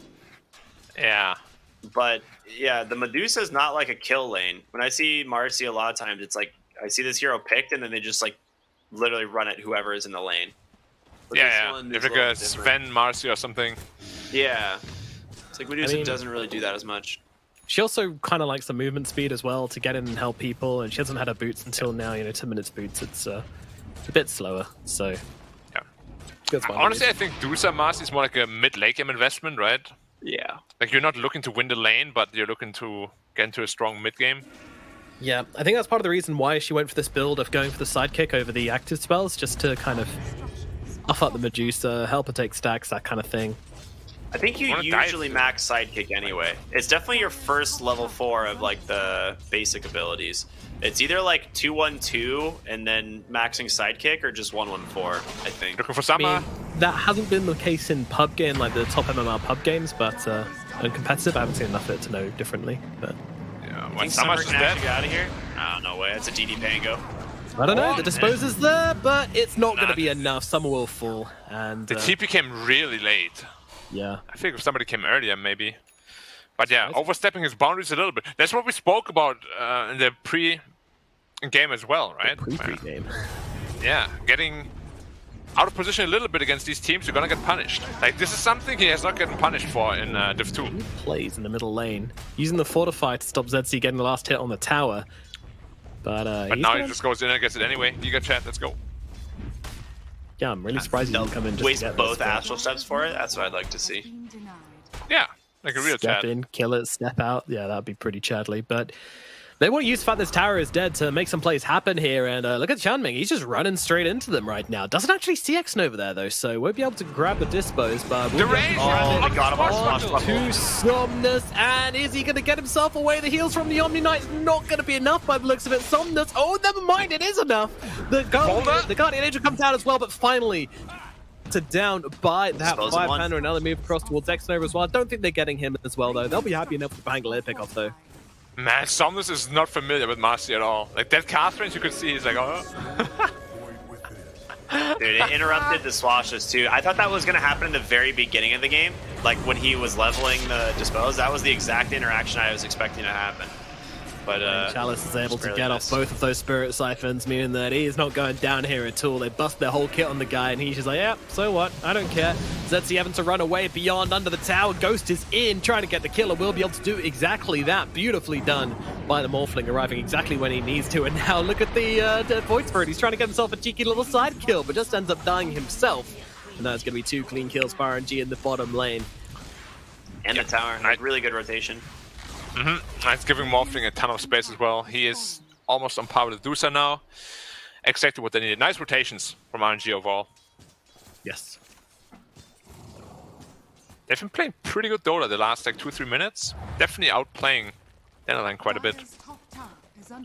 Yeah. But yeah, the Medusa is not like a kill lane. When I see Marcy a lot of times, it's like I see this hero picked and then they just like literally run at whoever is in the lane. But Yeah. If it goes Sven, Marcy, or something. Yeah. It's like Medusa doesn't really do that as much. She also kind of likes the movement speed as well to get in and help people, and she hasn't had her boots until now. 10 minutes boots. It's a bit slower. So yeah. That's honestly, I think Dusa Marcy is more like a mid-late game investment, right? Yeah. Like you're not looking to win the lane, but you're looking to get into a strong mid game. Yeah, I think that's part of the reason why she went for this build of going for the sidekick over the active spells, just to kind of buff up the Medusa, help her take stacks, that kind of thing. I think you usually max sidekick anyway. It's definitely your first level 4 of like the basic abilities. It's either like 2-1-2 and then maxing sidekick, or just 1-1-4. I think. Looking for Sama. That hasn't been the case in pub game, like the top MMR pub games, but in competitive, I haven't seen enough of it to know differently. But yeah, when Summer can actually get out of here? Oh, no way. That's a DD Pango. I don't know. The dispose is there, but it's not going to be enough. Summer will fall, and the TP came really late. Yeah, I think if somebody came earlier, maybe. But yeah, overstepping his boundaries a little bit. That's what we spoke about in the pre-game as well, right? Pre-game. Yeah, getting out of position a little bit against these teams, you're gonna get punished. Like this is something he has not gotten punished for in Div 2. He plays in the middle lane, using the Fortify to stop ZC getting the last hit on the tower. But now he just goes in and gets it anyway. Giga chat, let's go. Yeah, I'm really surprised he didn't come in just waste to get both this, astral steps for it. That's what I'd like to see. Yeah, like a real step chat. in, kill it, step out. Yeah, that'd be pretty Chadley. But they want to use the fact this tower is dead to make some plays happen here. And look at Chanming. He's just running straight into them right now. Doesn't actually see X over there, though, so won't be able to grab the dispose. But the range! They got him on to Somnus. And is he going to get himself away? The heals from the Omni Knight's not going to be enough by the looks of it. Somnus. Oh, never mind. It is enough. The Guardian Angel comes out as well, but finally to down by that 5-hander. Another move across towards X-Nova as well. I don't think they're getting him as well, though. They'll be happy enough with the Bangalore pick off, though. Man, Somnus is not familiar with Marcy at all. Like that cast range, you could see he's like, oh. Dude, it interrupted the swashes too. I thought that was going to happen in the very beginning of the game. Like when he was leveling the dispose, that was the exact interaction I was expecting to happen. But Chalice is able to get off both of those spirit siphons, meaning that he is not going down here at all. They bust their whole kit on the guy, and he's just like, yeah, so what? I don't care. Zetzi having to run away beyond under the tower. Ghost is in, trying to get the kill, and will be able to do exactly that. Beautifully done by the Morphling, arriving exactly when he needs to. And now look at the Void Spirit. He's trying to get himself a cheeky little side kill, but just ends up dying himself. And that's going to be 2 clean kills for RNG in the bottom lane. And the tower. Like, really good rotation. It's giving Morphling a ton of space as well. He is almost on par with Dusa now. Exactly what they needed. Nice rotations from RNG overall. Yes. They've been playing pretty good Dota the last like 2-3 minutes. Definitely outplaying Dandelion quite a bit.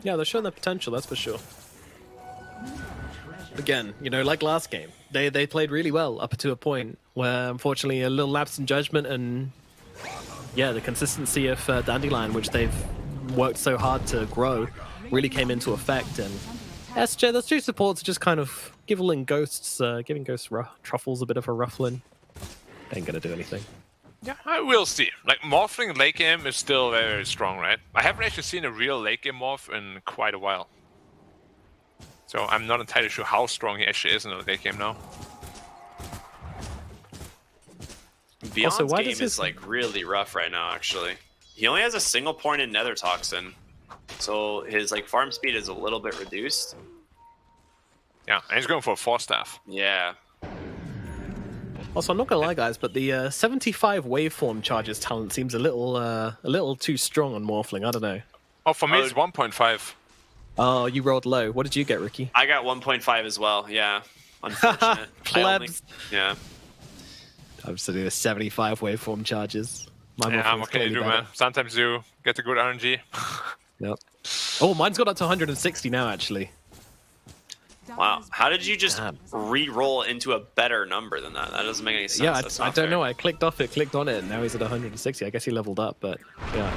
Yeah, they're showing their potential, that's for sure. Again, like last game, they played really well up to a point where unfortunately a little lapse in judgment and yeah, the consistency of Dandelion, which they've worked so hard to grow, really came into effect. And SJ, those 2 supports are just kind of giving Ghosts Truffles a bit of a ruffling. Ain't gonna do anything. Yeah, I will see. Like, Morphling late game is still very, very strong, right? I haven't actually seen a real late game morph in quite a while. So I'm not entirely sure how strong he actually is in the late game now. Beyond's game is like really rough right now, actually. He only has a single point in Nether Toxin, so his like farm speed is a little bit reduced. Yeah, and he's going for a 4-staff. Yeah. Also, I'm not gonna lie, guys, but the 75 waveform charges talent seems a little too strong on Morphling. I don't know. Oh, for me it's 1.5. Oh, you rolled low. What did you get, Ricky? I got 1.5 as well. Yeah. Unfortunate. Plebs. Yeah. I'm still doing 75 waveform charges. I'm okay to do, man. Sometimes you get a good RNG. Yep. Oh, mine's got up to 160 now, actually. Wow. How did you just re-roll into a better number than that? That doesn't make any sense. Yeah, I don't know. I clicked off it, clicked on it, and now he's at 160. I guess he leveled up, but yeah.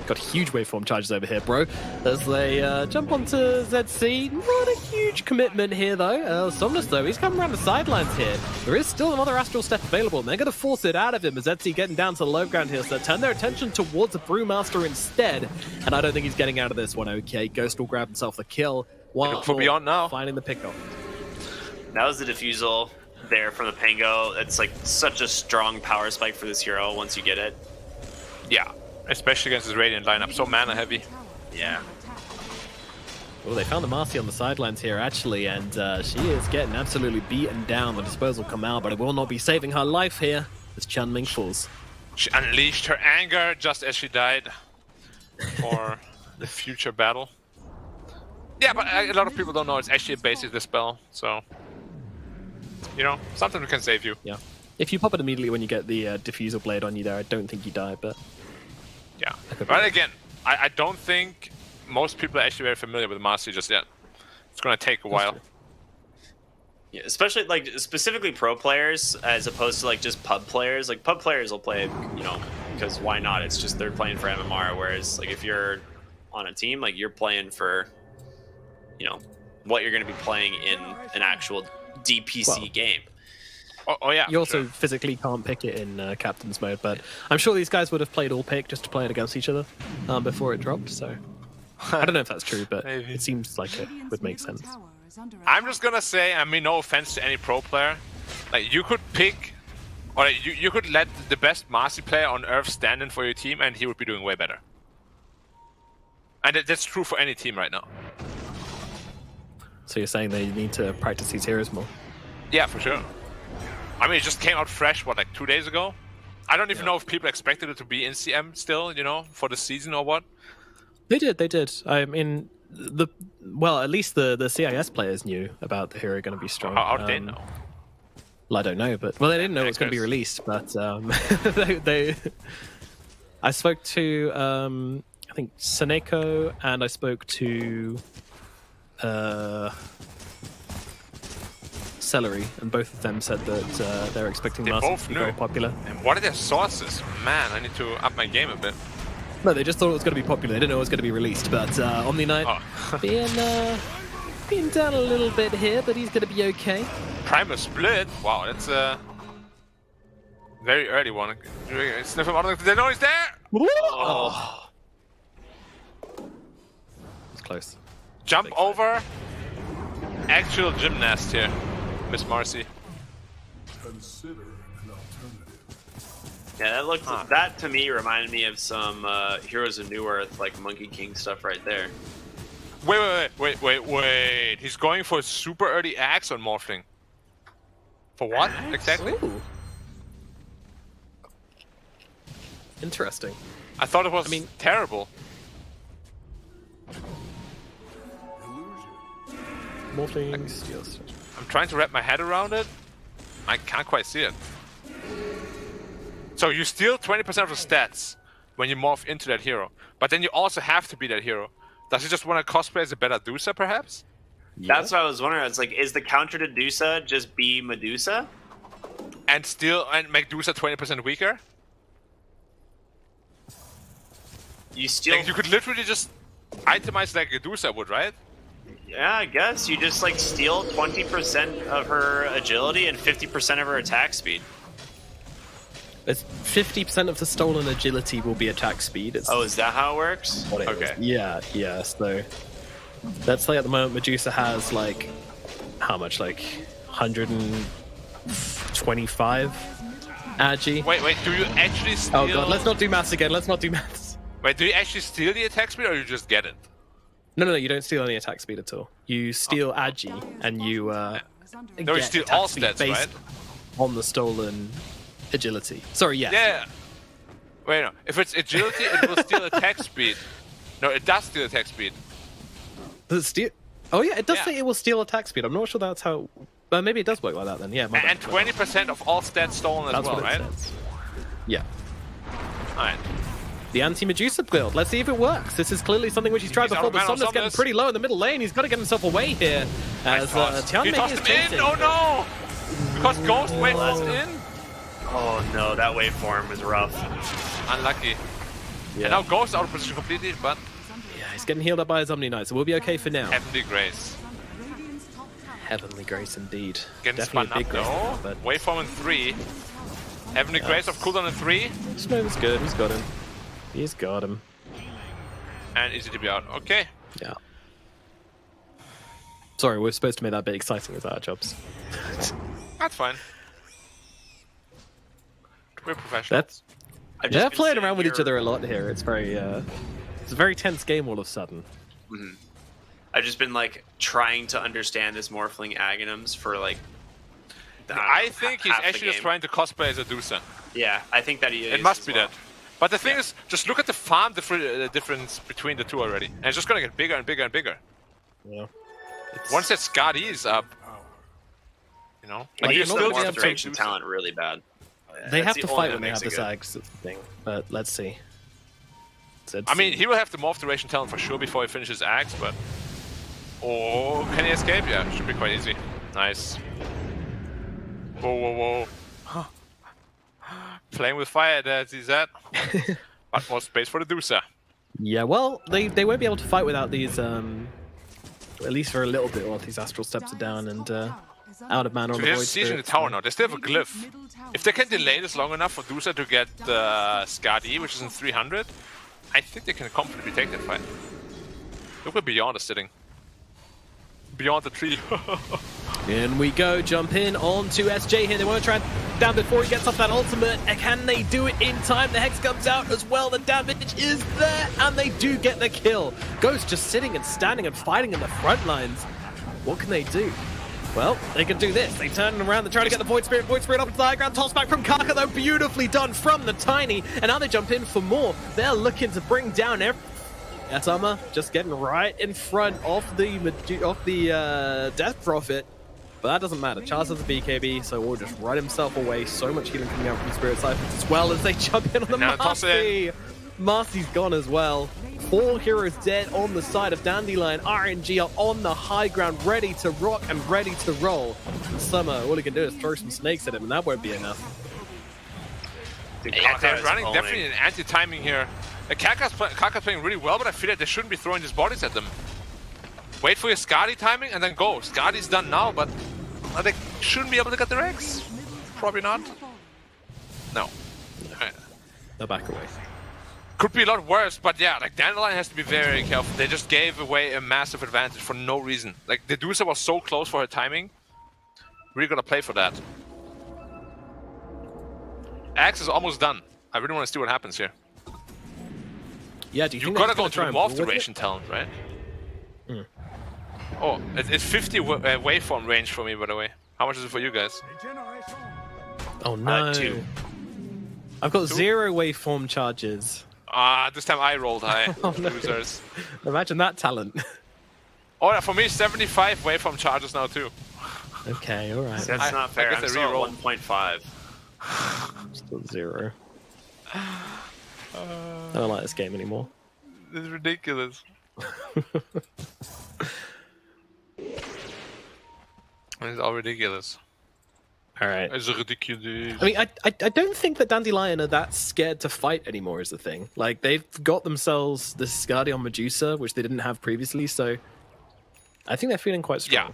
Got huge waveform charges over here, bro. As they jump onto ZC. Not a huge commitment here, though. Somnus, though, he's coming around the sidelines here. There is still another Astral Step available, and they're going to force it out of him as ZC getting down to the low ground here. So they turn their attention towards the Brewmaster instead. And I don't think he's getting out of this one, okay. Ghost will grab himself the kill. Look for Beyond now. Finding the pickup. That was the defusal there from the Pango. It's like such a strong power spike for this hero once you get it. Yeah, especially against his Radiant lineup, so mana heavy. Yeah. Well, they found the Marcy on the sidelines here, actually, and she is getting absolutely beaten down. The disposal will come out, but it will not be saving her life here as Chunming falls. She unleashed her anger just as she died for the future battle. Yeah, but a lot of people don't know it's actually a basic dispel, so... You know, something can save you. Yeah. If you pop it immediately when you get the diffusal blade on you there, I don't think you die, but... Yeah. But again, I don't think most people are actually very familiar with Marcy just yet. It's going to take a while. Yeah, especially, like, specifically pro players as opposed to, like, just pub players. Like, pub players will play, you know, because why not? It's just they're playing for MMR, whereas, like, if you're on a team, like, you're playing for, you know, what you're going to be playing in an actual DPC game. Oh yeah. You also physically can't pick it in captain's mode, but I'm sure these guys would have played all pick just to play it against each other before it dropped. So I don't know if that's true, but it seems like it would make sense. I'm just gonna say, I mean, no offense to any pro player, like you could pick, or you could let the best Marcy player on Earth stand in for your team, and he would be doing way better. And that's true for any team right now. So you're saying they need to practice these heroes more? Yeah, for sure. I mean, it just came out fresh, what, like 2 days ago? I don't even know if people expected it to be in CM still, you know, for the season or what. They did. I mean, at least the CIS players knew about the hero going to be strong. How did they know? Well, I don't know, but... Well, they didn't know it was going to be released, but I spoke to, I think, Seneko, and I spoke to... Celery, and both of them said that they're expecting Marcy to be very popular. And what are their sources? Man, I need to up my game a bit. No, they just thought it was going to be popular. They didn't know it was going to be released. But Omni Knight being down a little bit here, but he's going to be okay. Primal Split? Wow, that's a very early one. Sniff him out. They know he's there! Oh. It's close. Jump over. Actual gymnast here, Miss Marcy. Consider an alternative. Yeah, that looked. That to me reminded me of some Heroes of New Earth, like Monkey King stuff right there. Wait. He's going for a super early axe on Morphling. For what exactly? Ooh. Interesting. I thought it was terrible. Morphling steals. I'm trying to wrap my head around it. I can't quite see it. So you steal 20% of the stats when you morph into that hero, but then you also have to be that hero. Does he just want to cosplay as a better Dusa, perhaps? Yeah. That's what I was wondering. It's like, is the counter to Dusa just be Medusa? And make Dusa 20% weaker? You steal... Like, you could literally just itemize like a Dusa would, right? Yeah, I guess. You just, like, steal 20% of her agility and 50% of her attack speed. It's 50% of the stolen agility will be attack speed. Oh, is that how it works? Okay. Yeah, so... That's like, at the moment, Medusa has, like... How much? Like, 125 agi? Wait, do you actually steal... Oh god, let's not do maths again, Wait, do you actually steal the attack speed, or you just get it? No, you don't steal any attack speed at all. You steal agi, and you No, you steal all stats, based right? on the stolen agility. Sorry, yes. Yeah. Wait, no. If it's agility, it will steal attack speed. No, it does steal attack speed. Does it steal? Oh yeah, it does say it will steal attack speed. I'm not sure that's how... maybe it does work like that then, yeah. And 20% of all stats stolen as well, right? Says. Yeah. Alright. The anti-Medusa build. Let's see if it works. This is clearly something which he's tried before, but Somnus getting pretty low in the middle lane. He's got to get himself away here. As Tianming is chasing. Oh no! Because Ghost went in? Oh no, that waveform was rough. Unlucky. And now Ghost out of position completely, but Yeah, he's getting healed up by his Omni Knight, so we'll be okay for now. Heavenly Grace. Heavenly Grace indeed. Getting Definitely spun a big up grace though. now, but Waveform in 3. Heavenly Grace of cooldown in 3. Snow's good. He's got him. He's got him. And easy to be out. Okay. Yeah. Sorry, we're supposed to make that bit exciting with our jobs. That's fine. We're professional. That's I've just they're been playing sitting around with each here- other a lot here. It's very it's a very tense game all of a sudden. I've just been like trying to understand this Morphling Aghanims for like. I think he's half the actually just game. trying to cosplay as a Dusa. Yeah, I think that he is. It must as be well. that. But the thing is, just look at the farm difference between the two already. And it's just gonna get bigger and bigger and bigger. Yeah. Once that Skadi is up, you know, Like, you're you're still not Still gonna more be able to- duration talent really bad. They have That's to the fight only when they that have makes the it good. Zags, that's the thing. But let's see. I mean, he will have the morph duration talent for sure before he finishes Axe, but... Oh, can he escape? Yeah, should be quite easy. Nice. Whoa, whoa, whoa. Playing with fire, that's that. But more space for the Dusa. Yeah, well, they won't be able to fight without these, at least for a little bit while these Astral Steps are down and out of mana on So the there's Void a siege in the Spirits. tower now. They still have a glyph. If they can delay this long enough for Dusa to get Skadi, which is in 300, I think they can comfortably take that fight. Look at Beyond is sitting. Beyond the tree. In we go, jump in onto SJ here. They want to try and down before he gets off that ultimate. And can they do it in time? The Hex comes out as well. The damage is there, and they do get the kill. Ghost just sitting and standing and fighting in the front lines. What can they do? Well, they can do this. They turn around, they're trying to get the Void Spirit up to the high ground. Toss back from Kaka, though, beautifully done from the Tiny. And now they jump in for more. They're looking to bring down Summer, just getting right in front of the Death Prophet. But that doesn't matter. Charles has a BKB, so we'll just run himself away. So much healing coming out from Spirit Cyphers as well as they jump in on the now toss it Marcy. Marcy's gone as well. 4 heroes dead on the side of Dandelion. RNG are on the high ground, ready to rock and ready to roll. Summer, all he can do is throw some snakes at him, and that won't be enough. Dude, Yeah, Kaka they're is running owning. definitely an anti-timing here. Kaka's playing really well, but I feel like they shouldn't be throwing these bodies at them. Wait for your Skadi timing and then go. Skadi's done now, but they shouldn't be able to get their eggs. Probably not. No. They'll back away. Could be a lot worse, but yeah, like Dandelion has to be very careful. They just gave away a massive advantage for no reason. Like the Dusa was so close for her timing. Really gotta play for that. Axe is almost done. I really want to see what happens here. Yeah, do you You think gotta they're go just to the gonna try and morph pull with duration it? talent, right? Oh, it's 50 waveform range for me, by the way. How much is it for you guys? Oh no. 2. I've got 0 waveform charges. This time I rolled high. Oh, no. Losers. Imagine that talent. Oh, yeah, for me, 75 waveform charges now, too. Okay, alright. That's I not fair. guess I'm I still at rerolled. 1.5. Still 0. I don't like this game anymore. This is ridiculous. It's all ridiculous. Alright. It's ridiculous. I mean, I don't think that Dandelion are that scared to fight anymore is the thing. Like, they've got themselves the Guardian Medusa, which they didn't have previously, so I think they're feeling quite strong. Yeah.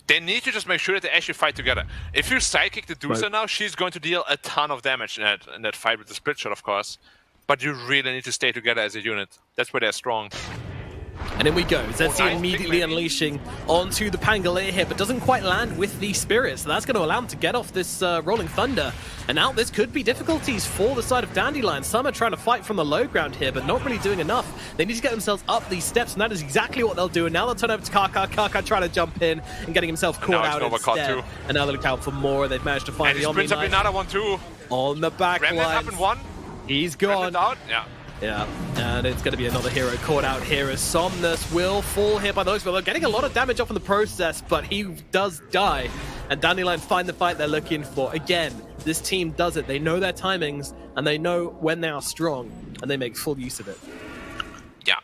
They need to just make sure that they actually fight together. If you psychic the Dusa Right. now, she's going to deal a ton of damage in that fight with the split shot, of course. But you really need to stay together as a unit. That's where they're strong. And in we go. Zetsu nice, immediately big maybe. unleashing onto the Pangolier here, but doesn't quite land with the Spirit, so that's going to allow him to get off this Rolling Thunder. And now this could be difficulties for the side of Dandelion. Some are trying to fight from the low ground here, but not really doing enough. They need to get themselves up these steps, and that is exactly what they'll do. And now they'll turn over to Kaka. Kaka trying to jump in and getting himself caught now it's out Nova caught instead. too. And now they're looking out for more. They've managed to find And he the Omni sprints up Knight another one, too. on the back Remnant up line. in one. He's gone. Remnant out. Yeah. Yeah, and it's going to be another hero caught out here as Somnus will fall here by those. Well, they're getting a lot of damage off in the process, but he does die. And Dandelion find the fight they're looking for. Again, this team does it. They know their timings, and they know when they are strong, and they make full use of it. Yeah.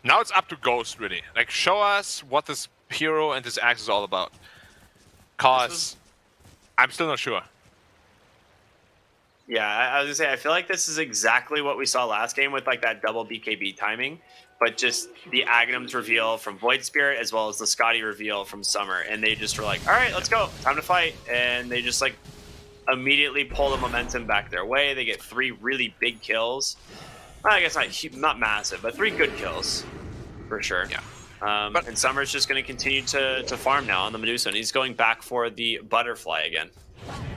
Now it's up to Ghost, really. Like, show us what this hero and this axe is all about. Cause I'm still not sure. Yeah, I was gonna say, I feel like this is exactly what we saw last game with like that double BKB timing, but just the Agnum's reveal from Void Spirit as well as the Scotty reveal from Summer, and they just were like, all right, let's go, time to fight, and they just like immediately pull the momentum back their way. They get 3 really big kills. Well, I guess not massive, but 3 good kills for sure. Yeah. And Summer's just going to continue to farm now on the Medusa, and he's going back for the Butterfly again.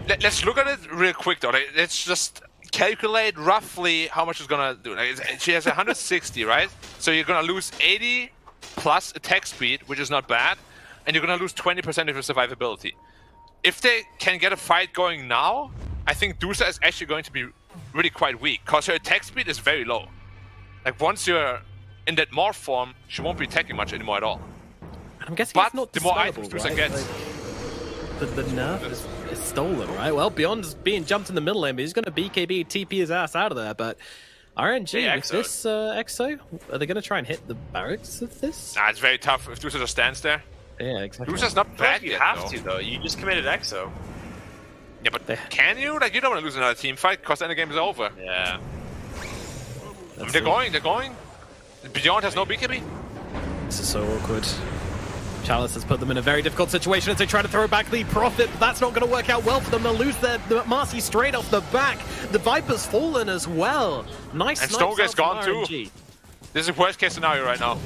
Let's look at it real quick though. Like, let's just calculate roughly how much it's gonna do. Like, she has 160, right? So you're gonna lose 80 plus attack speed, which is not bad, and you're gonna lose 20% of your survivability. If they can get a fight going now, I think Dusa is actually going to be really quite weak, because her attack speed is very low. Like once you're in that morph form, she won't be attacking much anymore at all. I'm guessing But it's not the more dispellable, items Dusa right? gets, The nerf is stolen, right? Well, Beyond's being jumped in the middle lane, but he's going to BKB, TP his ass out of there. But RNG with this Exo, are they going to try and hit the barracks with this? nah, it's very tough if Dusa just stands there. Yeah, exactly. Dusa's not I feel bad like you yet, have though. to, though. You just committed Exo. Yeah, but can you? Like, you don't want to lose another team fight, because then the game is over. Yeah. I mean, they're going. Beyond has no BKB. This is so awkward. Chalice has put them in a very difficult situation as they try to throw back the Prophet, but that's not going to work out well for them. They'll lose the Marcy straight off the back. The Viper's fallen as well. Nice And snipes Stonegate's out from gone too. RNG. This is worst case scenario right now.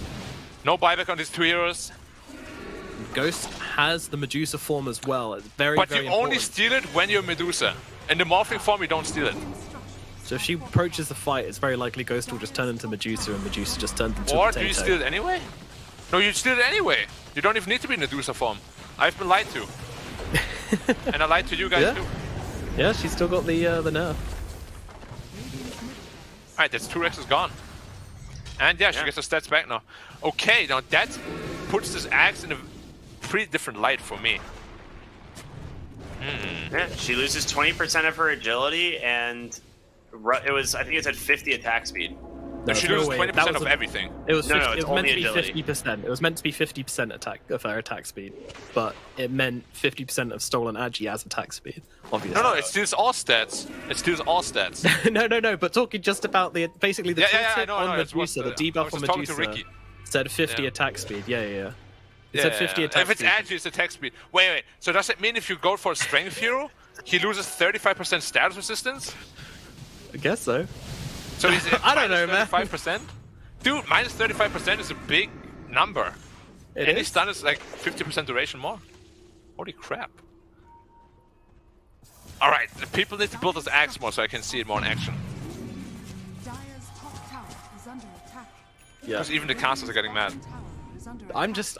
No buyback on these 2 heroes. Ghost has the Medusa form as well. It's very, But very you only important. steal it when you're Medusa. In the morphing form, you don't steal it. So if she approaches the fight, it's very likely Ghost will just turn into Medusa, and Medusa just turns into Or a do potato. you steal it anyway? No, you steal it anyway. You don't even need to be in Medusa form. I've been lied to. And I lied to you guys Yeah. too. Yeah, she's still got the nerf. Alright, that's 2 Rexes gone. And yeah, she gets her stats back now. Okay, now that puts this axe in a pretty different light for me. Yeah, she loses 20% of her agility, and I think it said 50 attack speed. No, she loses 20% of everything. It was, No, 50, no, it it's was meant to only be agility. 50%. It was meant to be 50% attack of her attack speed, but it meant 50% of stolen agi as attack speed. Obviously. No, it steals all stats. It steals all stats. no. But talking just about the basically the I tooltip know, on it's Medusa, the I debuff was on just talking to Medusa Ricky. said 50 Yeah. attack speed. Yeah. It Yeah, said 50 attack if it's speed. agi, it's attack speed. Wait. So does it mean if you go for a strength hero, he loses 35% status resistance? I guess so. So he's I don't know, man. 35%? Dude, minus 35% is a big number. It Any is. stun is like 50% duration more. Holy crap. Alright, the people need to build this axe more so I can see it more in action. Dire's top tower is under attack. Yeah. Because even the casters are getting mad. Tower is under I'm just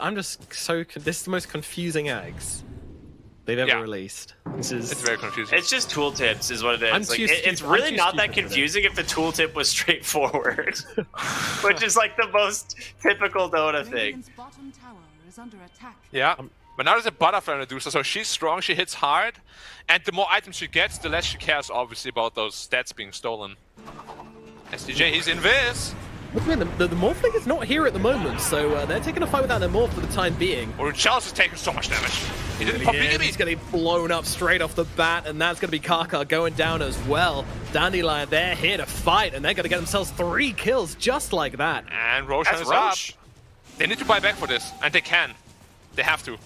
so this is the most confusing eggs they've ever Yeah. released. This is It's very confusing. It's just tooltips is what it is. I'm Like, too it's stupid- really I'm too not that stupid for confusing if the tooltip was straightforward, which is like the most typical Dota thing. Radiant's bottom tower is under attack. Yeah. But now there's a butterfly in Medusa, so she's strong, she hits hard, and the more items she gets, the less she cares, obviously, about those stats being stolen. SDJ, he's invis! Look, man, the Morphling is not here at the moment, so they're taking a fight without their Morph for the time being. Or Charles is taking so much damage. He didn't pop Yeah, BKB. he's getting blown up straight off the bat, and that's going to be Kaka going down as well. Dandelion, they're here to fight, and they're going to get themselves 3 kills just like that. And Roshan That's is Roche. up. They need to buy back for this, and they can. They have to.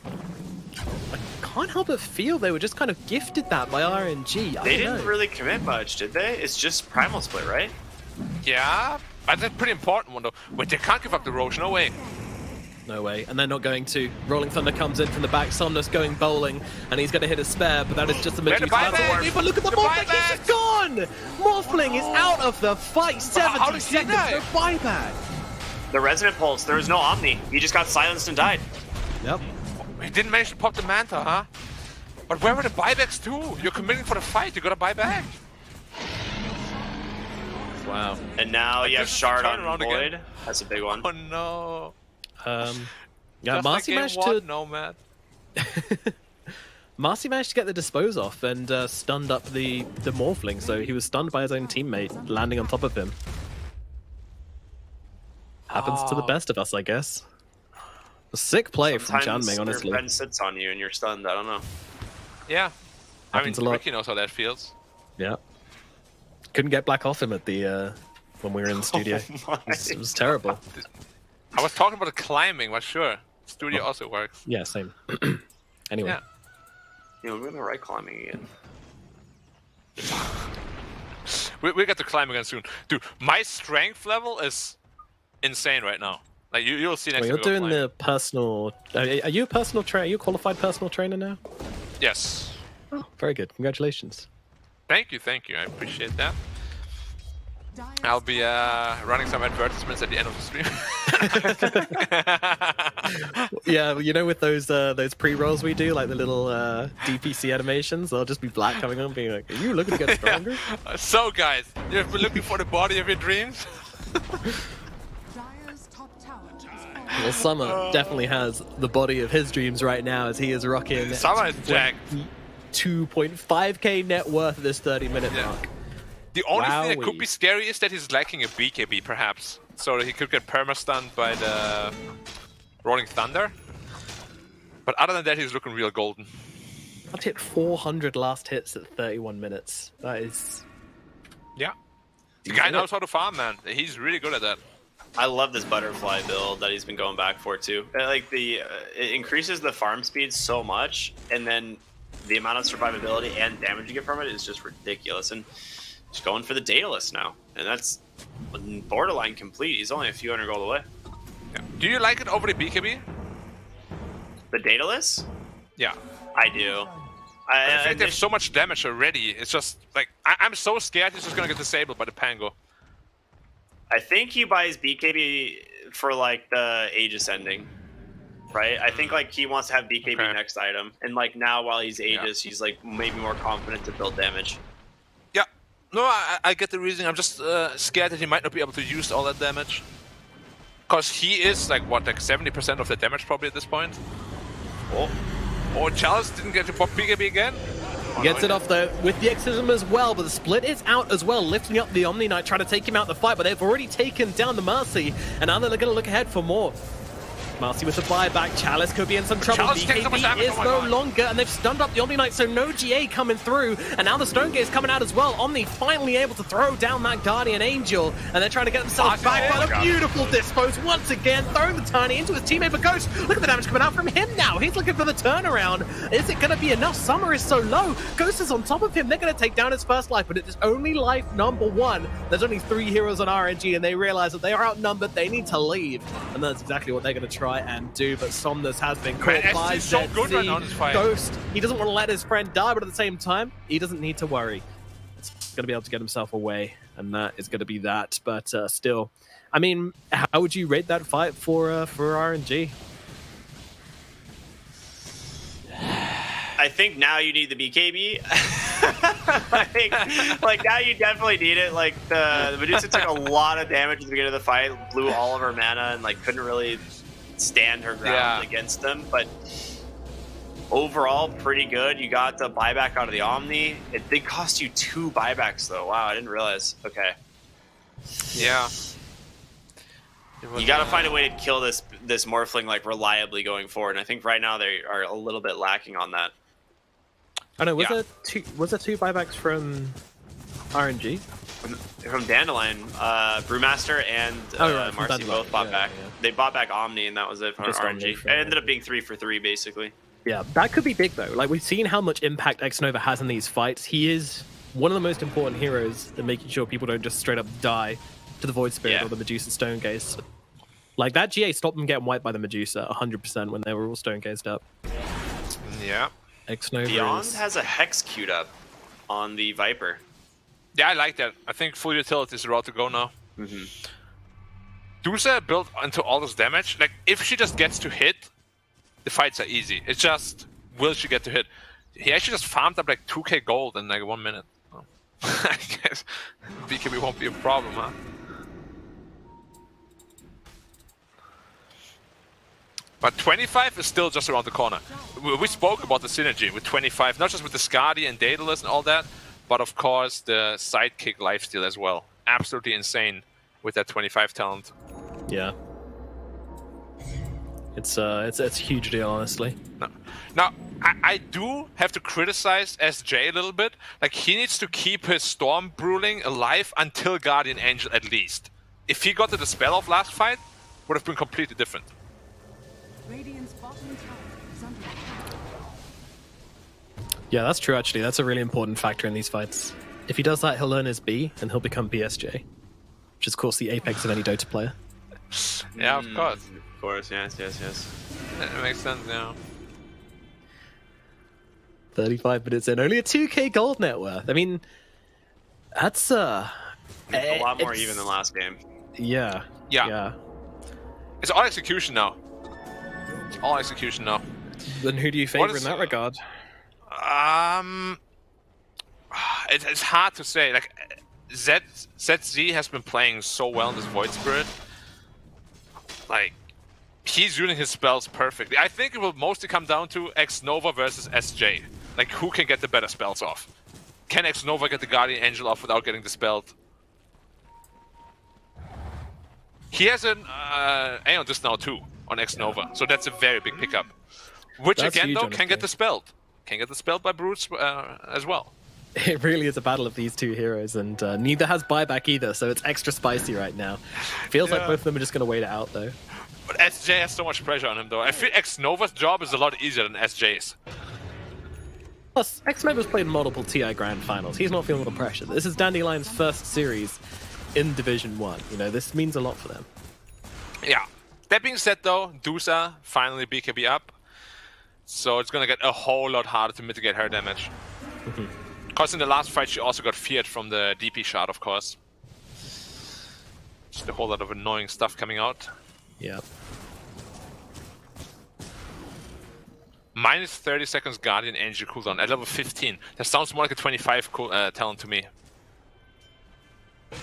Can't help but feel they were just kind of gifted that by RNG. I They don't didn't know. really commit much, did they? It's just Primal Split, right? Yeah, but that's a pretty important one though. Wait, they can't give up the Roche, no way. No way, and they're not going to. Rolling Thunder comes in from the back, Somnus going bowling, and he's going to hit a spare, but that is just a Where's the Medusa. buyback? But look at the The Morphling, buyback! he's just gone! Morphling is out of the fight, 70 how did he seconds, die? no buyback. The Resonant Pulse, there was no Omni. He just got silenced and died. Yep. He didn't manage to pop the Manta, huh? But where were the buybacks too? You're committing for the fight, you gotta buy back. Wow. And now you have this is Shard the on turnaround Void. again. That's a big one. Oh no. Yeah, Just like Marcy game managed one, to Nomad. Marcy managed to get the dispose off and stunned up the Morphling, so he was stunned by his own teammate landing on top of him. Happens to the best of us, I guess. A sick play from Sometimes Janming, honestly. your friend sits on you and you're stunned. I don't know. Yeah. I mean, Happens a lot. Ricky knows how that feels. Yeah. couldn't get Black off him at the when we were in the studio. It was terrible. I was talking about the climbing, but sure. Studio also works. Yeah, same. Anyway. Yeah. We're going to right climbing again. We get to climb again soon. Dude, my strength level is insane right now. Like you'll see next Well, time. you're doing the personal... Are you a personal trainer? Are you a qualified personal trainer now? Yes. Oh, very good. Congratulations. Thank you. I appreciate that. Dire's I'll be running some advertisements at the end of the stream. Yeah, you know, with those pre-rolls we do, like the little DPC animations, they'll just be Black coming on being like, are you looking to get stronger? So guys, you've been looking for the body of your dreams? Dire's top tower is falling. Well, Summer definitely has the body of his dreams right now as he is rocking Summer is jacked. 2.5k net worth at this 30-minute mark. The only thing that Wowee. could be scary is that he's lacking a BKB, perhaps. So that he could get perma-stunned by the Rolling Thunder. But other than that, he's looking real golden. I've hit 400 last hits at 31 minutes. That is... Yeah. The guy knows how to farm, man. He's really good at that. I love this butterfly build that he's been going back for too. Like it increases the farm speed so much, and then the amount of survivability and damage you get from it is just ridiculous. And just going for the Daedalus now, and that's borderline complete. He's only a few hundred gold away. Yeah. Do you like it over the BKB? The Daedalus? Yeah. I do. I think they have so much damage already. It's just like I'm so scared he's just gonna get disabled by the Pango. I think he buys BKB for like the Aegis ending, right? I think like he wants to have BKB next item, and like now while he's Aegis, he's like maybe more confident to build damage. Yeah, no, I get the reasoning. I'm just scared that he might not be able to use all that damage, because he is like what, like 70% of the damage probably at this point. Oh, Chalice didn't get to pop BKB again. Gets it off though with the Exorcism as well, but the split is out as well, lifting up the Omni Knight, trying to take him out the fight, but they've already taken down the Mercy, and now they're going to look ahead for more. Mercy with the buyback, Chalice could be in some trouble. Chalice takes so much damage, BKB is no longer, and they've stunned up the Omni Knight, so no GA coming through, and now the Stone Gate is coming out as well. Omni finally able to throw down that Guardian Angel, and they're trying to get themselves back, but a beautiful dispose once again, throwing the Tiny into his teammate, but Ghost, look at the damage coming out from him now. He's looking for the turnaround. Is it going to be enough? Summer is so low. Ghost is on top of him. They're going to take down his first life, but it is only life number one. There's only 3 heroes on RNG, and they realize that they are outnumbered. They need to leave, and that's exactly what they're going to try and do. But Somnus has been caught by so good right now in this fight. Ghost. He doesn't want to let his friend die, but at the same time, he doesn't need to worry. He's going to be able to get himself away, and that is going to be that. But still, I mean, how would you rate that fight for RNG? I think now you need the BKB. I think like now you definitely need it. Like the Medusa took a lot of damage at the beginning of the fight, blew all of her mana, and like couldn't really stand her ground against them. But overall, pretty good. You got the buyback out of the Omni. It did cost you 2 buybacks though. Wow, I didn't realize. Okay. Yeah. You got to find a way to kill this Morphling like reliably going forward. And I think right now they are a little bit lacking on that. Oh no, was there 2 buybacks from RNG? From Dandelion, Brewmaster and Marcy both bought back. Yeah. They bought back Omni, and that was it from RNG. It ended up being 3 for 3, basically. Yeah, that could be big though. Like we've seen how much impact Xnova has in these fights. He is one of the most important heroes in making sure people don't just straight up die to the Void Spirit or the Medusa Stone Gaze. Like that GA stopped them getting wiped by the Medusa 100% when they were all Stone Gazed up. Yeah. Xnova Beyond has a Hex queued up on the Viper. Yeah, I like that. I think full utility is the route to go now. Dusa built into all this damage. Like, if she just gets to hit, the fights are easy. It's just, will she get to hit? He actually just farmed up like 2k gold in like 1 minute. Oh. I guess BKB won't be a problem, huh? But 25 is still just around the corner. We spoke about the synergy with 25, not just with the Skadi and Daedalus and all that, but of course the sidekick lifesteal as well. Absolutely insane with that 25 talent. Yeah. It's a huge deal, honestly. Now, I do have to criticize SJ a little bit. Like, he needs to keep his Storm Bruling alive until Guardian Angel at least. If he got the Dispel off last fight, would have been completely different. Radiant's bottom tower is under attack. Yeah, that's true, actually. That's a really important factor in these fights. If he does that, he'll learn his B, and he'll become BSJ. Which is, of course, the apex of any Dota player. Yeah, of course. Of course, yes. That makes sense, yeah. 35 minutes in, only a 2k gold net worth. I mean, that's a lot more even than last game. Yeah. It's all execution now. Then who do you favor in that regard? It's hard to say. Like, ZZ has been playing so well in this Void Spirit. Like, he's using his spells perfectly. I think it will mostly come down to X-Nova versus SJ. Like, who can get the better spells off? Can X-Nova get the Guardian Angel off without getting dispelled? He has an Aeon Disc now too on X-Nova, so that's a very big pickup. Which That's again, huge, though, honestly. can get dispelled. Can get dispelled by Brutes as well. It really is a battle of these two heroes, and neither has buyback either, so it's extra spicy right now. Feels like both of them are just going to wait it out, though. But SJ has so much pressure on him, though. I feel X-Nova's job is a lot easier than SJ's. Plus, X-Nova's played multiple TI Grand Finals. He's not feeling the pressure. This is Dandelion's first series in Division 1. You know, this means a lot for them. Yeah. That being said, though, Dusa finally BKB up. So it's going to get a whole lot harder to mitigate her damage. Because in the last fight, she also got feared from the DP shot, of course. Just a whole lot of annoying stuff coming out. Yeah. Minus 30 seconds Guardian Angel cooldown at level 15. That sounds more like a 25 talent to me.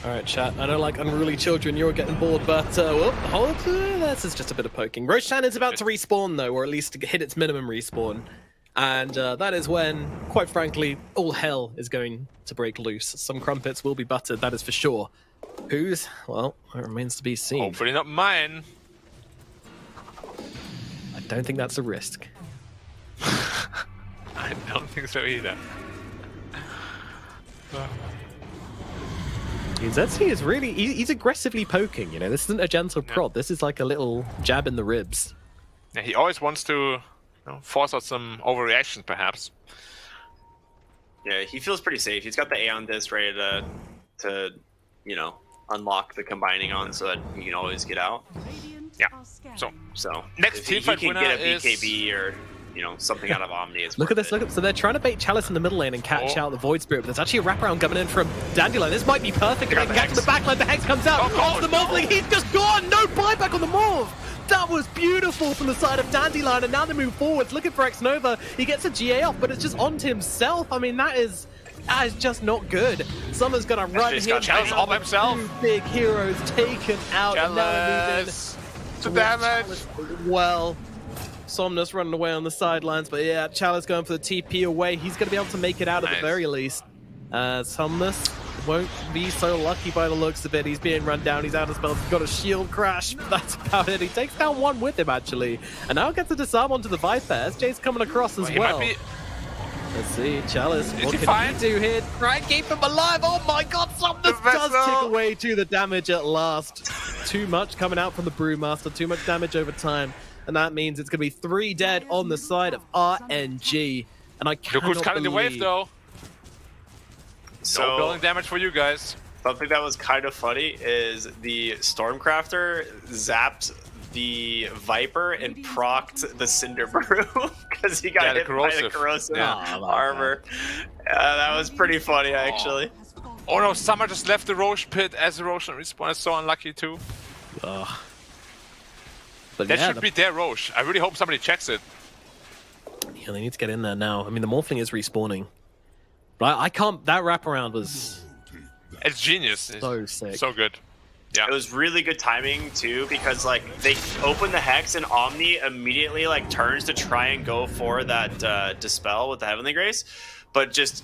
Alright, chat. I know, like unruly children, you're getting bored, but hold. This is just a bit of poking. Roshan is about to respawn, though, or at least hit its minimum respawn. And that is when, quite frankly, all hell is going to break loose. Some crumpets will be buttered, that is for sure. Whose? Well, it remains to be seen. Hopefully not mine. I don't think that's a risk. I don't think so either. Zetsu is really, he's aggressively poking, you know. This isn't a gentle prod. This is like a little jab in the ribs. Yeah, he always wants to force out some overreaction, perhaps. Yeah, he feels pretty safe. He's got the Aeon Disc ready to unlock the combining on so that he can always get out. Radiant Yeah. are scanning. So Next if team he fight can winner get a is- BKB or something out of Omni. It's Look at worth this, it. look at. So they're trying to bait Chalice in the middle lane and catch out the Void Spirit, but there's actually a wraparound coming in from Dandelion. This might be perfect if they can get to the backline. The Hex comes out off the Morphling. He's just gone. No buyback on the Morph. That was beautiful from the side of Dandelion, and now they move forwards, looking for X-Nova. He gets a GA off, but it's just onto himself. I mean, that is just not good. Summer's gonna run He's him got Chalice all by down. himself. Two big heroes taken out. And now they move in. Chalice to damage. Well, Somnus running away on the sidelines, but yeah, Chalice going for the TP away. He's going to be able to make it out at the very least. Somnus won't be so lucky by the looks of it. He's being run down. He's out of spells. He's got a shield crash. That's about it. He takes down one with him, actually. And now gets a disarm onto the Viper. SJ's coming across as well. Might be... Let's see, Chalice, what he can fine? he do here? Try and keep him alive. Oh my god, Somnus does tick away to the damage at last. Too much coming out from the Brewmaster. Too much damage over time. And that means it's going to be 3 dead on the side of RNG. And I Look cannot who's cutting the wave, believe... though. So No building damage for you guys. something that was kind of funny is the Stormcrafter zapped the Viper and procced the Cinder Brew because he got hit by the corrosive armor. That was pretty funny, actually. Oh no, Summer just left the Roche pit as a Roche respawn. Is so unlucky too. But That yeah, should be their Roche. I really hope somebody checks it. yeah, they need to get in there now. I mean, the Morphling is respawning. But I can't... That wraparound was It's genius. so sick. So good. Yeah. It was really good timing too, because like they open the Hex and Omni immediately like turns to try and go for that Dispel with the Heavenly Grace, but just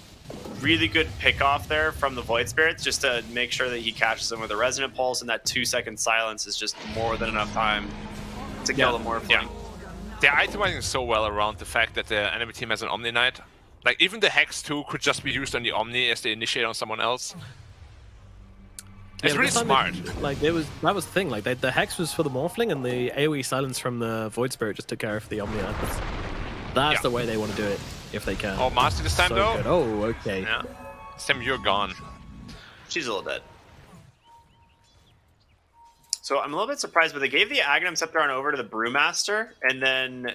really good pick off there from the Void Spirits just to make sure that he catches them with a Resonant Pulse, and that 2-second silence is just more than enough time to kill the Morphling. Yeah. They're itemizing so well around the fact that the enemy team has an Omni Knight. Like, even the Hex 2 could just be used on the Omni as they initiate on someone else. It's really smart. Like, that was the thing. Like, the Hex was for the Morphling, and the AoE silence from the Void Spirit just took care of the Omni Knight. That's the way they want to do it, if they can. Oh, Master this time, though? Good. Oh, okay. Yeah. This time you're gone. She's a little dead. So I'm a little bit surprised, but they gave the Aghanim Scepter on over to the Brewmaster, and then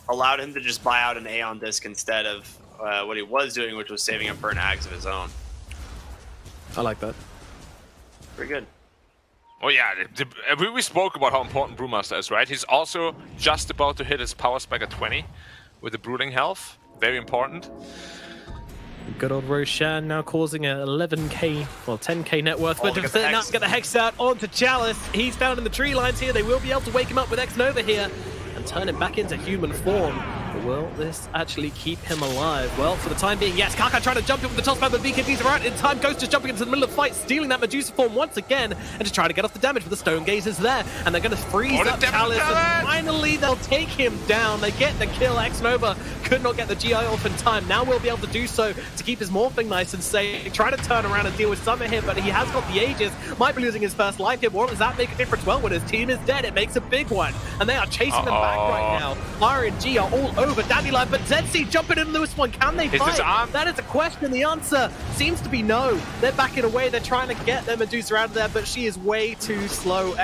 allowed him to just buy out an Aeon Disc instead of what he was doing, which was saving up for an Ags of his own. I like that. Pretty good. Oh yeah, we spoke about how important Brewmaster is, right? He's also just about to hit his power spike at 20 with the Brooding Health. Very important. Good old Roshan now causing a 11k, well 10k net worth. But now get the Hex out onto Chalice. He's down in the tree lines here. They will be able to wake him up with X-Nova here and turn him back into human form. But will this actually keep him alive? Well, for the time being, yes. Kaka trying to jump in with the toss pad, but BKB's are out in time. Ghost just jumping into the middle of the fight, stealing that Medusa form once again, and just trying to get off the damage. But the Stone Gaze is there, and they're going to freeze up Chalice, and finally they'll take him down. They get the kill. X-Nova could not get the GI off in time. Now we'll be able to do so to keep his Morphling nice and safe. Try to turn around and deal with Summer here, but he has got the Aegis. Might be losing his first life here. What does that make a difference? Well, when his team is dead, it makes a big one, and they are chasing them back right now. RNG are all over Dandelion, but Zedsi jumping in this one. Can they fight? That is a question. The answer seems to be no. They're backing away. They're trying to get their Medusa out of there, but she is way too slow.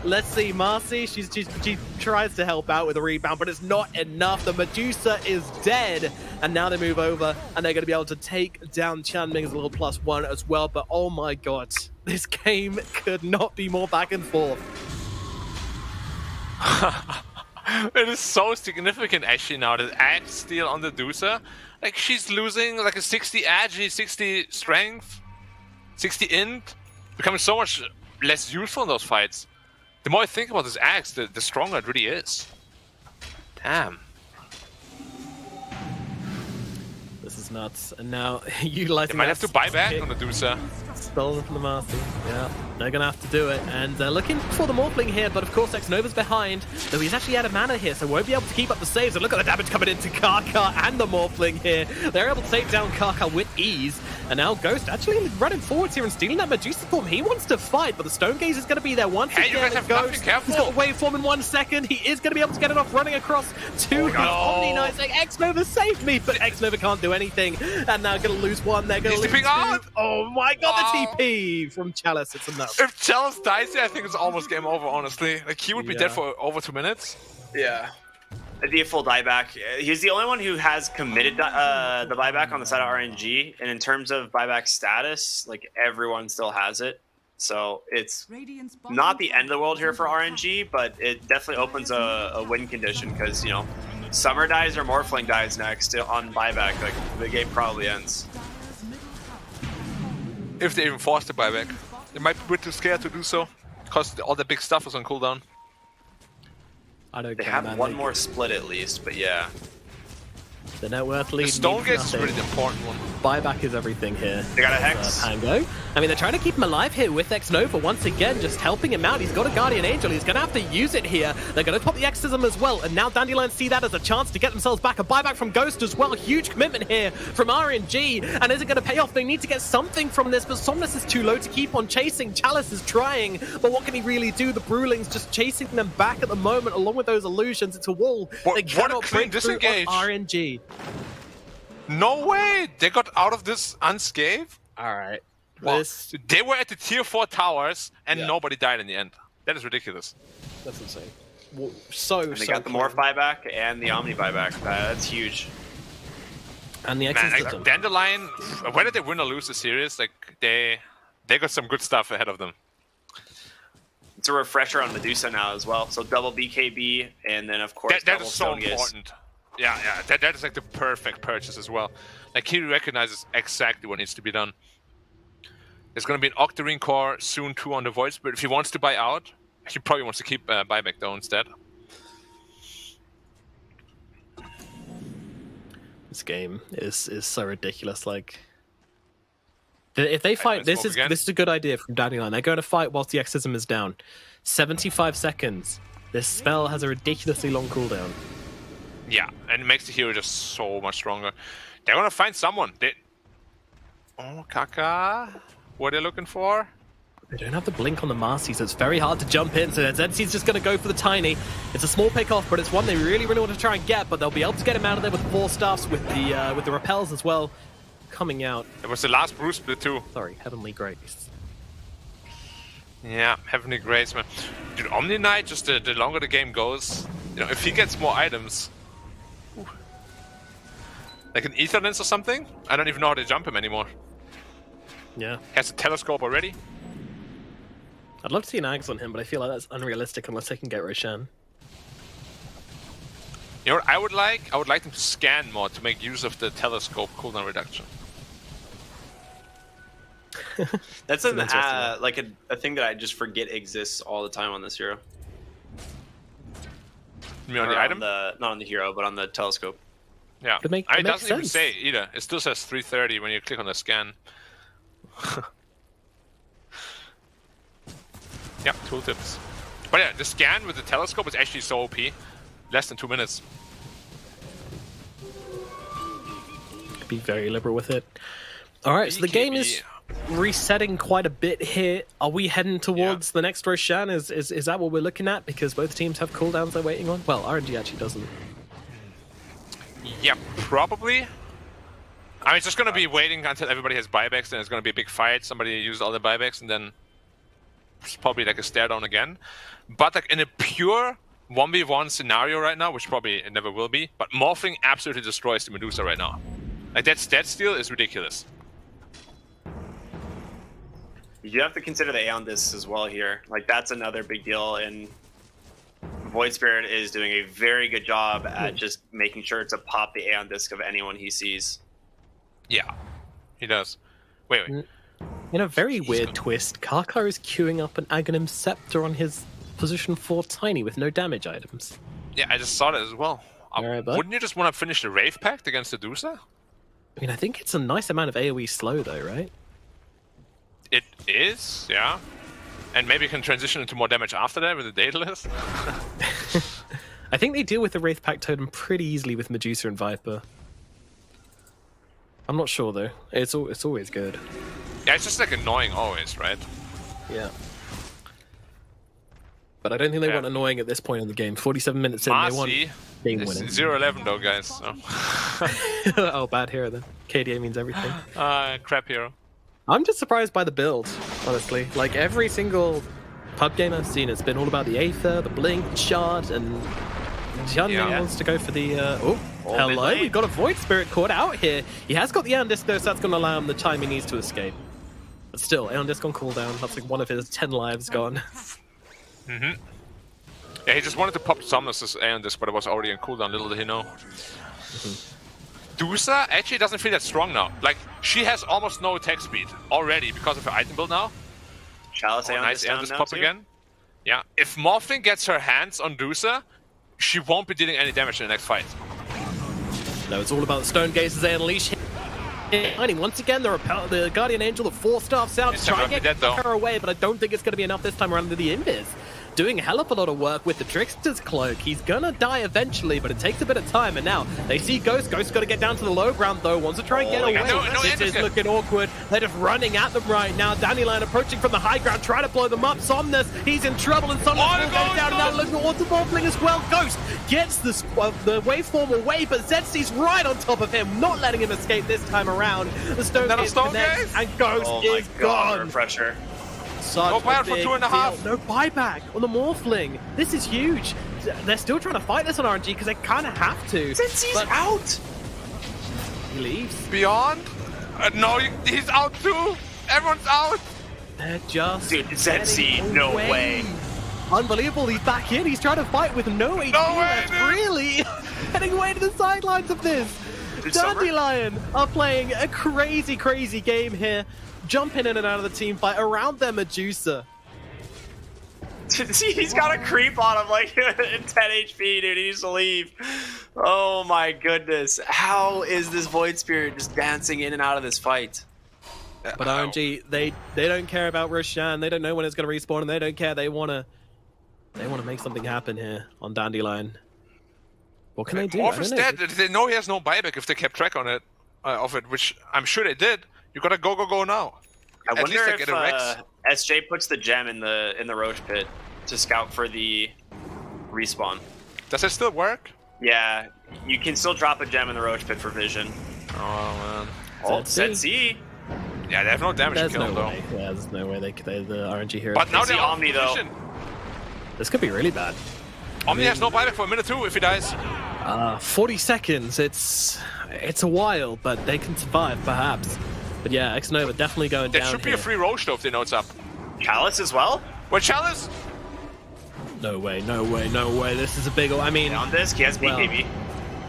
Let's see, Marcy, she tries to help out with a rebound, but it's not enough. The Medusa is dead, and now they move over, and they're going to be able to take down Chanming as a little +1 as well. But oh my god, this game could not be more back and forth. It is so significant actually now that Axe steal on the Medusa. Like, she's losing like a 60 agi, 60 strength, 60 int, becoming so much less useful in those fights. The more I think about this Axe, the stronger it really is. Damn. This is nuts. And now utilizing. They might have to buy back on the Medusa. Stolen from the Marcy. Yeah, they're gonna have to do it. And they're looking for the Morphling here, but of course X-Nova's behind, though he's actually out of mana here, so won't be able to keep up the saves. And look at the damage coming into Kaka and the Morphling here. They're able to take down Kaka with ease. And now Ghost actually running forwards here and stealing that Medusa form. He wants to fight, but the Stone Gaze is going to be there once again. You guys have nothing, careful. He's got a waveform in 1 second. He is going to be able to get it off running across to his Omni Knight, saying, X-Nova save me, but X-Nova can't do anything. And now going to lose one. They're going to lose two. Oh my god, the TP from Chalice. It's enough. If Chalice dies here, I think it's almost game over, honestly. Like, he would be dead for over 2 minutes. Yeah. It'd be a full dieback. He's the only one who has committed the buyback on the side of RNG, and in terms of buyback status, like, everyone still has it. So it's not the end of the world here for RNG, but it definitely opens a win condition because, you know, Summer dies or Morphling dies next on buyback. Like, the game probably ends. If they even force the buyback. They might be a bit too scared to do so because all the big stuff is on cooldown. I don't They care, have man. one more split at least, but yeah. The net worth lead. The Stone Gaze is really the important one. Buyback is everything here. They got a Hex. Tango. I mean, they're trying to keep him alive here with X-Nova once again, just helping him out. He's got a Guardian Angel. He's going to have to use it here. They're going to pop the Exorcism as well. And now Dandelion see that as a chance to get themselves back. A buyback from Ghost as well. Huge commitment here from RNG. And is it going to pay off? They need to get something from this, but Somnus is too low to keep on chasing. Chalice is trying, but what can he really do? The Brewling's just chasing them back at the moment, along with those illusions. It's a wall. They cannot break through on RNG. No way! They got out of this unscathed? Alright. Wow. They were at the tier 4 towers and nobody died in the end. That is ridiculous. That's insane. They got the Morph buyback and the Omni buyback. That's huge. And the Exorcism. Like, Dandelion, whether they win or lose the series, like they got some good stuff ahead of them. It's a refresher on Medusa now as well. So double BKB and then of course that double is so important. Yeah, that is like the perfect purchase as well. Like, he recognizes exactly what needs to be done. There's going to be an Octarine core soon too on the Void Spirit. If he wants to buy out, he probably wants to keep buyback though instead. This game is so ridiculous. Like, if they fight, this is a good idea from Dandelion. They're going to fight whilst the Exorcism is down. 75 seconds. This spell has a ridiculously long cooldown. Yeah, and it makes the hero just so much stronger. They're gonna find someone. Oh, Kaka. What are they looking for? They don't have the blink on the Marcy, so it's very hard to jump in. So ZC's just going to go for the Tiny. It's a small pick off, but it's one they really want to try and get. But they'll be able to get him out of there with 4 staffs, with the repels as well coming out. It was the last Bruce split too. Sorry, Heavenly Grace. Yeah, Heavenly Grace, man. Dude, Omni Knight, just the longer the game goes, you know, if he gets more items, like an Ether Lens or something, I don't even know how to jump him anymore. Yeah. Has a telescope already. I'd love to see an Axe on him, but I feel like that's unrealistic unless they can get Roshan. You know what I would like? I would like them to scan more to make use of the telescope cooldown reduction. That's an like a thing that I just forget exists all the time on this hero. You mean on the item? Not on the hero, but on the telescope. Yeah. It doesn't even say it either. It still says 330 when you click on the scan. Yeah, tooltips. But yeah, the scan with the telescope is actually so OP. Less than 2 minutes. Be very liberal with it. Alright, so the game is resetting quite a bit here. Are we heading towards the next Roshan? Is that what we're looking at? Because both teams have cooldowns they're waiting on? Well, RNG actually doesn't. Yeah, probably. I mean, it's just going to be waiting until everybody has buybacks, and it's going to be a big fight. Somebody uses all the buybacks, and then it's probably like a stare down again. But like in a pure 1v1 scenario right now, which probably it never will be, but Morphling absolutely destroys the Medusa right now. Like that stat steal is ridiculous. You have to consider the Aeon Discs as well here. Like that's another big deal, and Void Spirit is doing a very good job at just making sure to pop the Aeon Disc of anyone he sees. Yeah, he does. Wait. In a very weird twist, Karkar is queuing up an Aghanim Scepter on his position 4 Tiny with no damage items. Yeah, I just saw that as well. Right, wouldn't you just want to finish the Rave Pact against the Dusa? I mean, I think it's a nice amount of AoE slow though, right? It is, yeah. And maybe you can transition into more damage after that with the Daedalus. I think they deal with the Wraith Pact Totem pretty easily with Medusa and Viper. I'm not sure though. It's always good. Yeah, it's just like annoying always, right? Yeah. But I don't think they want annoying at this point in the game. 47 minutes in, they want game winning. 0-11 though, guys. So. Oh, bad hero then. KDA means everything. Crap hero. I'm just surprised by the build, honestly. Like every single pub game I've seen, it's been all about the Aether, the Blink, the Shard, and Jian wants to go for the... hello, we've got a Void Spirit caught out here. He has got the Aeon Disc though, so that's going to allow him the time he needs to escape. But still, Aeon Disc on cooldown. That's like one of his 10 lives gone. Mm-hmm. Yeah, he just wanted to pop Somnus' Aeon Disc, but it was already on cooldown, little did he know. Dusa actually doesn't feel that strong now. Like, she has almost no attack speed already because of her item build now. Chalice Aeon nice Disc Aeon Disc pop again. Yeah, if Morphling gets her hands on Dusa, she won't be dealing any damage in the next fight. No, it's all about the Stone Gaze as they unleash him. Once again, the Guardian Angel of 4 staffs out to try and get her away, but I don't think it's going to be enough this time around with the Invis. Doing a hell of a lot of work with the Trickster's Cloak. He's gonna die eventually, but it takes a bit of time, and now they see Ghost. Ghost's got to get down to the low ground, though. Wants to try and get away. This is looking awkward. They're just running at them right now. Dandelion approaching from the high ground, trying to blow them up. Somnus, he's in trouble, and Somnus will go down, and now looking at Auto-Morphling as well. Ghost gets the waveform away, but Zetsy's right on top of him, not letting him escape this time around. The Stone Gaze connects, and Ghost is gone. Refresher. No buyout for 2.5. No buyback on the Morphling. This is huge. They're still trying to fight this on RNG because they kind of have to. Since he's out. He leaves. Beyond? No, he's out too. Everyone's out. They're just... Dude, Zetsi, no way. Unbelievable. He's back in. He's trying to fight with no HP left. Really? Heading away to the sidelines of this. Dandelion are playing a crazy, crazy game here. Jumping in and out of the team fight around their Medusa. He's got a creep on him like 10 HP, dude. He needs to leave. Oh my goodness. How is this Void Spirit just dancing in and out of this fight? But RNG, they don't care about Roshan. They don't know when it's going to respawn, and they don't care. They want to They want to make something happen here on Dandelion. What can they do? Morph is dead. They know he has no buyback if they kept track on it, of it, which I'm sure they did. You gotta go now. I wonder least they if get a Rex. SJ puts the gem in the Roach Pit to scout for the respawn. Does it still work? Yeah, you can still drop a gem in the Roach Pit for vision. Oh man. Oh, ZC. ZC. Yeah, they have no damage There's to kill no him though. way. Yeah, there's no way they the RNG here. But now It's they're the out of Omni, though. position. This could be really bad. Omni has no buyback for a minute too if he dies. 40 seconds. It's a while, but they can survive perhaps. But yeah, X-Nova definitely going There down should be here. a free Roach though if they know it's up. Chalice as well? Well, Chalice! No way, no way, no way. This is a big. I mean, On this, he has Well, BKB.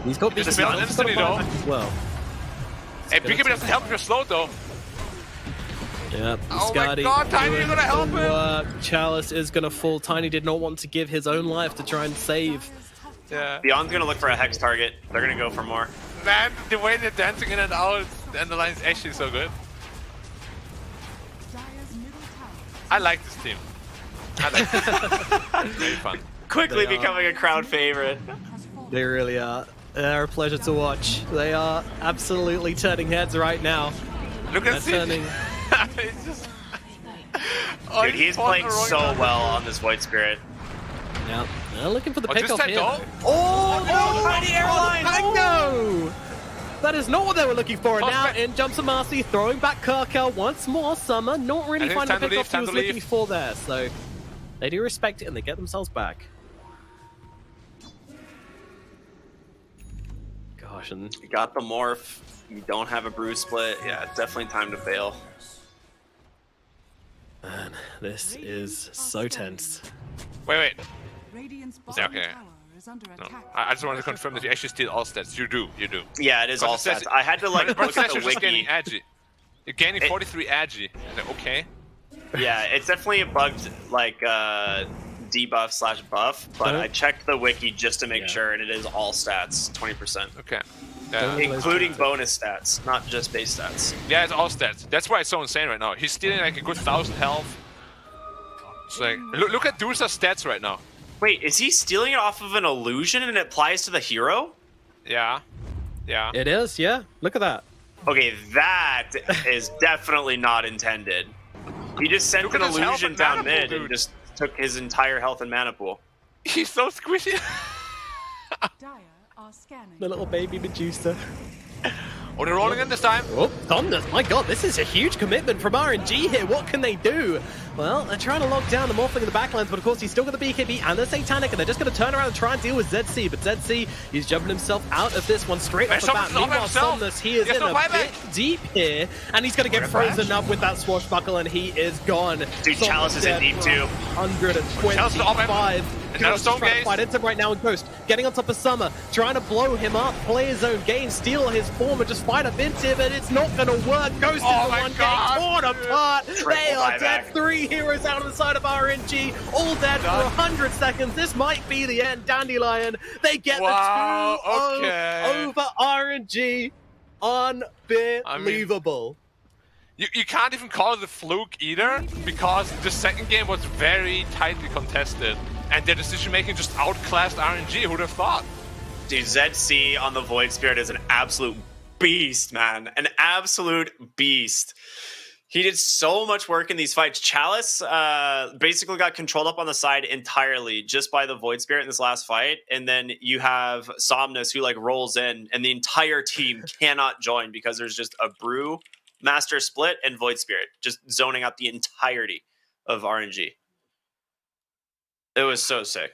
he's got Just BKB. build He's got a instantly, though. buyback as well. Hey, BKB doesn't help if you're slow though. Yep. Oh my Scotty God, Tiny, doing you're gonna help the him. work. Chalice is gonna fall. Tiny did not want to give his own life to try and save. Yeah. Beyond's gonna look for a Hex target. They're gonna go for more. Man, the way they're dancing in and out, and the line is actually so good. Dire's middle tower I like this team. I like this team. Very fun. Quickly They are. becoming a crowd favorite. has fallen. They really are. They're a pleasure to watch. They are absolutely turning heads right now. Look They're at this. turning. It's just... Oh, Dude, he's fought playing the so wrong- well on this Void Spirit. Yeah, they're looking for the Oh, just pickoff that here. goal? Oh, Tiny airline! no! That is not what they were looking for. And Toss now back. in jumps Amasi, throwing back Kirkel once more. Summer not really I think finding the time to leave, pickoff he time was to leave. looking for there. So they do respect it and they get themselves back. Gosh, and You got the morph. You don't have a brew split. Yeah, it's definitely time to bail. man, this is so tense. Wait. Radiant's Yeah, bottom okay. tower is under No. attack. I just wanted to confirm that you actually steal all stats. You do. Yeah, it is But all it says- stats. I had to like But look it at says the you're just gaining wiki. agi. You're gaining It- 43 agi. Like, okay. Yeah, it's definitely a bugged like debuff / buff, but Don't- I checked the wiki just to make Yeah. sure, and it is all stats, 20%, Okay. Don't- including bonus stats, not just base stats. Yeah, it's all stats. That's why it's so insane right now. He's stealing like a good 1,000 health. It's like, look at Dursa's stats right now. Wait, is he stealing it off of an illusion and it applies to the hero? Yeah. Yeah. It is, yeah. Look at that. Okay, that is definitely not intended. He just sent Look an at his health illusion and down mana pool, mid and dude. just took his entire health and mana pool. He's so squishy. Dire are scanning. The little baby Medusa. Oh, they're rolling in this time. Oh, Thunders. My god, this is a huge commitment from RNG here. What can they do? Well, they're trying to lock down the Morphling in the backlines, but of course he's still got the BKB and the Satanic, and they're just going to turn around and try and deal with ZC. But ZC, he's jumping himself out of this one straight off the bat. Something's not Meanwhile, himself. Somnus, he is He has in no a buyback. bit deep here, and he's going to get frozen up with that swashbuckle, and he is gone. Dude, Chalice is in deep too. 125. Is that a stone trying to gaze? fight into him right now, and Ghost getting on top of Summer, trying to blow him up, play his own game, steal his form, and just fight up into him, and it's not going to work. Ghost Oh is the my one God, getting torn dude. apart. Triple They are buyback. dead. 3 heroes out on the side of RNG, all dead for 100 seconds. This might be the end. Dandelion, they get Wow, the 2-0 okay. over RNG. Unbelievable. You can't even call it a fluke either, because the second game was very tightly contested, and their decision making just outclassed RNG. Who'd have thought? Dude, ZC on the Void Spirit is an absolute beast, man. An absolute beast. He did so much work in these fights. Chalice basically got controlled up on the side entirely just by the Void Spirit in this last fight. And then you have Somnus who like rolls in, and the entire team cannot join because there's just a Brew, Master Split, and Void Spirit just zoning out the entirety of RNG. It was so sick.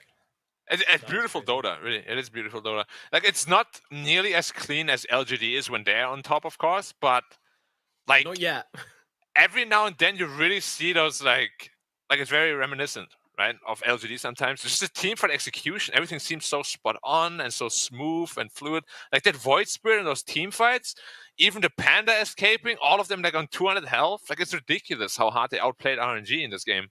It's beautiful Dota, really. It is beautiful Dota. Like, it's not nearly as clean as LGD is when they're on top, of course, but like Not yet. every now and then you really see those like it's very reminiscent, right, of LGD sometimes. It's just a team fight execution. Everything seems so spot on and so smooth and fluid. Like that Void Spirit in those team fights, even the Panda escaping, all of them like on 200 health. Like, it's ridiculous how hard they outplayed RNG in this game.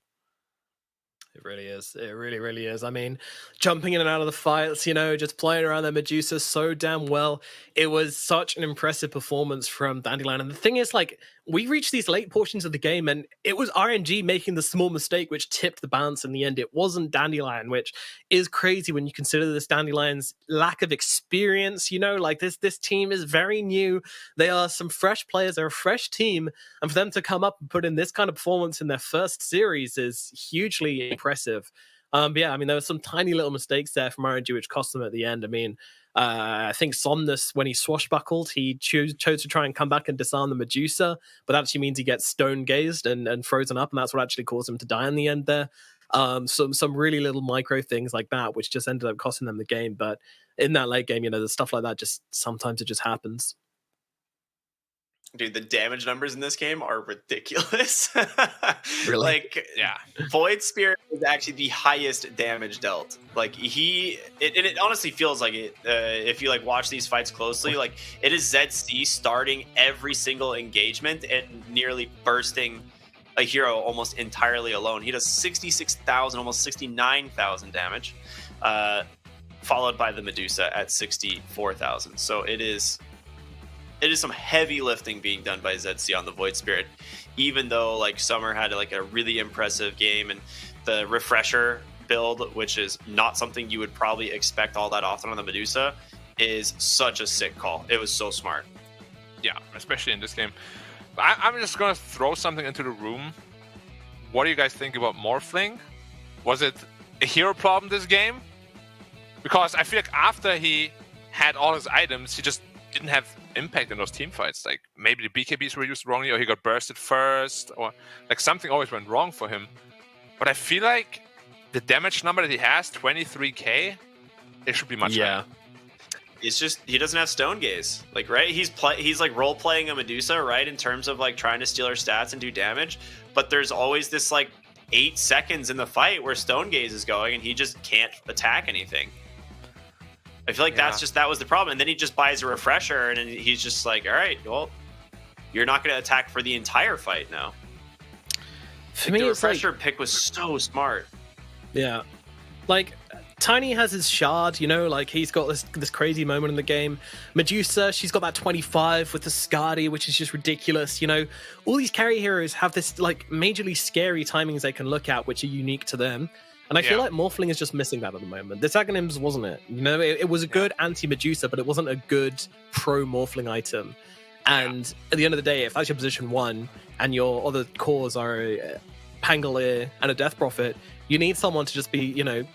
It really is. It really, really is. I mean, jumping in and out of the fights, you know, just playing around their Medusa so damn well. It was such an impressive performance from Dandelion. And the thing is, like, we reached these late portions of the game, and it was RNG making the small mistake which tipped the balance in the end. It wasn't Dandelion, which is crazy when you consider this Dandelion's lack of experience. You know, like this team is very new. They are some fresh players, they're a fresh team, and for them to come up and put in this kind of performance in their first series is hugely impressive. But yeah, I mean, there were some tiny little mistakes there from RNG which cost them at the end. I mean, I think Somnus, when he swashbuckled, he chose to try and come back and disarm the Medusa, but that actually means he gets stone gazed and frozen up, and that's what actually caused him to die in the end there. Some really little micro things like that, which just ended up costing them the game. But in that late game, you know, the stuff like that just sometimes it just happens. Dude, the damage numbers in this game are ridiculous. Really? Like, yeah, Void Spirit is actually the highest damage dealt. Like it honestly feels like it. If you like watch these fights closely, like it is ZC starting every single engagement and nearly bursting a hero almost entirely alone. He does 66,000, almost 69,000 damage, followed by the Medusa at 64,000. So it is some heavy lifting being done by ZC on the Void Spirit, even though like Summer had like a really impressive game, and the refresher build, which is not something you would probably expect all that often on the Medusa, is such a sick call. It was so smart. Yeah, especially in this game. I'm just going to throw something into the room. What do you guys think about Morphling? Was it a hero problem this game? Because I feel like after he had all his items, he just didn't have impact in those team fights. Like maybe the BKBs were used wrongly, or he got bursted first, or like something always went wrong for him. But I feel like the damage number that he has, 23k, it should be much higher. It's just he doesn't have Stone Gaze, like, right? He's like role playing a Medusa, right, in terms of like trying to steal her stats and do damage. But there's always this like 8 seconds in the fight where Stone Gaze is going, and he just can't attack anything. I feel like that was the problem. And then he just buys a refresher, and he's just like, all right, well, you're not going to attack for the entire fight now. For me, the it's refresher like, pick was so smart. Yeah. Like, Tiny has his shard, you know, like he's got this crazy moment in the game. Medusa, she's got that 25 with the Skadi, which is just ridiculous. You know, all these carry heroes have this like majorly scary timings they can look at, which are unique to them. And I feel like Morphling is just missing that at the moment. This Aghanim's wasn't it? You know, it was a good anti-Medusa, but it wasn't a good pro-Morphling item. And at the end of the day, if that's your position 1 and your other cores are a Pangolier and a Death Prophet, you need someone to just be, you know,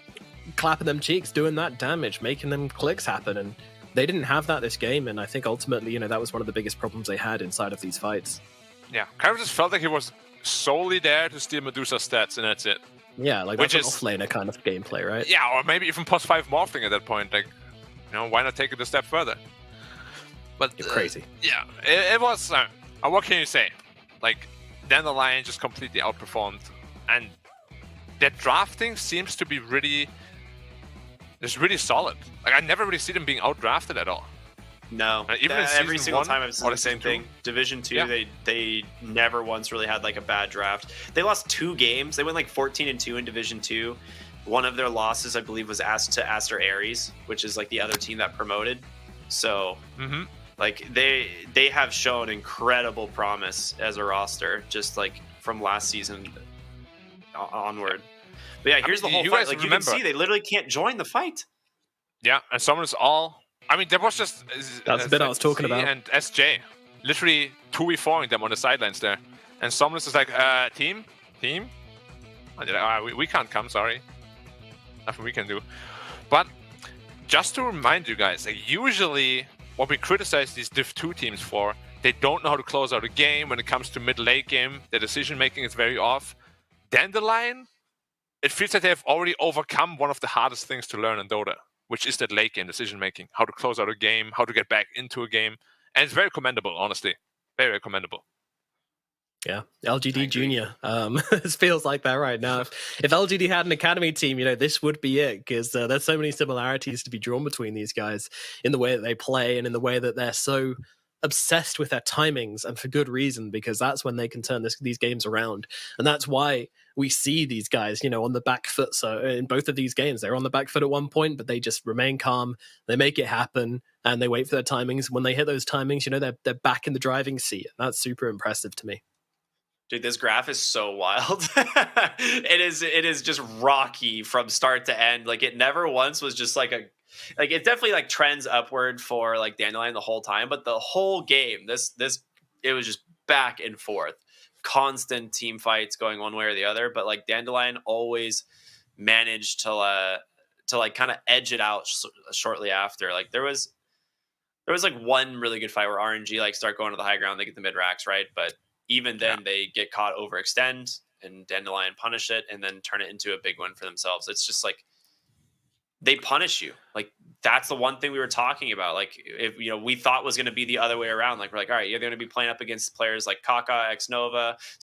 clapping them cheeks, doing that damage, making them clicks happen. And they didn't have that this game. And I think ultimately, you know, that was one of the biggest problems they had inside of these fights. Yeah, kind of just felt like he was solely there to steal Medusa stats, and that's it. Yeah, like that's an offlaner kind of gameplay, right? Yeah, or maybe even plus 5 Morphling at that point. Like, you know, why not take it a step further? But you're crazy. Yeah, it was. What can you say? Like, Dandelion just completely outperformed, and their drafting seems to be really solid. Like, I never really see them being outdrafted at all. No, even every single time I've seen the same thing. Division 2, they never once really had like a bad draft. They lost 2 games. They went like 14-2 in Division 2. One of their losses, I believe, was asked to Aster Aries, which is like the other team that promoted. So, like they have shown incredible promise as a roster, just like from last season onward. But yeah, here's the whole fight. Like, you can see, they literally can't join the fight. Yeah, and someone's all. I mean, there was just that's the bit I was talking about. And SJ, literally 2v4ing them on the sidelines there, and Somnus is like, team. We can't come. Sorry, nothing we can do. But just to remind you guys, like, usually what we criticize these Div 2 teams for, they don't know how to close out a game. When it comes to mid-late game, their decision making is very off. Dandelion, it feels like they have already overcome one of the hardest things to learn in Dota, which is that late game decision making, how to close out a game, how to get back into a game. And it's very commendable, honestly. Very, very commendable. Yeah, LGD Junior. It feels like that right now. If LGD had an academy team, you know, this would be it, because there's so many similarities to be drawn between these guys in the way that they play and in the way that they're so obsessed with their timings, and for good reason, because that's when they can turn these games around. And that's why we see these guys, on the back foot. So in both of these games, they're on the back foot at one point, but they just remain calm. They make it happen, and they wait for their timings. When they hit those timings, they're back in the driving seat. And that's super impressive to me. Dude, this graph is so wild. It is just rocky from start to end. Like, it never once was just like it definitely like trends upward for like Dandelion the whole time, but the whole game, it was just back and forth, constant team fights going one way or the other. But like Dandelion always managed to like kind of edge it out shortly after. Like there was like one really good fight where RNG like start going to the high ground, they get the mid racks, right? But even then they get caught overextend, and Dandelion punish it and then turn it into a big win for themselves. It's just like they punish you. Like that's the one thing we were talking about. Like if we thought was going to be the other way around. Like we're like, all right, you're going to be playing up against players like Kaka, Xnova,